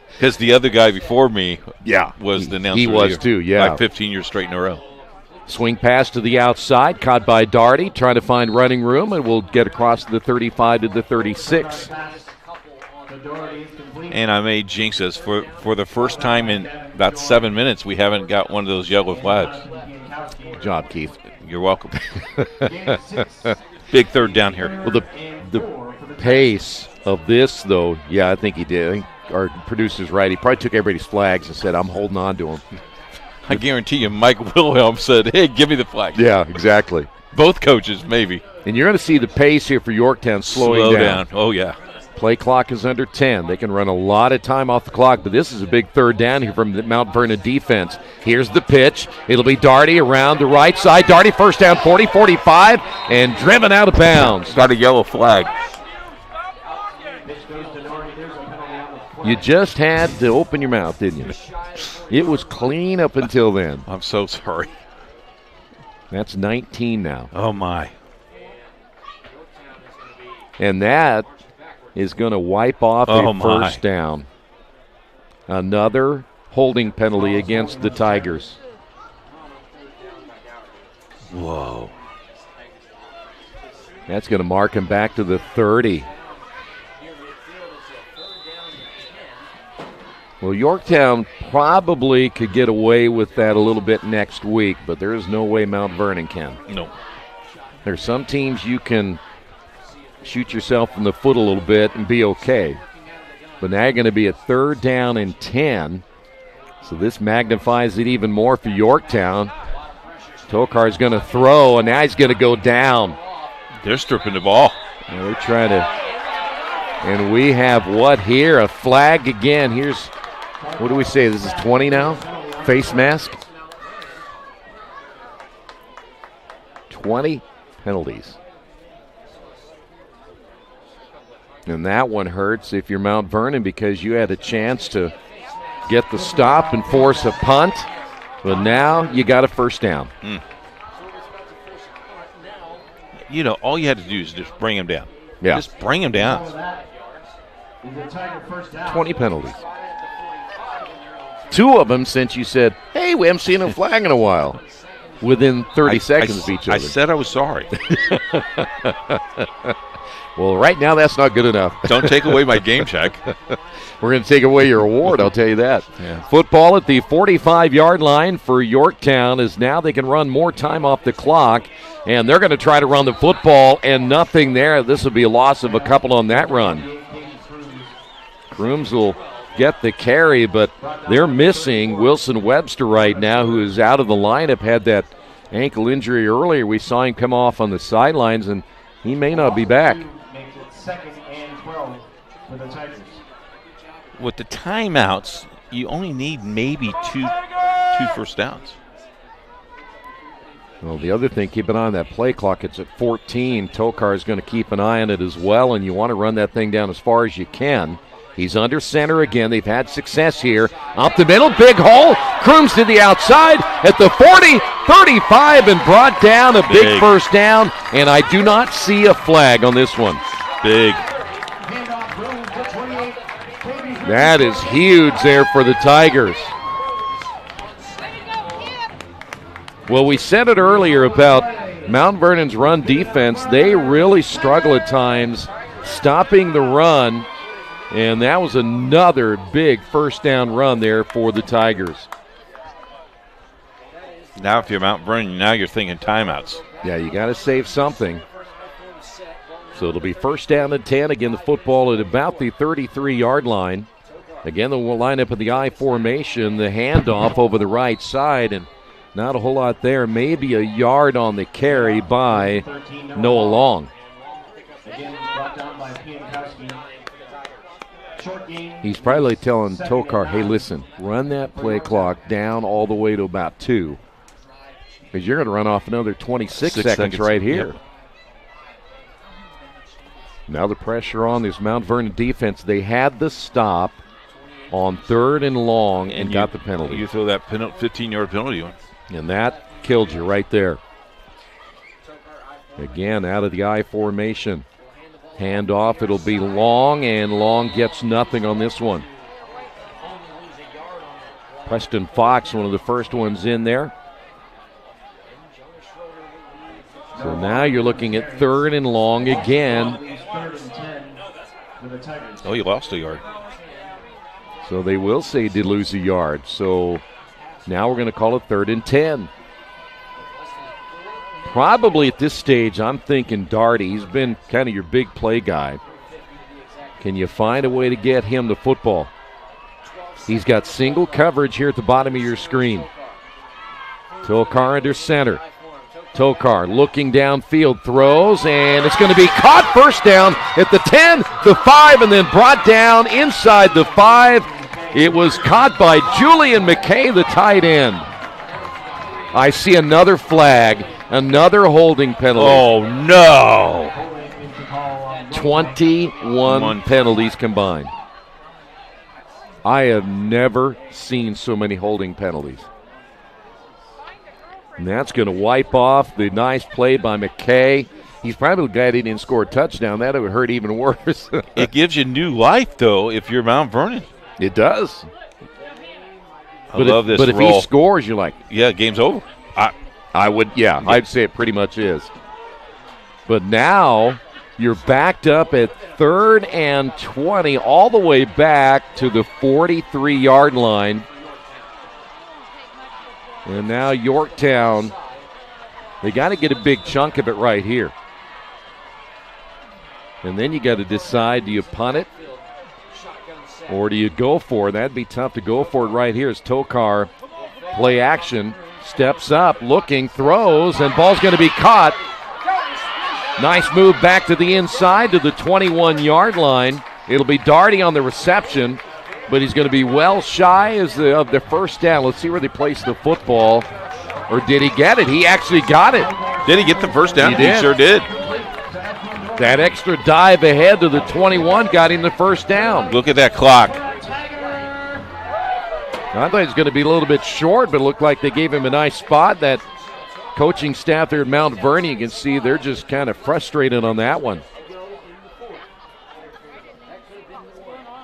Because the other guy before me was the announcer. He was too, yeah. Like 15 years straight in a row. Swing pass to the outside, caught by Darty, trying to find running room, and we'll get across the 35 to the 36. And I may jinx us. For the first time in about 7 minutes, we haven't got one of those yellow flags. Good job, Keith. You're welcome. Big third down here. Well, the pace of this, though, I think he did. I think our producer's right. He probably took everybody's flags and said, I'm holding on to them. I guarantee you Mike Wilhelm said, hey, give me the flag. Yeah, exactly. Both coaches, maybe. And you're going to see the pace here for Yorktown slowing down. Oh, yeah. Play clock is under 10. They can run a lot of time off the clock, but this is a big third down here from the Mount Vernon defense. Here's the pitch. It'll be Darty around the right side. Darty first down, 40-45, and driven out of bounds. Got a yellow flag. You just had to open your mouth, didn't you? It was clean up until then. I'm so sorry. That's 19 now. Oh, my. And that is going to wipe off a first down. Another holding penalty against the Tigers. Whoa. That's going to mark him back to the 30. Well, Yorktown probably could get away with that a little bit next week, but there is no way Mount Vernon can. No. There's some teams you can shoot yourself in the foot a little bit and be okay. But now you're going to be a third down and 10, so this magnifies it even more for Yorktown. Tokar's going to throw, and now he's going to go down. They're stripping the ball. And they're trying to, and we have what here? A flag again. Here's, what do we say? This is 20 now? Face mask? 20 penalties. And that one hurts if you're Mount Vernon because you had a chance to get the stop and force a punt. But now you got a first down. You know, all you had to do is just bring him down. Yeah. Just bring him down. 20 penalties. 2 of them since you said, hey, we haven't seen a flag in a while. Within 30 seconds of each other. I said I was sorry. Well, right now that's not good enough. Don't take away my game check. We're going to take away your award, I'll tell you that. Yeah. Football at the 45-yard line for Yorktown is now they can run more time off the clock, and they're going to try to run the football, and nothing there. This will be a loss of a couple on that run. Crooms will get the carry, but they're missing Wilson Webster right now, who is out of the lineup, had that ankle injury earlier. We saw him come off on the sidelines, and he may not be back. Makes it 2nd and 12 for the Tigers. With the timeouts, you only need maybe two first downs. Well, the other thing, keep an eye on that play clock. It's at 14. Tokar is going to keep an eye on it as well, and you want to run that thing down as far as you can. He's under center again. They've had success here. Up the middle, big hole. Crooms to the outside at the 40, 35, and brought down a big first down, and I do not see a flag on this one. Big. That is huge there for the Tigers. Well, we said it earlier about Mount Vernon's run defense. They really struggle at times stopping the run, and that was another big first down run there for the Tigers. Now if you're Mount Vernon, now you're thinking timeouts. Yeah, you got to save something. So it'll be first down and 10. Again, the football at about the 33-yard line. Again, they'll line up in the I formation, the handoff over the right side, and not a whole lot there. Maybe a yard on the carry by Noah Long. He's probably telling Tokar, hey, listen, run that play clock down all the way to about 2, because you're going to run off another 26 seconds right here. Yep. Now the pressure on this Mount Vernon defense. They had the stop on 3rd and long and got the penalty. You throw that 15-yard penalty on. And that killed you right there. Again, out of the I formation. Handoff, it'll be Long, and Long gets nothing on this one. Preston Fox, one of the first ones in there. So now you're looking at 3rd and long again. Oh, you lost a yard. So they will say he did lose a yard. So now we're going to call it 3rd and 10. Probably at this stage, I'm thinking Darty. He's been kind of your big play guy. Can you find a way to get him the football? He's got single coverage here at the bottom of your screen. Tokar under center. Tokar looking downfield, throws, and it's going to be caught. First down at the 10, the 5, and then brought down inside the 5. It was caught by Julian McKay, the tight end. I see another flag, another holding penalty. Oh, no. 21 penalties combined. I have never seen so many holding penalties. And that's going to wipe off the nice play by McKay. He's probably glad he didn't score a touchdown. That would hurt even worse. It gives you new life, though, if you're Mount Vernon. It does. I love this But roll. if he scores, you're like, yeah, game's over. I would, yeah, I'd say it pretty much is. But now you're backed up at 3rd and 20, all the way back to the 43-yard line. And now Yorktown, they got to get a big chunk of it right here. And then you got to decide, do you punt it or do you go for it? That'd be tough to go for it right here as Tokar, play action, steps up, looking, throws, and ball's going to be caught. Nice move back to the inside to the 21-yard line. It'll be Darty on the reception, but he's going to be well shy of the first down. Let's see where they place the football. Or did he get it? He actually got it. Did he get the first down? He did. He sure did. That extra dive ahead to the 21 got him the first down. Look at that clock. I thought he was going to be a little bit short, but it looked like they gave him a nice spot. That coaching staff there at Mount Vernon, you can see they're just kind of frustrated on that one.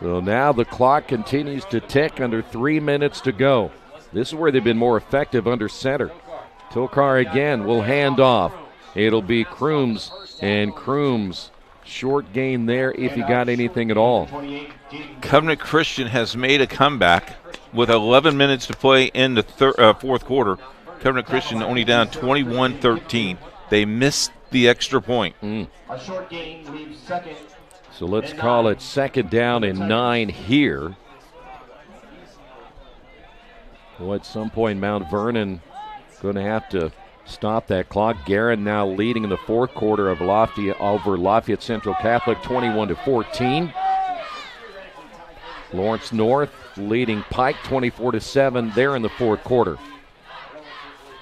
So now the clock continues to tick, under 3 minutes to go. This is where they've been more effective under center. Tokar again will hand off. It'll be Crooms, and Crooms, short gain there if you got anything at all. Covenant Christian has made a comeback with 11 minutes to play in the fourth quarter. Covenant Christian only down 21-13. They missed the extra point. A short gain leaves 2nd. So let's call it 2nd down and 9 here. Well, at some point, Mount Vernon going to have to stop that clock. Guerin now leading in the fourth quarter of over Lafayette Central Catholic, 21-14. Lawrence North leading Pike 24-7 there in the fourth quarter.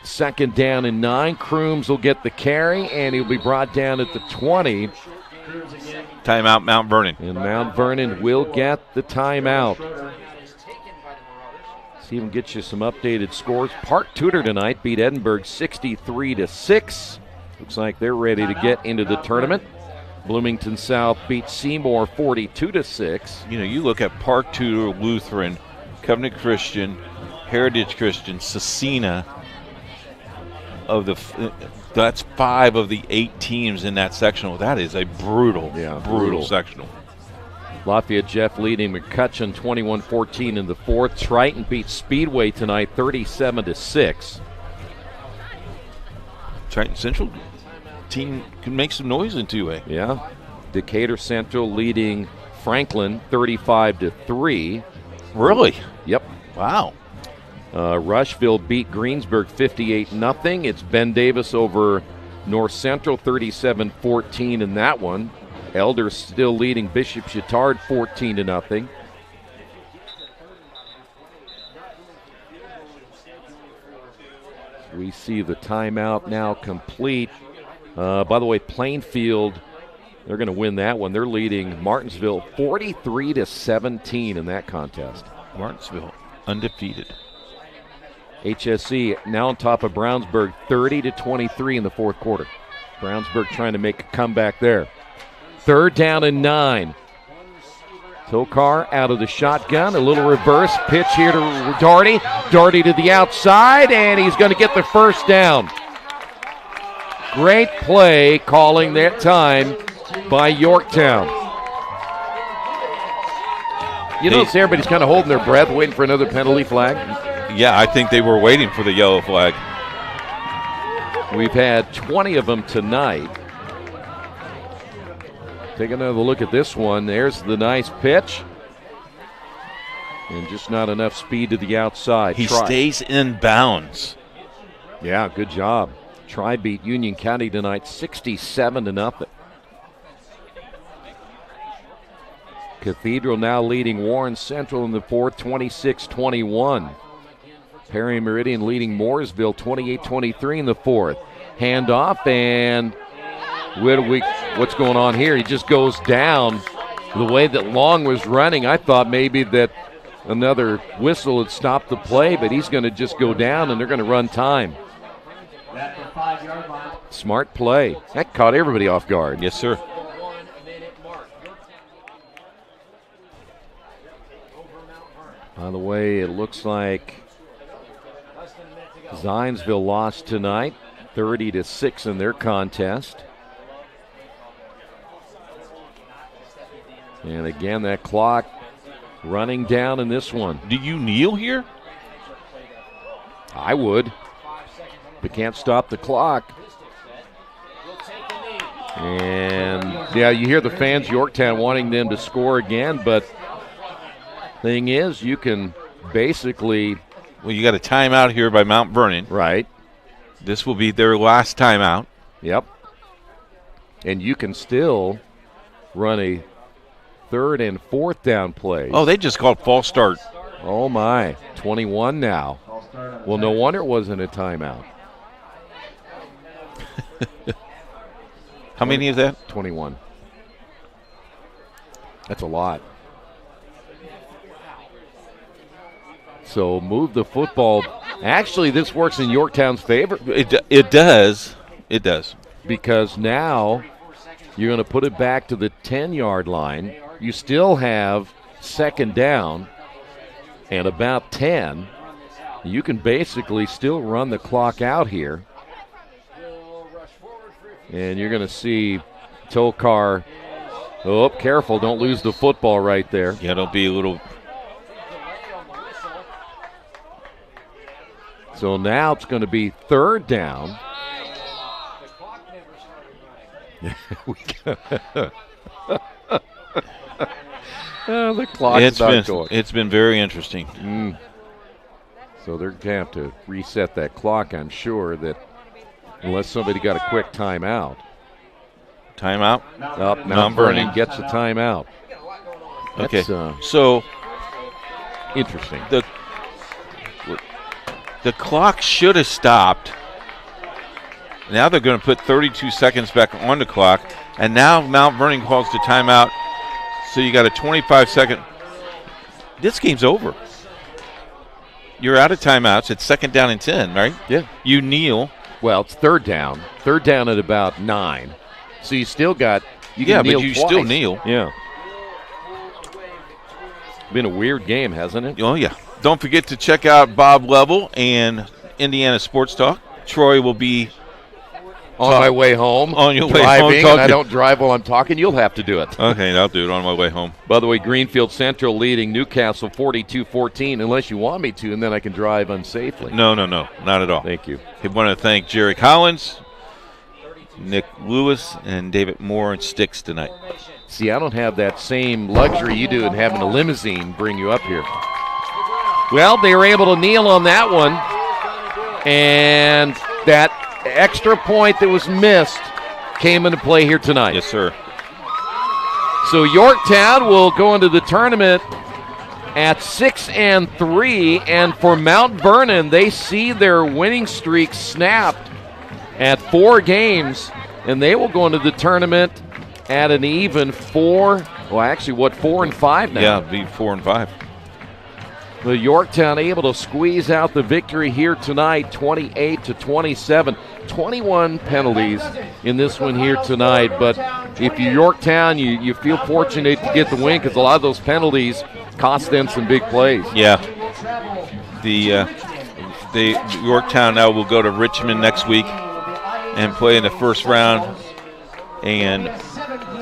Second down and 9. Crooms will get the carry, and he'll be brought down at the 20. Timeout, Mount Vernon. And Mount Vernon will get the timeout. See if we can get you some updated scores. Park Tudor tonight beat Edinburgh 63-6. Looks like they're ready to get into the tournament. Bloomington South beat Seymour 42-6. You know, you look at Park Tudor, Lutheran, Covenant Christian, Heritage Christian, Cecina. That's 5 of the 8 teams in that sectional. That is a brutal sectional. Lafayette Jeff leading McCutcheon 21-14 in the fourth. Triton beat Speedway tonight 37-6. Triton Central team can make some noise in 2A. Yeah. Decatur Central leading Franklin 35-3. Really? Yep. Wow. Rushville beat Greensburg 58-0. It's Ben Davis over North Central 37-14 in that one. Elder still leading Bishop Chittard 14-0. We see the timeout now complete. By the way, Plainfield, they're going to win that one. They're leading Martinsville 43-17 in that contest. Martinsville undefeated. HSC now on top of Brownsburg 30-23 in the fourth quarter. Brownsburg trying to make a comeback there. Third down and 9. Tokar out of the shotgun. A little reverse pitch here to Darty. Darty to the outside, and he's going to get the first down. Great play calling that time by Yorktown. You notice everybody's kind of holding their breath, waiting for another penalty flag. Yeah, I think they were waiting for the yellow flag. We've had 20 of them tonight. Take another look at this one. There's the nice pitch. And just not enough speed to the outside. He stays in bounds. Yeah, good job. Tri beat Union County tonight 67-0. Cathedral now leading Warren Central in the fourth, 26-21. Perry Meridian leading Mooresville 28-23 in the fourth. Handoff, and what's going on here? He just goes down. The way that Long was running, I thought maybe that another whistle had stopped the play, but he's going to just go down, and they're going to run time. Smart play. That caught everybody off guard. Yes, sir. By the way, it looks like Zionsville lost tonight, 30-6 in their contest. And again, that clock running down in this one. Do you kneel here? I would. But can't stop the clock. And, yeah, you hear the fans, Yorktown, wanting them to score again, but thing is, you can basically... Well, you got a timeout here by Mount Vernon. Right. This will be their last timeout. Yep. And you can still run a third and fourth down play. Oh, they just called false start. Oh, my. 21 now. Well, no wonder it wasn't a timeout. How many is that? 21. That's a lot. So move the football. Actually, this works in Yorktown's favor. It does. It does. Because now you're going to put it back to the 10-yard line. You still have second down and about 10. You can basically still run the clock out here. And you're going to see Tokar. Oh, careful. Don't lose the football right there. Yeah, don't be a little... So now it's going to be third down. The clock is not going. It's been very interesting. So they're going to have to reset that clock, I'm sure, that unless somebody got a quick timeout. Timeout? Mount Vernon gets a timeout. Okay. That's, so interesting. The clock should have stopped. Now they're going to put 32 seconds back on the clock, and now Mount Vernon calls the timeout. So you got a 25-second. This game's over. You're out of timeouts. It's 2nd down and 10, right? Yeah. You kneel. Well, it's 3rd down. 3rd down at about 9. So you still got. You can kneel but you twice. still kneel. Yeah. Been a weird game, hasn't it? Oh, yeah. Don't forget to check out Bob Level and Indiana Sports Talk. Troy will be on my way home. On your way driving, home. And I don't drive while I'm talking. You'll have to do it. Okay, I'll do it on my way home. By the way, Greenfield Central leading Newcastle 42-14, unless you want me to, and then I can drive unsafely. No, not at all. Thank you. I want to thank Jerry Collins, Nick Lewis, and David Moore and Sticks tonight. See, I don't have that same luxury you do in having a limousine bring you up here. Well, they were able to kneel on that one, and that extra point that was missed came into play here tonight. Yes, sir. So Yorktown will go into the tournament at 6-3, and for Mount Vernon, they see their winning streak snapped at 4 games, and they will go into the tournament at an even 4. Well, actually, 4-5 now? Yeah, it'll be 4 and 5. The Yorktown able to squeeze out the victory here tonight, 28-27. 21 penalties in this one here tonight. But if you're Yorktown, you feel fortunate to get the win because a lot of those penalties cost them some big plays. Yeah. The Yorktown now will go to Richmond next week and play in the first round. And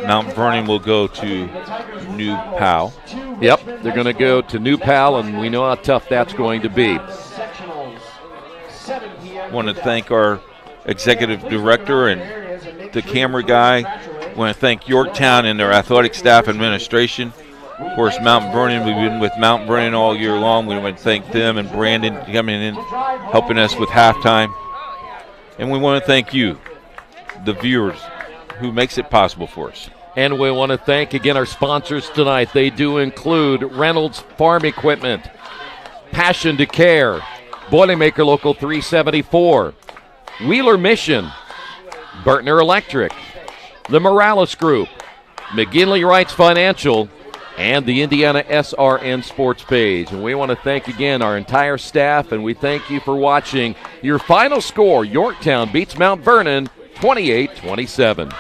Mount Vernon will go to New Pal. Yep, they're going to go to New Pal, and we know how tough that's going to be. Want to thank our executive director and the camera guy. Want to thank Yorktown and their athletic staff administration. Of course, Mount Vernon, we've been with Mount Vernon all year long. We want to thank them and Brandon coming in, helping us with halftime. And we want to thank you, the viewers, who makes it possible for us. And we want to thank again our sponsors tonight. They do include Reynolds Farm Equipment, Passion to Care, Boilermaker Local 374, Wheeler Mission, Bertner Electric, the Morales Group, McGinley Wrights Financial, and the IndianaSRN Sports Page. And we want to thank again our entire staff, and we thank you for watching. Your final score, Yorktown beats Mount Vernon 28-27.